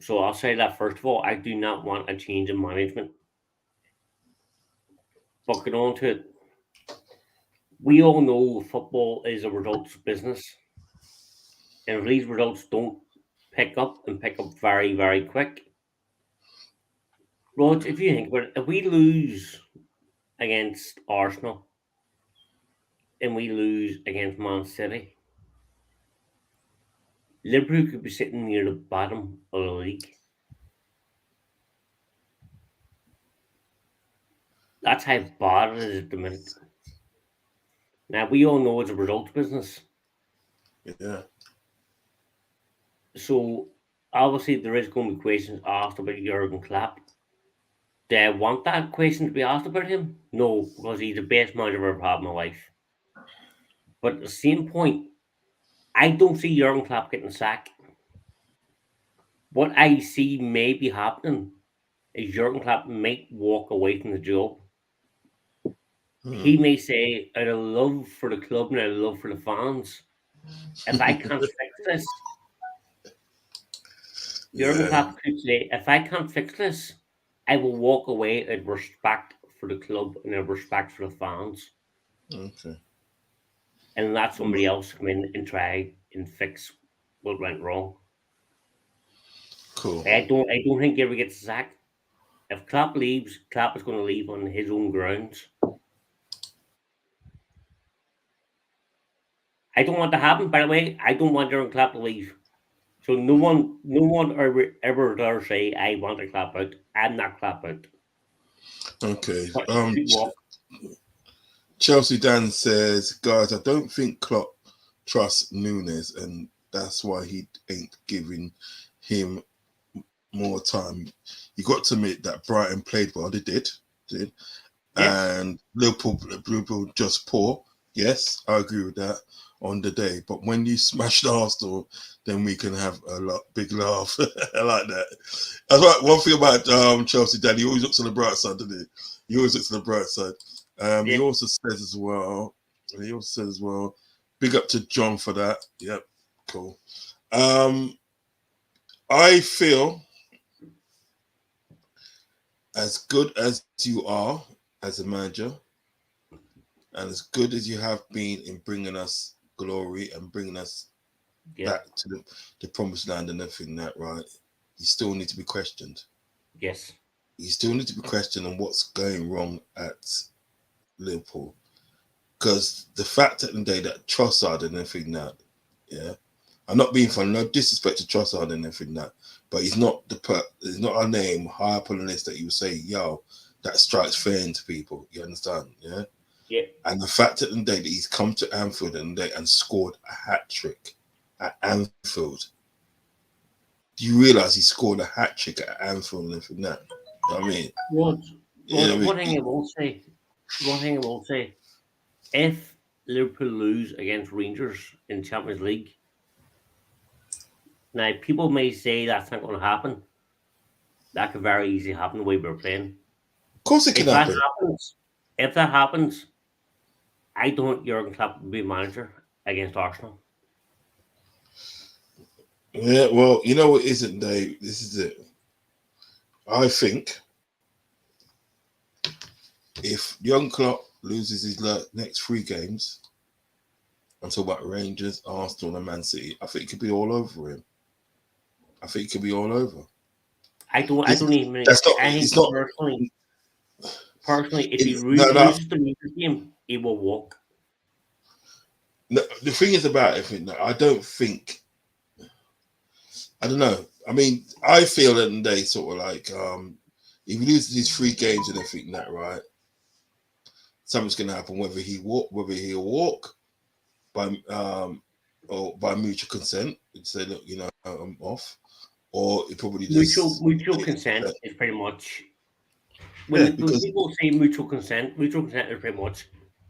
So I'll say that first of all. I do not want a change in management. But get on to it. We all know football is a results business. And if these results don't pick up very, very quick. Rod, if you think about it, if we lose against Arsenal and we lose against Man City, Liverpool could be sitting near the bottom of the league. That's how bad it is at the minute. Now, we all know it's a results business. Yeah. So, obviously, there is going to be questions asked about Jurgen Klopp. Do I want that question to be asked about him? No, because he's the best manager I've ever had in my life. But at the same point, I don't see Jurgen Klopp getting sacked. What I see may be happening is Jurgen Klopp might walk away from the job. He may say, out of love for the club and out of love for the fans, if I can't fix this, Jurgen Klopp could say, if I can't fix this, I will walk away out of respect for the club and out of respect for the fans. Okay. And let somebody else come in and try and fix what went wrong. Cool. I don't think he ever gets sacked. If Klopp leaves, Klopp is going to leave on his own grounds. I don't want to happen, by the way. I don't want Jurgen Klopp to leave. So no one ever dare say I want to Klopp out. I'm not Klopp out. Okay. Chelsea Dan says, guys, I don't think Klopp trusts Nunes, and that's why he ain't giving him more time. You got to admit that Brighton played well. They did. Yeah. And Liverpool just poor. Yes, I agree with that on the day. But when you smash the Arsenal, then we can have a big laugh. I like that. That's right. One thing about Chelsea, Dan, he always looks on the bright side, doesn't he? He always looks on the bright side. He also says as well, big up to John for that. Yep, cool. I feel as good as you are as a manager, and as good as you have been in bringing us glory and bringing us back to the promised land and everything that, right, you still need to be questioned. Yes. You still need to be questioned on what's going wrong at Liverpool. Because the fact at the day that Trossard and everything that, I'm not being funny, no disrespect to Trossard and everything that, but he's not a name high up on the list that you would say, yo, that strikes fear into people. You understand? Yeah. Yeah. And the fact at the day that he's come to Anfield and scored a hat trick at Anfield. Do you realise he scored a hat trick at Anfield and everything that? I mean, One I thing I will say, if Liverpool lose against Rangers in Champions League, now people may say that's not going to happen. That could very easily happen the way we're playing. of course it can If that happen. happens, if that happens, I don't think Jurgen Klopp will be manager against Arsenal. Yeah, well, you know what isn't, Dave? This is it. I think if young Klopp loses his next 3 games, I'm talking about Rangers, Arsenal, and Man City, I think it could be all over him. I think it could be all over. I don't even. That's not. I think It's not. Personally, if he No, loses the Rangers game, he will walk. no, the thing is about it, I don't think. I don't know. I mean, I feel that they sort of like, if he loses these 3 games and everything that, right, something's going to happen. Whether he'll walk by or by mutual consent, and say, look, I'm off, or it probably just mutual consent is pretty much when people say mutual consent is pretty much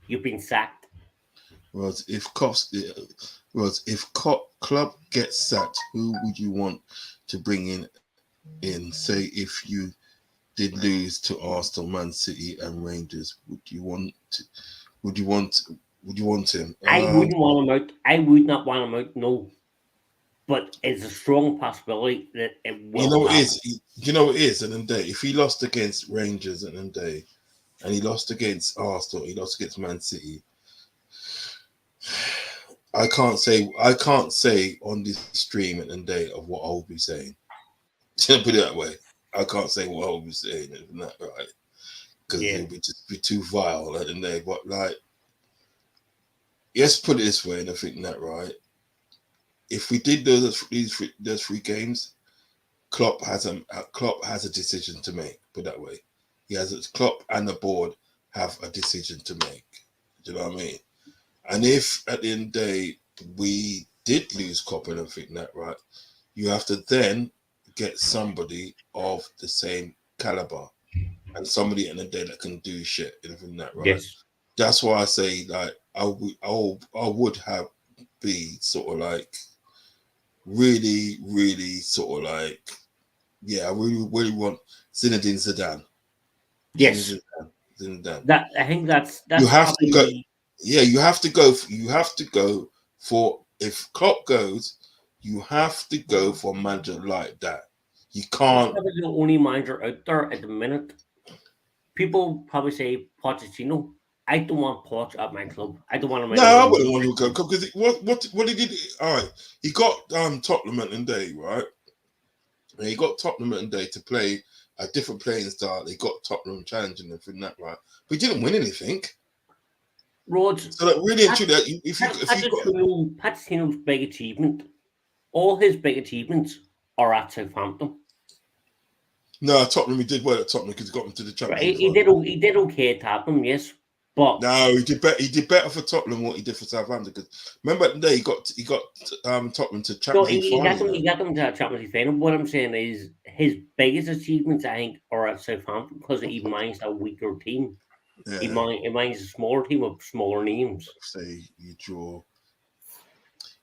you've been sacked. Whereas if club gets sacked, who would you want to bring in? Say if you did lose to Arsenal, Man City, and Rangers, would you want him? I wouldn't want him out. I would not want him out. No, but it's a strong possibility that it will. You know it is. And then if he lost against Rangers and then and he lost against Arsenal, he lost against Man City. I can't say on this stream at the day of what I'll be saying. Put it that way. I can't say what I'll be saying, isn't that right? Because it'll be too vile at the day. But like, let's put it this way, and I think that right. If we did those 3 games, Klopp has a decision to make. Put it that way, Klopp and the board have a decision to make. Do you know what I mean? And if at the end of the day we did lose Klopp and everything that right, you have to then get somebody of the same caliber and somebody in the day that can do shit and everything that right. Yes. That's why I say like I would have be sort of like really, really sort of like I really want Zinedine Zidane. Yes. Zidane. That I think that's you have to go. Yeah, you have to go for if Klopp goes, you have to go for a manager like that. You can't. He's the only manager out there at the minute. People probably say Pochettino. I don't want Poch at my club. I don't want him. No, I wouldn't want him to go because what he did. All right, he got Tottenham at the day, right? And he got Tottenham at the day to play a different playing style. They got Tottenham challenging them from that, right? But he didn't win anything. Rod, so that really and truly, if you got Pochettino's big achievement, all his big achievements are at Southampton. No, Tottenham. He did well at Tottenham because he got them to the Champions League. He did okay at Tottenham, yes, but no, he did better. He did better for Tottenham than what he did for Southampton. Because remember the day he got Tottenham to Champions League final. He got them to a Champions League final. What I'm saying is his biggest achievements, I think, are at Southampton because he managed a weaker team. Yeah. He managed a smaller team with smaller names. Say you draw.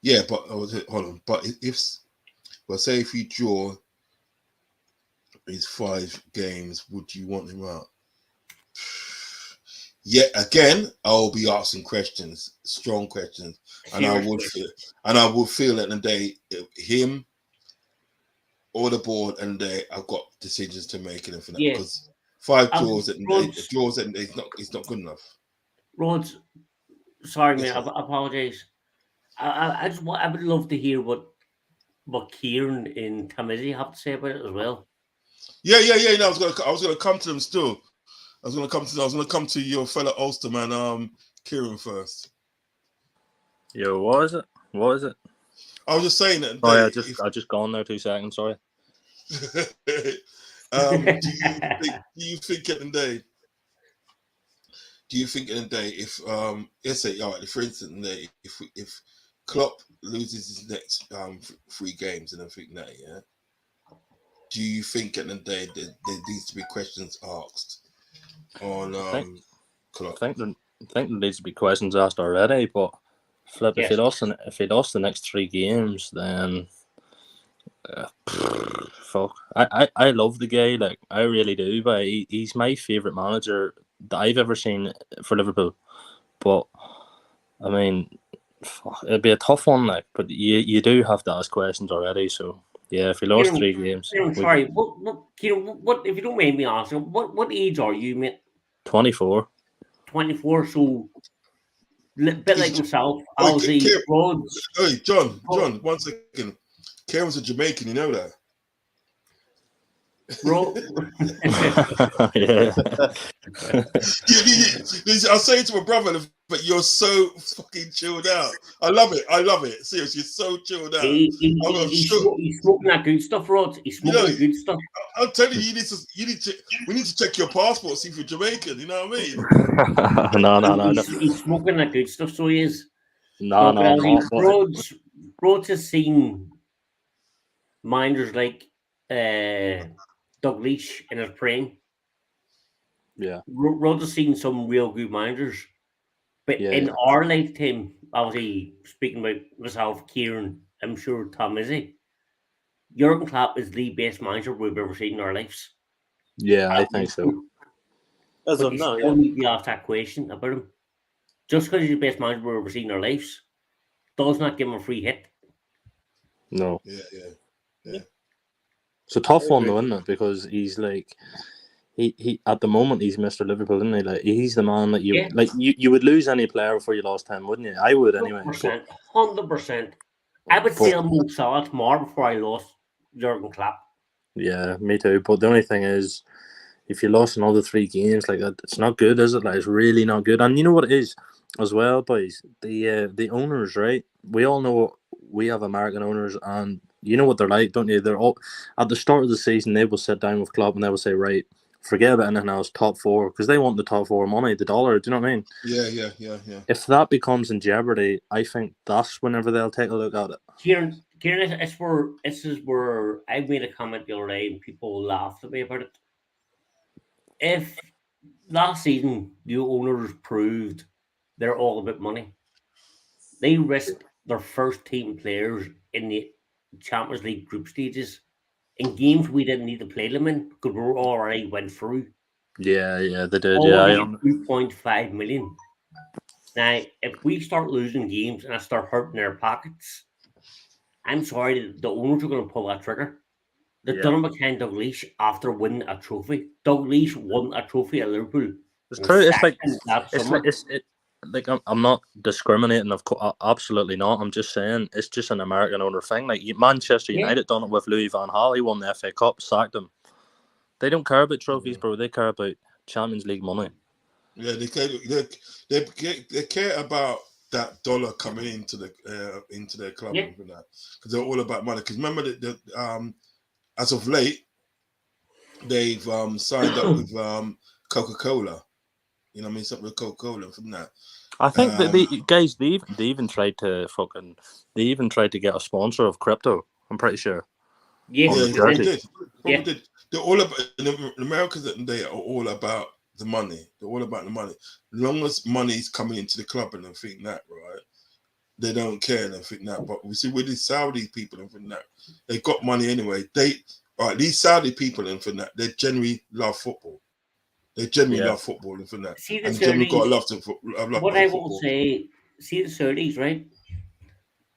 Yeah, but hold on. But say if you draw his 5 games, would you want him out? Yeah, again, I'll be asking questions, strong questions, and I would feel at the day him or the board and I've got decisions to make and everything because 5 draws at the day, it's not good enough. Rods, sorry, mate, I apologize. I would love to hear what Kieran and Tamizzi have to say about it as well. Yeah. No, I was gonna come to them still. I was gonna come to your fellow Ulsterman, Kieran first. Yo, what is it? I was just saying that. I just gone there 2 seconds. Sorry. Do you think in the day if let's say for instance if Klopp loses his next 3 games and everything that do you think at the end of the day there needs to be questions asked on I Klopp? think there needs to be questions asked already, but flip, Yes. if he lost the next 3 games, then fuck. I love the guy, like I really do, but he's my favourite manager that I've ever seen for Liverpool. But I mean, it'd be a tough one, like, but you do have to ask questions already. So yeah, if he lost Kieran, 3 games, Kieran, sorry, what if you don't mind me asking, what age are you, mate? 24. 24, so bit like myself. I Oi, was a Kieran, Rhodes. hey, John, 1 second. Kieran's a Jamaican, you know that? Yeah. I say to my brother, but you're so fucking chilled out. I love it. Seriously, you're so chilled out. He's smoking that good stuff, Rod. He's smoking the good stuff. I'm telling you, we need to check your passport, see if you're Jamaican. You know what I mean? No. He's smoking that good stuff, so he is. No, Rhodes has seen minders like Doug Leash in his prime. Yeah. Rhodes has seen some real good minders. But in our lifetime, obviously, speaking about myself, Kieran, I'm sure Tom Izzy, Jurgen Klopp is the best manager we've ever seen in our lives. Yeah, I think so. As but of you now, still need to ask that question about him. Just because he's the best manager we've ever seen in our lives does not give him a free hit. No. Yeah. It's a tough one though, isn't it? Because he's like he at the moment he's Mr. Liverpool, isn't he? Like he's the man that you would lose any player before you lost him, wouldn't you? I would anyway. 100%. I would sell Mo Salah tomorrow before I lost Jurgen Klopp. Yeah, me too. But the only thing is, if you lost another 3 games like that, it's not good, is it? Like it's really not good. And you know what it is as well, boys. The owners, right? We all know we have American owners, and you know what they're like, don't you? They're all at the start of the season. They will sit down with Klopp and they will say, right, forget about anything else, top 4, because they want the top 4 money, the dollar. Do you know what I mean? Yeah. If that becomes in jeopardy, I think that's whenever they'll take a look at it. Kieran, this is where I made a comment the other day and people laughed at me about it. If last season the owners proved they're all about money, they risked their first team players in the Champions League group stages in games we didn't need to play them in because we already went through. Yeah, they did. All yeah, 2.5 million. Now, if we start losing games and I start hurting their pockets, I'm sorry, the owners are going to pull that trigger. They've done it with Doug Leash after winning a trophy. Doug Leash won a trophy at Liverpool. It's true. Like I'm not discriminating. Of course, absolutely not. I'm just saying it's just an American owner thing. Like Manchester United done it with Louis van Gaal. He won the FA Cup, sacked him. They don't care about trophies, bro. They care about Champions League money. Yeah, they care about that dollar coming into their club and that, because they're all about money. Because remember that as of late, they've signed up with Coca-Cola. You know what I mean? Something with Coca-Cola from that. I think that they even tried to get a sponsor of crypto. I'm pretty sure. Yeah, they did. They're all about in America. They are all about the money. They're all about the money. As long as money's coming into the club and think that, right? They don't care and think that. But we see with these Saudi people and think that they got money anyway. These Saudi people and think that they genuinely love football. They genuinely love football and think that. And generally got a love to football. What I will say, see the Saudis, right?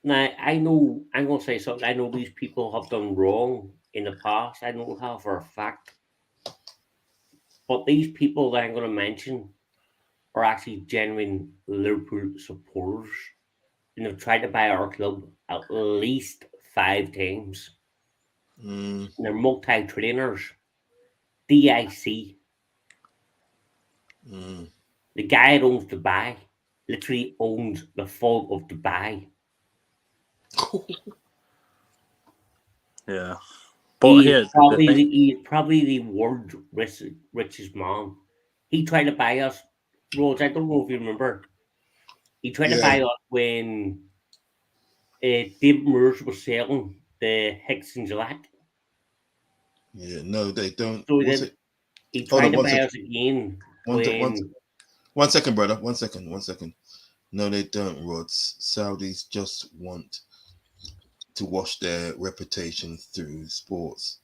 Now I know I'm going to say something. I know these people have done wrong in the past. I know how for a fact. But these people that I'm going to mention are actually genuine Liverpool supporters. And they've tried to buy our club at least 5 times. And they're multi-trainers. DIC. The guy that owns Dubai literally owns the fall of Dubai. Yeah. But he's probably the world's richest man. He tried to buy us, Rhodes. I don't know if you remember. He tried to buy us when David Moores was selling the Hicks and Gillette. Yeah, no, they don't. So What's then it? he Hold tried on, to one buy second. us again One when 1 second, brother. 1 second. 1 second. No, they don't, Rods. Saudis just want to wash their reputation through sports.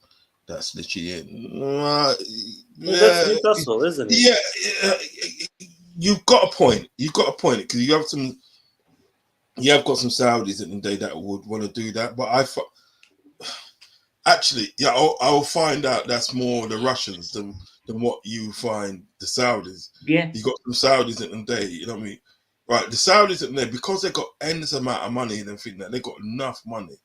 That's literally it. Well, that's Yeah, Newcastle, isn't it? yeah, yeah. You've got a point. You've got a point because you have got some Saudis in the day that would want to do that. But actually, yeah, I'll find out that's more the Russians than what you find the Saudis. yeah, You got some Saudis in the day, you know what I mean? Right, the Saudis in there, because they got endless amount of money and they think that they got enough money.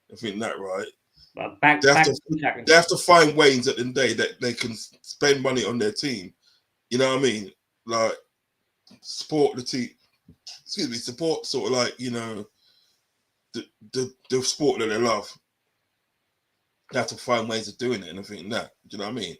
They think that, right? but They have back to 2 seconds. they have to find ways at the end of the day that they can spend money on their team. You know what I mean? Like support the team. Excuse me, support sort of like, you know, the sport that they love. They have to find ways of doing it and I think that. Do you know what I mean?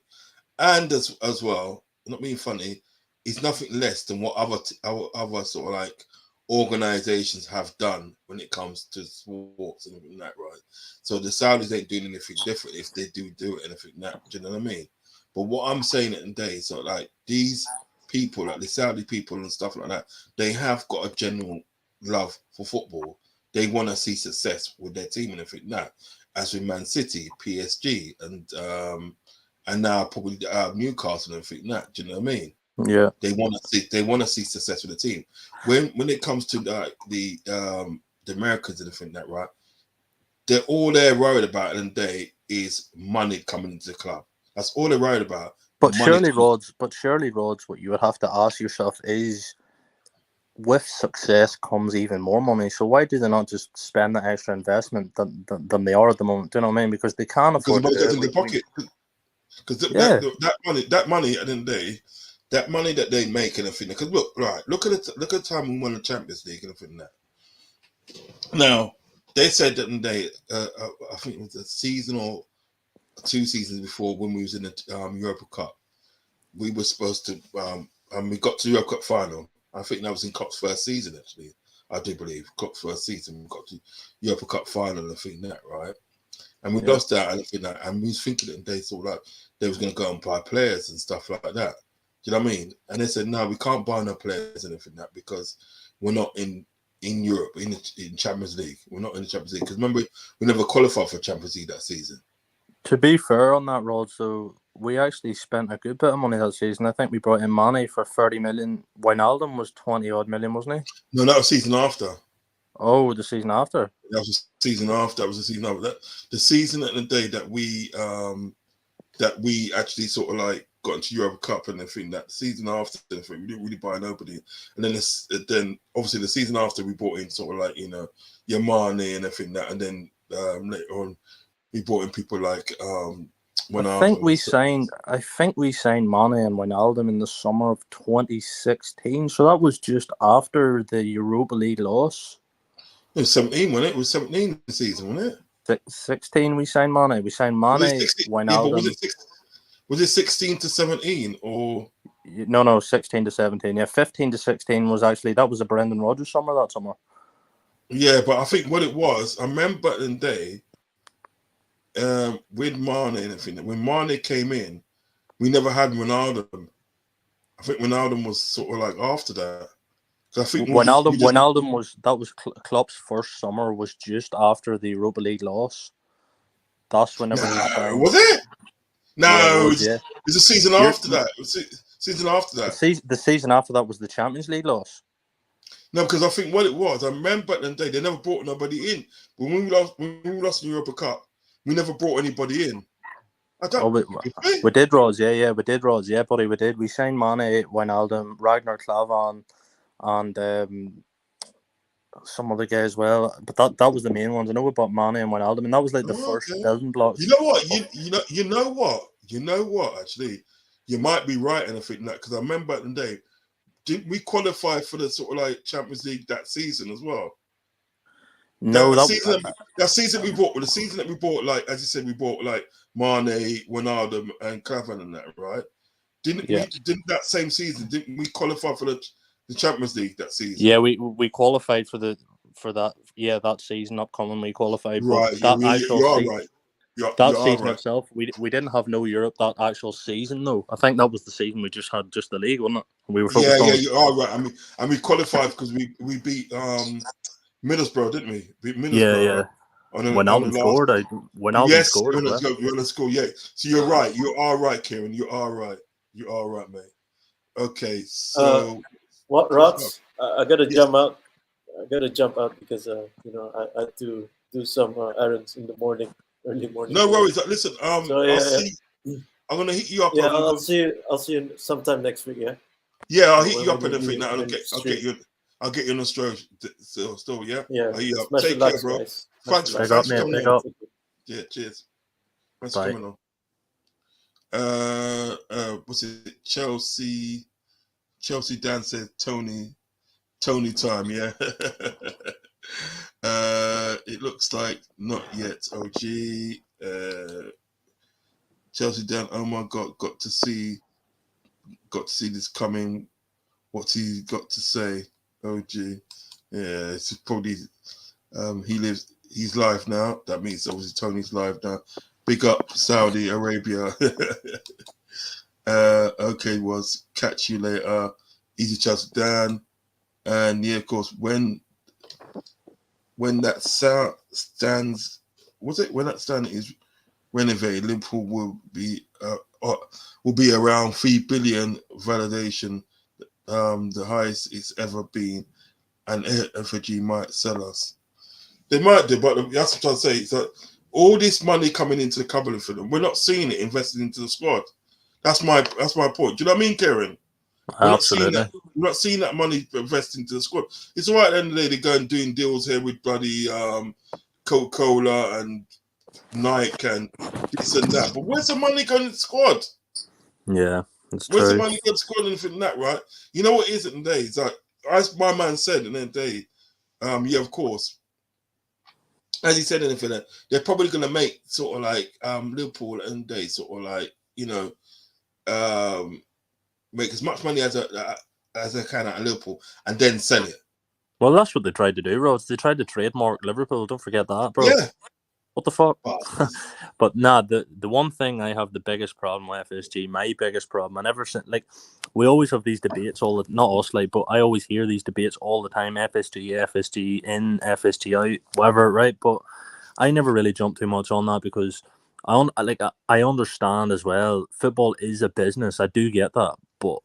And as well, not being funny, it's nothing less than what other sort of like organizations have done when it comes to sports and everything that, right? So the Saudis ain't doing anything different if they do anything that. Do you know what I mean? But what I'm saying at the day, so like these people, like the Saudi people and stuff like that, they have got a general love for football. They want to see success with their team and everything that. As with Man City, PSG, and now probably Newcastle and everything that. Do you know what I mean? Yeah. They want to see success with the team. When it comes to the Americans and everything that, right? They're worried about in the day is money coming into the club. That's all they're worried about. But surely, Rods, what you would have to ask yourself is, with success comes even more money. So why do they not just spend the extra investment than they are at the moment? Do you know what I mean? Because they can't afford to do in their pocket. Because that money at the end of the day, that money that they make and everything. Because look at the time we won the Champions League and everything that. Now they said that in the day, I think it was a season or 2 seasons before when we was in the Europa Cup, we were supposed to and we got to the Europa Cup final. I think that was in Klopp's first season actually. I do believe Klopp's first season we got to Europa Cup final and I think that, right? And we lost that and I think that, and we was thinking that they thought like they was going to go and buy players and stuff like that. Do you know what I mean? And they said, no, we can't buy no players and everything that because we're not in Europe, in Champions League. We're not in the Champions League. Because remember, we never qualified for Champions League that season. To be fair on that, Rod, so we actually spent a good bit of money that season. I think we brought in Mane for 30 million. Wijnaldum was 20 odd million, wasn't he? No, that was season after. Oh, the season after. That was the season after. That was the season after. The season at the day that we actually sort of like got into Europa Cup and everything. That season after, we didn't really buy nobody. And then obviously the season after we brought in sort of like, you know, your Mane and everything that, and then later on we brought in people like I think we signed Mane and Wijnaldum in the summer of 2016. So that was just after the Europa League loss. It was 17, wasn't it? It was 17 the season, wasn't it? 16 we signed Mane. We signed Mane, Wijnaldum. Was it 16 to 17 or? No, 16 to 17. Yeah, 15 to 16 was actually, that was a Brendan Rodgers summer that summer. Yeah, but I think what it was, I remember in the day, with Mane and everything, when Mane came in, we never had Wijnaldum. I think Wijnaldum was sort of like after that. I think Wijnaldum was Klopp's first summer, was just after the Europa League loss. That's whenever he signed. Was it? No, yeah, it was a season after that. It was season after that. The season after that was the Champions League loss. No, because I think what it was, I remember in the day they never brought nobody in. When we lost the Europa Cup, we never brought anybody in. We did, Roz. Yeah, we did, Roz. Yeah, buddy, we did. We signed Mane, Wijnaldum, Ragnar Klavan, and some other guy as well. But that was the main ones. I know we bought Mane and Wijnaldum, and that was like the first building blocks. You know what? You know what? Actually, you might be right in a thing that, because I remember in the day, didn't we qualify for the sort of like Champions League that season as well? No, that season we bought. The season that we bought, like as you said, we bought like Mane, Wijnaldum, and Klavan and that, right? Didn't that same season? Didn't we qualify for the Champions League that season? Yeah, we qualified for that. Yeah, that season upcoming we qualified. Right, But that you are right. That you are season right. itself, we didn't have no Europe that actual season though. I think that was the season we just had just the league, wasn't it? We were Yeah, focused on. you are right. I mean, we qualified because we beat Middlesbrough, didn't we? Beat Yeah, Middlesbrough, yeah. right? On When the Alvin last. scored, Yes, scored as well. when I score. Yeah. So you're right. You are right, Kieran. You are right. You are right, mate. Okay, so What, Rods? I gotta yes. jump out. I gotta jump out because I had to do some errands in the morning, early morning. No worries. Listen, So I'll see. I'm gonna hit you up. yeah. I'll see you. I'll see you sometime next week. Yeah. Yeah, I'll When- hit when you up you- and everything. when Now you I'll get stream. you. I'll get you on the still. Yeah. Yeah. I'll hit you up. Smash the Take care, likes, bro. guys. Thanks Smash for the likes. Big up, mate. coming Big on. up. Yeah, cheers. Thanks Bye. for coming on. What's it? Chelsea Dan said Tony time. Yeah. It looks like not yet. OG. Chelsea Dan. Oh my God, got to see this coming. What's he got to say? OG. Yeah, it's probably he's live now. That means obviously Tony's live now. Big up Saudi Arabia. Okay, was catch you later. Easy Chelsea Dan. And yeah, of course, when that stands, when that stand is renovated, Liverpool will be around 3 billion validation, the highest it's ever been, and FG might sell us. They might do, but that's what I'm saying. It's like all this money coming into the cupboard for them, we're not seeing it invested into the squad. That's my point. Do you know what I mean, Karen? We're Absolutely. not seeing that money invested into the squad. It's all right at the end of the day, they're going doing deals here with bloody Coca-Cola and Nike and this and that. But where's the money going to the squad? Yeah, it's Where's the true. money going to the squad and anything like that, right? You know what it is at the end of the day? It's like, as my man said at the end of the day, yeah, of course. As he said anything, they're probably going to make sort of like Liverpool and they sort of like, make as much money as they can out of Liverpool and then sell it. Well, that's what they tried to do, Rods. They tried to trademark Liverpool. Don't forget that, bro. Yeah. What the fuck? But nah, the one thing I have the biggest problem with FSG, my biggest problem, and ever since, like, we always have these debates not us, like, but I always hear these debates all the time, FSG in, FSG out, whatever, right? But I never really jump too much on that because I understand as well, football is a business. I do get that, but,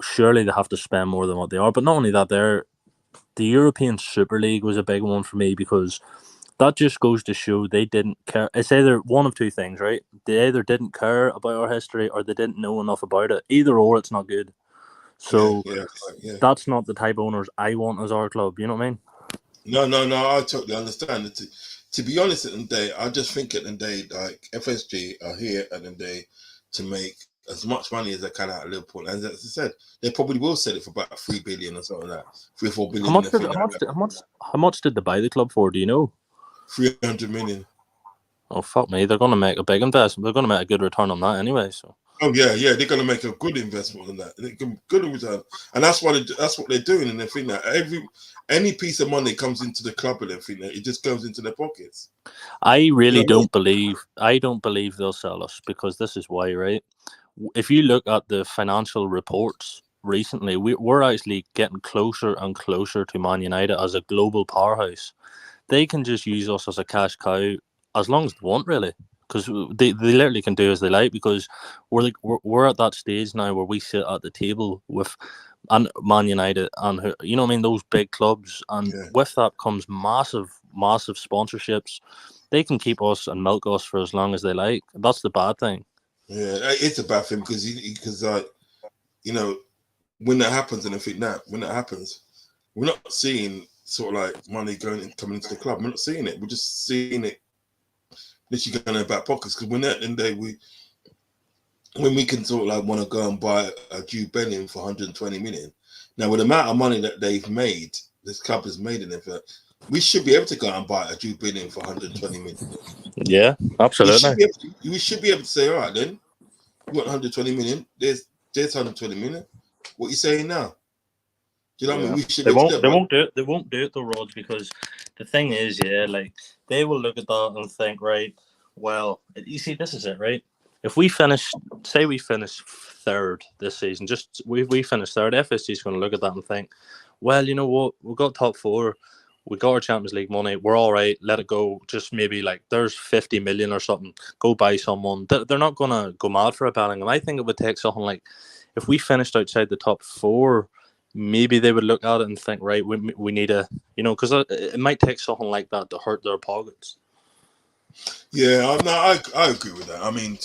surely they have to spend more than what they are. But not only that, the European Super League was a big one for me because that just goes to show they didn't care. It's either one of two things, right? They either didn't care about our history or they didn't know enough about it. Either or, it's not good. So yeah. That's not the type of owners I want as our club. You know what I mean? No, I totally understand it. To be honest, at the end of the day, I just think at the end of the day, like FSG are here at the end of the day to make as much money as they can out of Liverpool. And as I said, they probably will sell it for about 3 billion or something like that. 3 or 4 billion. How much did they buy the club for? Do you know? 300 million. Oh, fuck me. They're going to make a big investment. They're going to make a good return on that anyway. So. Oh yeah, they're going to make a good investment on that. Good return, and that's what they're doing. And they think that any piece of money comes into the club, and they think that it just goes into their pockets. I really don't believe they'll sell us because this is why, right? If you look at the financial reports recently, we're actually getting closer and closer to Man United as a global powerhouse. They can just use us as a cash cow as long as they want, really. Because they literally can do as they like because we're at that stage now where we sit at the table with Man United and you know what I mean, those big clubs, and with that comes massive sponsorships. They can keep us and milk us for as long as they like. That's the bad thing. Yeah, it's a bad thing because like when that happens and I think that when that happens, we're not seeing sort of like money coming into the club. We're not seeing it. We're just seeing it literally going in our back pockets because when at the end of the day when we can sort of like want to go and buy a Jude Bellingham for 120 million. Now with the amount of money that they've made, this club has made in it, we should be able to go and buy a Jude Bellingham for 120 million. Yeah, absolutely. We should be able to say, all right then, you want 120 million? There's 120 million. What are you saying now? Do you know what I mean? We should. They won't do it. They won't do it though, Rods, because the thing is, like they will look at that and think, right, Well, you see, this is it, right? If we finish, say we finish third this season, just we finish third, FSG is going to look at that and think, well, you know what, we've got top four, we got our Champions League money, we're all right, let it go. Just maybe like there's 50 million or something, go buy someone. They're not going to go mad for a Bellingham. I think it would take something like, if we finished outside the top four, maybe they would look at it and think, right, we need a, because it might take something like that to hurt their pockets. Yeah, I agree with that. I mean,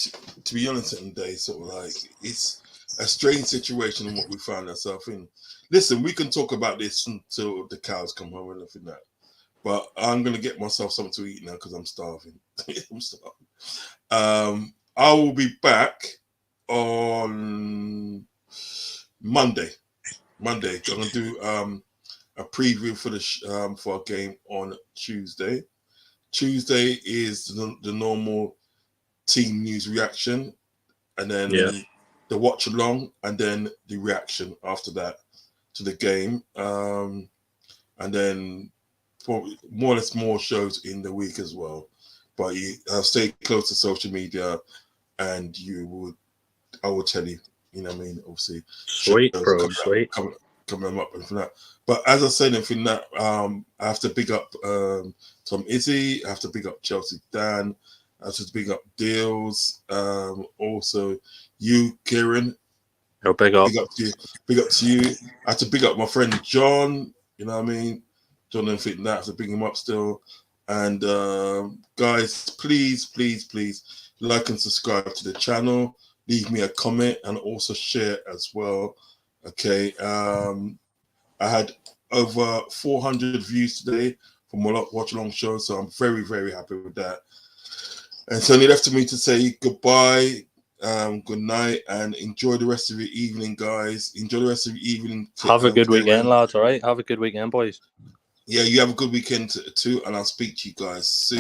to be honest, today, sort of like it's a strange situation in what we found ourselves in. Listen, we can talk about this until the cows come home and everything that, but I'm gonna get myself something to eat now because I'm starving. I'm starving. I will be back on Monday. I'm gonna do a preview for a game on Tuesday. Tuesday is the normal team news reaction, and then the watch along, and then the reaction after that to the game, and then probably more or less more shows in the week as well. But stay close to social media, and I will tell you. You know what I mean? Obviously, sweet, bro, sweet. Coming up and from that. But as I said, and from that, I have to big up Tom Izzy. I have to big up Chelsea Dan. I have to big up Deals. Also, you, Kieran. Oh, big up. Big up to you. I have to big up my friend John. You know what I mean? John and Fit. I have to big him up still. And guys, please like and subscribe to the channel. Leave me a comment and also share as well. Okay, I had over 400 views today from Watch Along Show, so I'm very, very happy with that. And it's only left to me to say goodbye, good night, and enjoy the rest of your evening, guys. Enjoy the rest of your evening. Have a good weekend, lads, all right? Have a good weekend, boys. Yeah, you have a good weekend too, and I'll speak to you guys soon.